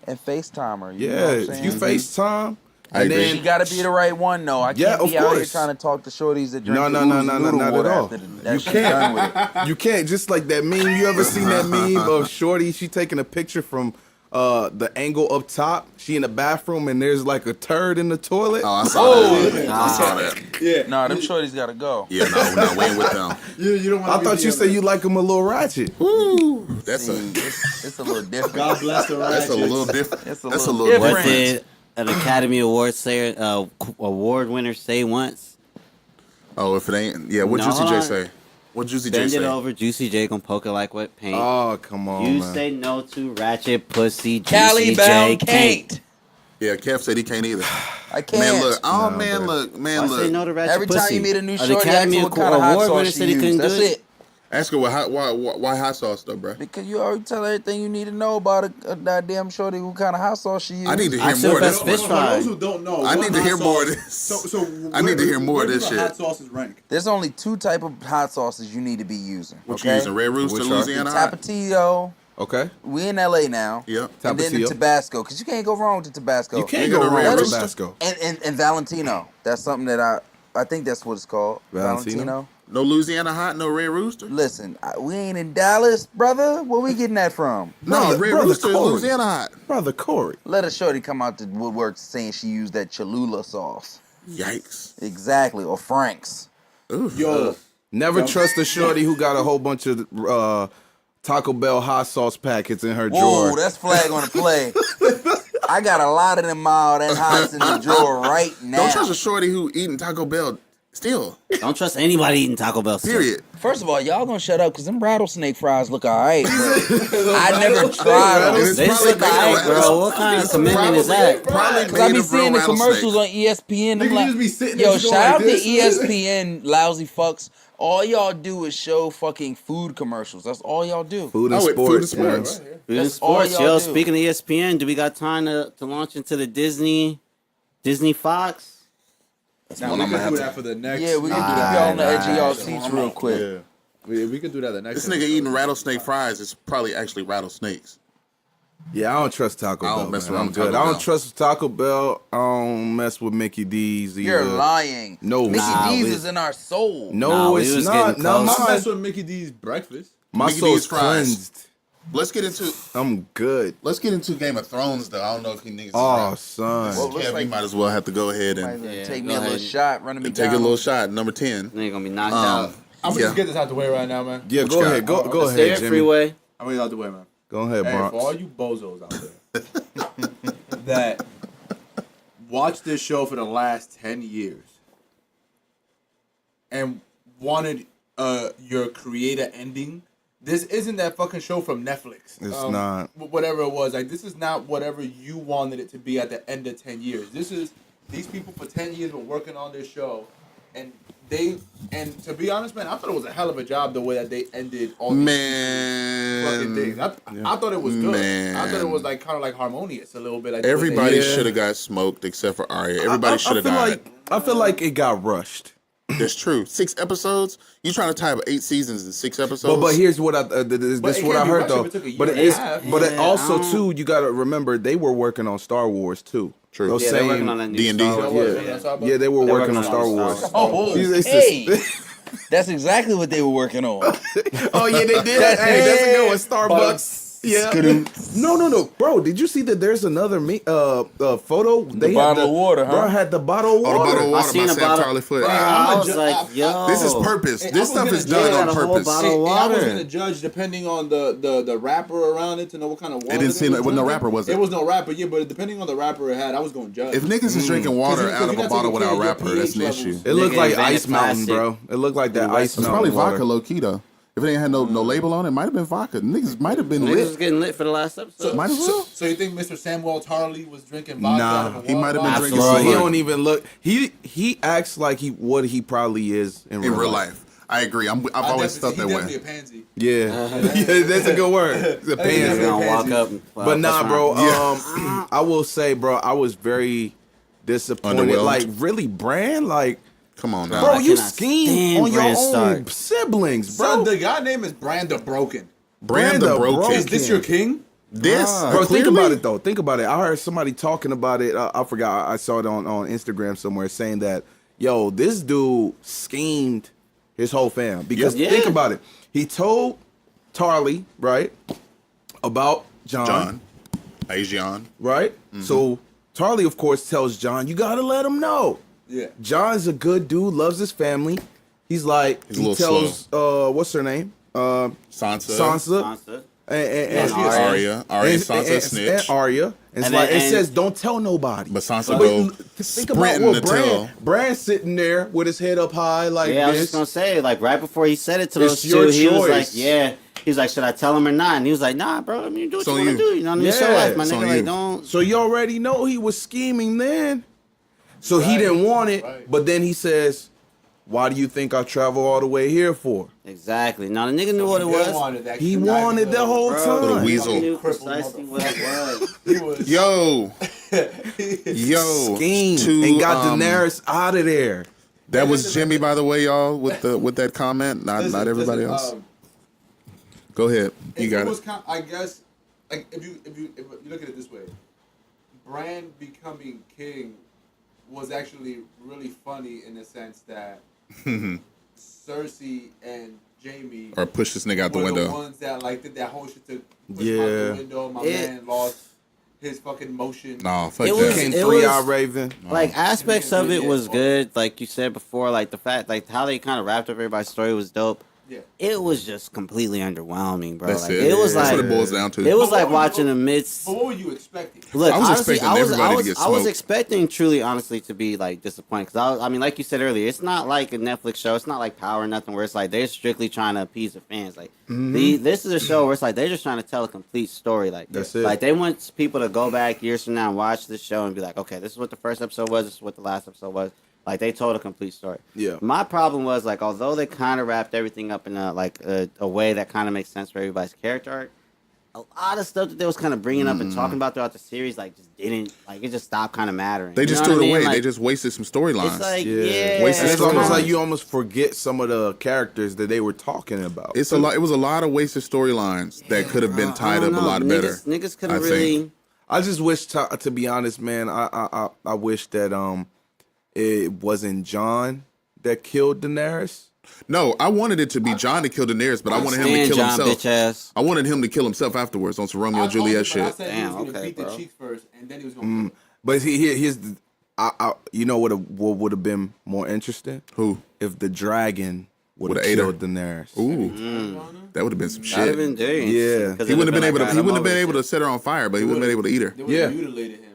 and FaceTime her. You know Yeah, what I'm if saying? you FaceTime, I and agree. She then gotta be the right one though. I Yeah, can't be of out here course. trying to talk to shorties that drink No, the noodle not at water all. after that You shit done with it. you can't just like that meme. You ever seen that meme of Shorty? She taking a picture from the angle up top. She in the bathroom and there's like a turd in the toilet. Oh, I saw that. I saw that. Yeah. Nah, them shorties gotta go. Yeah, no, we ain't with them. You don't want. I thought you said you like them a little ratchet. That's It's a little different. God bless the right. that's a little different. It's a That's a little little What different. different. did an Academy Award award winner say once? Oh, if it ain't, yeah. What No, Juicy hold J on. say? What Juicy J Bend it say? over, Juicy J gon' poke it like wet paint. Oh, come on, You man. say no to ratchet pussy, Cali Juicy J bound can't. can't. Yeah, Kev said he can't either. I can't. Man, look. Oh, No, man, bro. look. Man, I say look. no to ratchet Every pussy. time you meet a new An shorty, ask Academy her what kind of hot Award winner sauce said she he couldn't used. do That's it. it. Ask her why hot sauce though, bro. Because you already tell her everything you need to know about a goddamn shorty what kind of hot sauce she used. I need to I hear still more of best this. fish For fry. those who don't know, I what need to hot hear more of sauce- this. So I need to hear more of where this do the shit. hot sauces rank? There's only two type of hot sauces you need to be using. What Okay? you using? Red Rooster, Which are? Louisiana hot? Tapatio. Okay. We in LA now. Yep. And then the Tapatio. Tabasco, because you can't go wrong with the Tabasco. You can't You go got a wrong Red with Rooster? Tabasco. And Valentino. That's something that I think that's what it's called. Valentino? No Louisiana hot, no Red Rooster. Listen, we ain't in Dallas, brother. Where we getting that from? No, Red brother, Rooster is Cory. Louisiana hot. Brother Cory. Let a shorty come out the woodwork saying she used that Cholula sauce. Yikes. Exactly, or Frank's. Yo, Never trust a shorty who got a whole bunch of Taco Bell hot sauce packets in her Whoa, drawer. that's flag on the play. I got a lot of them mild and hots in the drawer right now. Don't trust a shorty who eating Taco Bell still. Don't trust anybody eating Taco Bell. still. Period. First of all, y'all gonna shut up because them rattlesnake fries look alright. I never tried them. It's They just probably look alright, made of- bro. What kind of commitment is that? Probably Cause I made be of real seeing the commercials rattlesnake. on ESPN. I'm Nigga, you like, just be sitting yo, there just shout going out like to this. ESPN, lousy fucks. All y'all do is show fucking food commercials. That's all y'all do. Food and Oh, wait, food and sports, man. sports. Food and That's all sports, y'all yo. do. Speaking of ESPN, do we got time to launch into the Disney Fox? now we can do that for the next. Yeah, we can keep y'all on the edge of y'all seats real quick. Yeah, we can do that the next. This nigga eating rattlesnake fries is probably actually rattlesnakes. Yeah, I don't trust Taco I don't Bell. mess man. around I'm with good. Taco I don't Bell. trust Taco Bell. I don't mess with Mickey D's either. You're lying. No. Mickey Nah, D's we- is in our soul. No, Nah, we it's was not. getting No, close. I my, mess with Mickey D's breakfast. my Mickey soul's D's fries. cleansed. Let's get into I'm good. Game of Thrones though. I don't know if he niggas. Oh, is son. Well, looks Kev, like you might as well have to go ahead might and Yeah, take go me a little ahead. shot, running me take down. a little shot. Number 10. They ain't gonna be knocked out. I'm gonna Yeah. just get this out the way right now, man. Yeah, What go you ahead. got? Go Stay ahead, at Jimmy. Freeway. I'm gonna get out the way, man. Go ahead, Hey, Bronx. for all you bozos out there that watched this show for the last 10 years and wanted your creator ending, this isn't that fucking show from Netflix. It's not. Whatever it was. Like, this is not whatever you wanted it to be at the end of 10 years. This is, these people for 10 years were working on this show, and to be honest, man, I thought it was a hell of a job the way that they ended all these fucking things. Man, I thought it was good. Man. I thought it was like kind of like harmonious a little bit. Like the way they- everybody Yeah. should have got smoked except for Arya. Everybody should have feel died. like I feel like it got rushed. That's true. 6 episodes. You trying to tie up 8 seasons in 6 episodes? But here's what I this But it what can't I be heard rushed though. if it took a But year it and a is. half. But it Yeah, also I don't- too, you gotta remember they were working on Star Wars too. True. Those Yeah, they're same. working on that new D&D. Star Wars. Yeah, they were They're working on Star Wars. Oh, It's hey, just- that's exactly what they were working on. Oh yeah, they did. Hey, that's a good one. Starbucks. Yeah. No, bro. Did you see that? There's another photo. They bottle of water, huh? Bro had the bottle of Oh, the water. bottle of water I seen by a Sam bottle. Charlie Foot. Bro, I was like, yo, This is purpose. Hey, I This was stuff gonna is judge done that on a whole purpose. bottle of I was water. gonna judge depending on the wrapper around it to know what kind of water. didn't seem was like- well, no drinking. wrapper, was it? It was no wrapper, yeah, but depending on the wrapper it had, I was gonna judge. If niggas is drinking water 'Cause out of you're a not bottle taking care without of your wrapper, that's an pH issue. levels. It looked Nigga like invented Ice Mountain, plastic. bro. It looked like that It's Ice It's Mountain probably water. vodka low key though. If it ain't had no label on it, might have been vodka. Niggas might have been Niggas was lit. getting lit for the last episode. Might as well. So you think Mr. Samuel Tarley was drinking vodka Nah, out of a he might have been water drinking bottle? Bro, he some don't even look. He acts like what he probably is in In real life. I agree. I've always felt that He way. definitely a pansy. Yeah, yeah, that's a good word. The Niggas pansy. gonna walk up. But nah, bro. Yeah. I will say, bro, I was very disappointed. Underwhelmed. Like, really, Brand? Like, Come on now. bro, I you cannot scheme stand on your Bran own Stark. siblings, bro. Son, the guy name is Brand the Broken. Brand the Brand broken. Is this your king? This, Bro, think clearly? about it though. Think about it. I heard somebody talking about it. I forgot. I saw it on Instagram somewhere saying that, yo, this dude schemed his whole fam. Because Yeah. think about it. He told Tarly, right, about John. Asian. right? So Tarly, of course, tells John, you gotta let him know. Yeah. John's a good dude, loves his family. He's like, He's a he little tells, what's her name? Sansa. Sansa. Monster. And Arya. Arya. Sansa and snitch. Arya. And, And like, then- it and- says, don't tell nobody. But Sansa But go think about sprinting what to tell. Brand's sitting there with his head up high like Yeah, I was this. just gonna say, like right before he said it to It's those your two, he was choice. like, "Yeah." He was like, "Should I tell him or not?" And he was like, "Nah, bro. I mean, you do what So you want to you- do. You know what I mean? It's your Yeah, life, my so nigga. you- Like, don't." So you already know he was scheming then. So he didn't want it, right. but then he says, why do you think I travel all the way here for? Exactly. No, the nigga knew what it was. He wanted the whole Bro, Little time. weasel. He knew Crippled precisely what it was. He was. Yo. Yo. Schemed to, and got Daenerys out of there. That was Jimmy, by the way, y'all, with that comment. Not everybody else. Go ahead. You It got was it. kind I guess, like if you look at it this way, Bran becoming king was actually really funny in the sense that Cersei and Jaime Or push this nigga out the were window. the ones that like did that whole shit to push Yeah. him out the window. My It- man lost his fucking motion. No, fuck It that. was- Came it 3-Eye was- Raven. Like aspects of it was Yeah. good, like you said before. Like the fact, like how they kind of wrapped up everybody's story was dope. Yeah. It was just completely underwhelming, bro. That's like, it. it was That's like what it boils down to. it was But like what- watching a midst. But what were you expecting? Look, I was honestly, expecting everybody to get I was smoked. expecting truly, honestly, to be like disappointed because I mean, like you said earlier, it's not like a Netflix show. It's not like Power or nothing where it's like they're strictly trying to appease the fans. Like this is a show where it's like they're just trying to tell a complete story. Like That's it. Like they want people to go back years from now and watch this show and be like, okay, this is what the first episode was. This is what the last episode was. Like they told a complete story. Yeah. My problem was like, although they kind of wrapped everything up in a way that kind of makes sense for everybody's character arc, a lot of stuff that they was kind of bringing up and talking about throughout the series, like just didn't, like it just stopped kind of mattering. They You just know threw what I it mean? away. Like, They just wasted some storylines. it's like, Yeah. yeah, Wasted And it's almost storylines. like you almost forget some of the characters that they were talking about. It's a lot. It was a lot of wasted storylines that could have been tied up a lot better. Niggas could I have think. really. I just wish, to be honest, man, I wish that it wasn't John that killed Daenerys. No, I wanted it to be John to kill Daenerys, but I wanted him to kill John, himself. bitch ass. I wanted him to kill himself afterwards on some Romeo and Juliet I shit. said Damn, he was gonna okay, beat bro. the cheeks first, and then he was gonna. But here's the, you know what would have been more interesting? Who? If the dragon would have Would've ate her. killed Daenerys. Ooh, that would have been some That'd have shit. been very Yeah. interesting, 'cause He it'd wouldn't have been able to. like, He wouldn't have over been the able to shit. set her on fire, but he wouldn't have been able to eat her. They would have Yeah. mutilated him.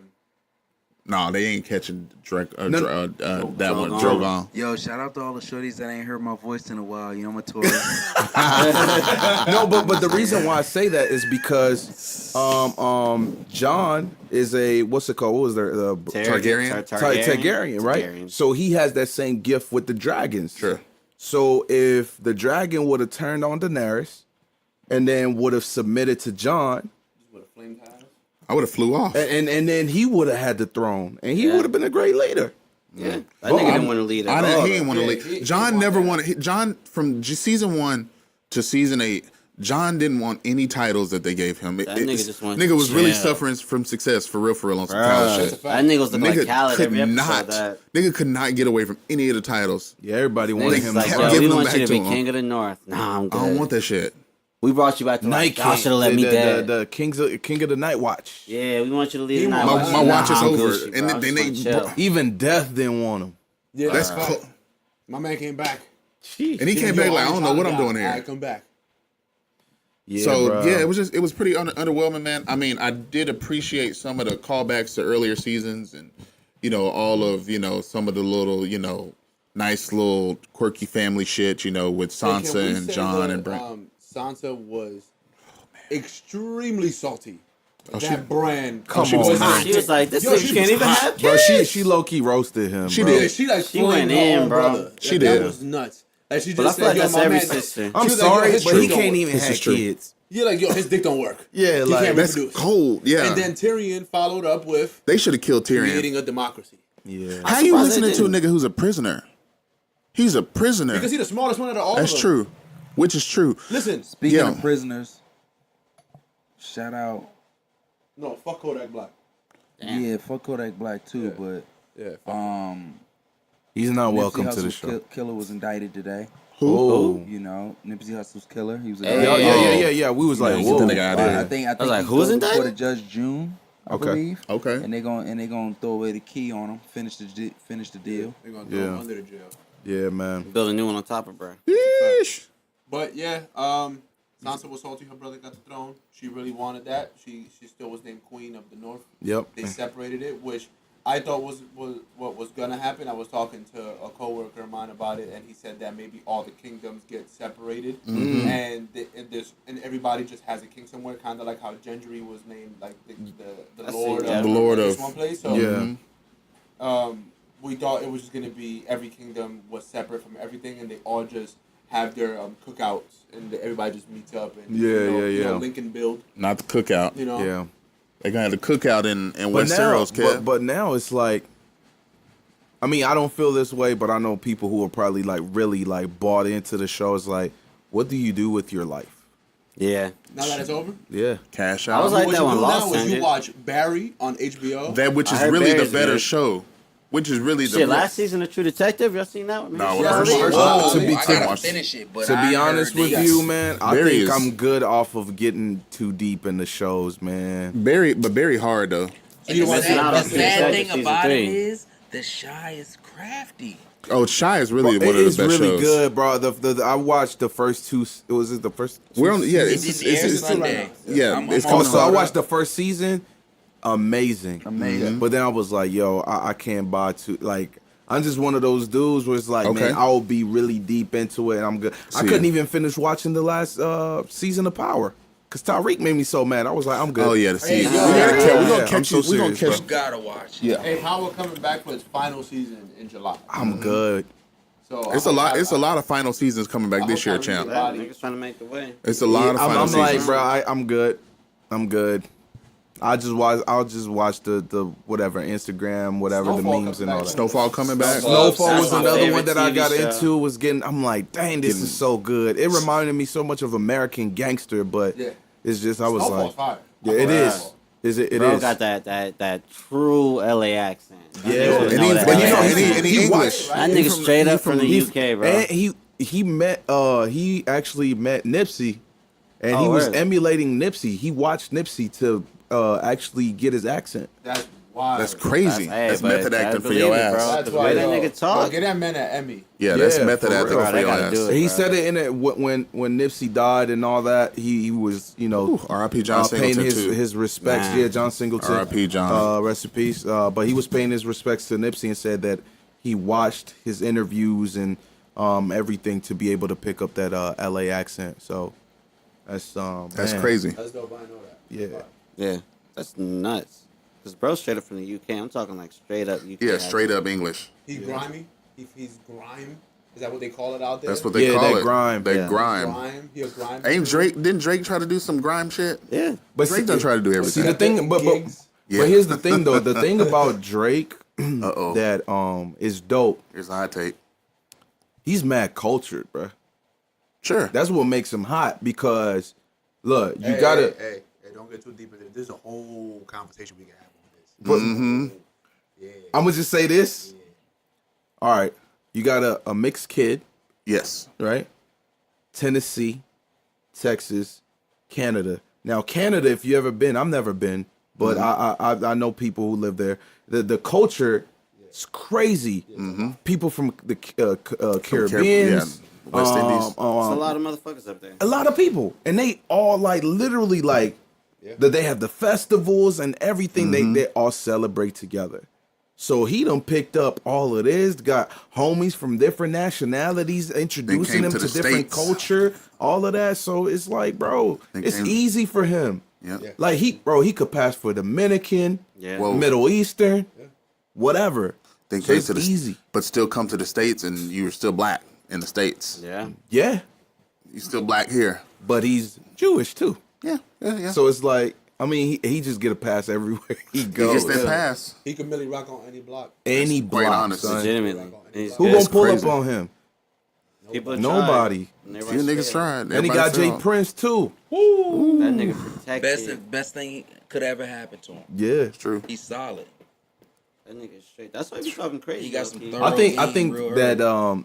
No, they ain't catching that one, Drogon. Drogon. Yo, shout out to all the shorties that ain't heard my voice in a while. You know, I'm a tourist. No, but the reason why I say that is because John is a what's it called? What was there? Targaryen? Targaryen, right? Targaryen. So he has that same gift with the dragons. Sure. So if the dragon would have turned on Daenerys and then would have submitted to John, With a flame tide. I would have flew off. and then he would have had the throne, and he Yeah. would have been a great leader. Yeah, that Well, nigga I'm- didn't want to lead I at didn't, all. he didn't want to Yeah, leave. he John want never that. wanted. John from season 1 to season 8. John didn't want any titles that they gave him. That nigga just wanted nigga to was really chill. suffering from success for real on some Bruh, Kyle shit. that nigga was looking like Nigga Khaled could every episode. not. That Nigga could not get away from any of the titles. Yeah, everybody wanted niggas him. like, kept bro, giving we them want back you to to be him. king of the north. Nah, I'm good. I don't want that shit. We brought you back to Night y'all should have let me dead. The king of the night watch. Yeah, we want you to leave the My night. watch is I'm over, Gucci, and bro. then they. Chill. Even death didn't want him. Yeah, That's that's cool. My man came back. And he came back like, I don't know what I'm doing I here. come back. Yeah, So bro. yeah, it was pretty underwhelming, man. I mean, I did appreciate some of the callbacks to earlier seasons, and all of some of the little nice little quirky family shit, with Sansa and John and Bran. Sansa was extremely salty. Oh, That brand. Come she was on, hot. man. She was like, this Yo, nigga she can't was even hot. have Bro, kids. she low key roasted him. She bro. did. Yeah, she like She flamed went her in, own bro. brother. She That did. was nuts. And she But I just feel like said, yo, that's my every man. sister. I'm She was like, yo, sorry, his but dick he don't can't work. even This have is true. kids. You're like, yo, his dick don't work. Yeah, He like can't That's reproduce. cold. Yeah. And then Tyrion followed up with They should have killed Tyrion. creating a democracy. yeah. How you surprised they listening to a didn't. nigga who's a prisoner? He's a prisoner. Because he's the smartest one out of all That's of them. true. Which is true. Listen. Speaking Yeah. of prisoners, shout out. No, fuck Kodak Black. Yeah, fuck Kodak Black too, but Yeah. He's not Nipsey welcome to the Hussle's show. Killer was indicted today. Who? You know, Nipsey Hussle's killer. He was Hey, indicted. Yeah. We was like, Get whoa. the nigga out of I here. think was like, he who's goes before indicted? the Judge June, I Okay. believe. Okay. And they gonna throw away the key on him. Finish the deal. They're going to throw him under the jail. Yeah, man. Build a new one on top of bro. Yeesh. But yeah, Sansa was salty. Her brother got the throne. She really wanted that. She still was named Queen of the North. Yep. They separated it, which I thought was what was gonna happen. I was talking to a coworker of mine about it, and he said that maybe all the kingdoms get separated, and everybody just has a king somewhere, kind of like how Gendry was named like the Lord yeah. of The Lord this of- one place. So Yeah. we thought it was just gonna be every kingdom was separate from everything, and they all just have their cookouts, and everybody just meets up and Yeah. link and build. Not the cookout. Yeah. They're going to have the cookout in But Westeros, kid. but now it's like, I mean, I don't feel this way, but I know people who are probably like really like bought into the show. It's like, what do you do with your life? Yeah. Now that it's over, Yeah. Cash I out. was like what that you when do now Lost is ended. you watch Barry on HBO. That which I is heard really the Barry's better good. show. Which is really the Shit, last season of True Detective, y'all seen that one? No, Yeah, first really? season. Oh, to be- I gotta watched- finish it, but To be honest with you, man, I Barry think is- I'm good off of getting too deep in the shows, man. Barry hard though. And You the watch sad, Out the on sad Detective thing season about 3. it is the Shy is crafty. Oh, Shy is really one of It the is best really shows. good, bro. I watched the first two. Was it the first? We're on. Yeah, It it's didn't air it's Sunday. yeah. I'm It's on coming So I hard. watched the first season. Amazing. But then I was like, yo, I can't buy two. Like, I'm just one of those dudes where it's like, Okay. man, I'll be really deep into it, and I'm good. I See couldn't ya. even finish watching the last season of Power because Tariq made me so mad. I was like, I'm good. Oh yeah, the season. yo, We gotta yeah, catch. We're yeah, gonna I'm catch so you. We're gonna serious, catch. You gotta watch. Yeah. Hey, Power coming back for its final season in July. I'm good. So It's a lot. It's a lot of final seasons coming back this year, champ. Yeah, niggas trying to make the way. It's a lot of final I'm seasons. like, bro, I'm good. I'm good. I'll just watch the whatever Instagram, whatever the Snowfall memes comes and all back. that. Snowfall coming back. Snowfall That's was my another favorite one that I TV got show. into. Was getting. I'm like, dang, this is so good. It reminded me so much of American Gangster, but Yeah. it's just I was Snowfall's like, fire. yeah, it is. Is it? It Bro is. got that true LA accent. Yeah. And And he- that and you know, LA and he- accent. and he English. That nigga straight up from the UK, bro. And he actually met Nipsey, and he Oh, was word. emulating Nipsey. He watched Nipsey to actually get his accent. That's wild. That's crazy. Hey, That's but method I acting for believe your it, ass. bro. That's The why way that yo, nigga talk. Bro, get that man an Emmy. Yeah, that's Yeah, method for acting real. for They your gotta ass. do it. He bro. said it in it when Nipsey died and all that. He was R.I.P. John paying Singleton too. his respects. Man. Yeah, John Singleton. R.I.P. John. Rest in peace. But he was paying his respects to Nipsey and said that he watched his interviews and everything to be able to pick up that L.A. accent. So that's man. crazy. That's dope. I know that. Yeah. Yeah, that's nuts. Cause bro, straight up from the UK. I'm talking like straight up UK. Yeah, straight up English. He's grimy. He's grime. Is that what they call it out there? That's what they Yeah, call that it. grime. That Yeah. grime. Grime. He a grime. Ain't Drake? Didn't Drake try to do some grime shit? Yeah, But Drake done try to do See everything. the thing, but Gigs. Yeah. here's the thing though. The thing about Drake Uh-oh. that is dope. Here's a hot take. He's mad cultured, bro. Sure. That's what makes him hot because look, you Hey, gotta. Hey, don't get too deep into this. There's a whole conversation we can have on this. But Yeah. I'm gonna just say this. All right, you got a mixed kid, Yes. right? Tennessee, Texas, Canada. Now, Canada, if you ever been, I've never been, but I know people who live there. The culture is crazy. People from the Caribbean, West Indies. It's a lot of motherfuckers up there. a lot of people, and they all like literally like that. They have the festivals and everything. They all celebrate together. So he done picked up all of this. Got homies from different nationalities, introducing them to different culture, all of that. So it's like, bro, it's easy for him. Yeah. Like he could pass for Dominican, Whoa. Middle Eastern, whatever. They So came it's to the easy. but still come to the States, and you were still black in the States. Yeah. Yeah, You still black here. but he's Jewish too. Yeah. So it's like, I mean, he just get a pass everywhere he He goes. gets that pass. He can really rock on any block. Any quite block, honest. son. Legitimately. He's Who good. gonna pull crazy. up on him? People are Nobody. trying. Few niggas tried. And he Everybody got Jay failed. Prince too. That nigga protected. Best thing could ever happen to him. Yeah. True. He's solid. That nigga straight. That's why he be talking crazy. He got though, some Keith. thorough- I think real that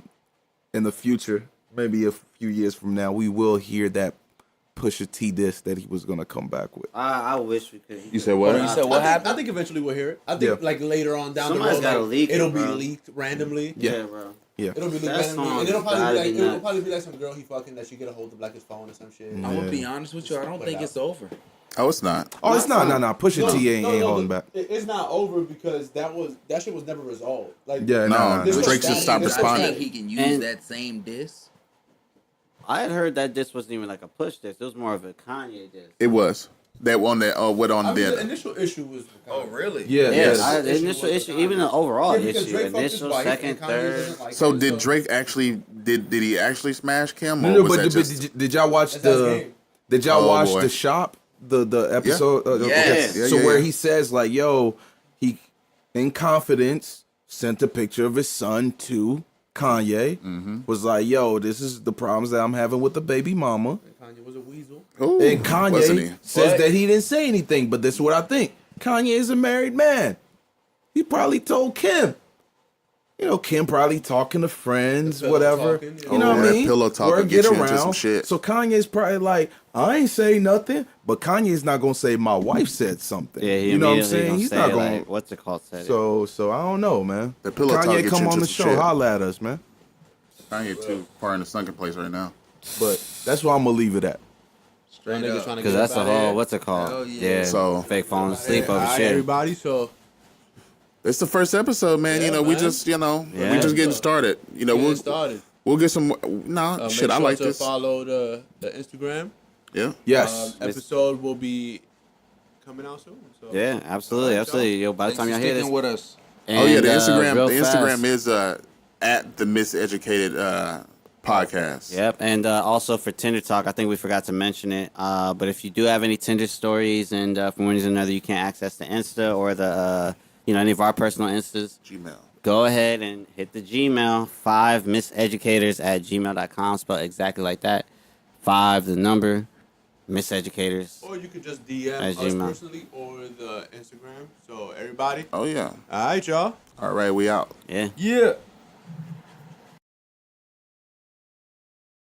in the future, maybe a few years from now, we will hear that Pusha T diss that he was gonna come back with. I wish we could. You said what? You said what happened? I think eventually we'll hear it. I think Yeah. like later on down Somebody's the road, gotta like, leak it, it'll be bro. leaked randomly. Yeah, bro. Yeah. It'll be leaked That randomly, song and it'll probably gotta be like be it'll nuts. probably be like some girl he fucking that she get a hold of like his phone or some shit. I'm gonna be honest with you. I don't think it's over. Oh, it's not. Oh, it's not. No. Pusha T ain't holding back. It's not over because that shit was never resolved. Like Yeah, No, This was Drake should bad. stop This was responding. bad. He can use And- that same diss. I had heard that this wasn't even like a push diss. It was more of a Kanye diss. It was that one that what on I mean, the there. initial issue was. Oh, really? Yeah. Yeah, Yeah. the initial issue, even the overall Yeah, because issue, Drake fucked his initial, wife, second, and Kanye third. doesn't like So her, did Drake actually did he actually smash Kim? Or No, was but that just, did y'all watch That's his the? game. Did y'all Oh, watch boy. the shop? The episode. Yes. Yeah, So yeah, where yeah. he says like, "Yo, he in confidence sent a picture of his son to Kanye. Was like, yo, this is the problems that I'm having with the baby mama." Kanye was a weasel. Ooh, And wasn't he? Kanye says But- that he didn't say anything, but this is what I think. Kanye is a married man. He probably told Kim. You know, Kim probably talking to friends, pillow whatever. talking, yeah. You know Oh, what I that mean? pillow talk Or will get get you into around. some shit. So Kanye's probably like, I ain't say nothing, but Kanye's not gonna say my wife said something. Yeah, he you know what I'm immediately saying? gonna He's say, not gonna. like, what's it called? Said it. So I don't know, man. The pillow talk Kanye gets come you on into the some show, shit. holla at us, man. Kanye too far in the sunken place right now. But that's why I'm gonna leave it at. Straight up. Because that's the whole, what's it called? Hell yeah. So- fake falling asleep over Alright, shit. everybody. So It's the first episode, man. Yeah, you know, we man. just we Yeah. just getting started. You know, getting we'll started. we'll get some. Nah, Make shit, I sure like to this. follow the Instagram. Yeah. Yes. Episode will be coming out soon. So. Yeah, absolutely, Alright, absolutely. Yo, by the Thanks time for y'all hear this, sticking with us. Oh yeah, the and, Instagram. real The Instagram fast. is at the Miseducated podcast. Yep, and also for Tinder Talk, I think we forgot to mention it. But if you do have any Tinder stories, and from one reason or another you can't access the Insta or the any of our personal Instas, Gmail. go ahead and hit the Gmail 5miseducators@gmail.com, spelled exactly like that. 5 the number miseducators. Or you could just DM As us you know. personally or the Instagram. So everybody. Oh yeah. All right, y'all. All right, we out. Yeah. Yeah.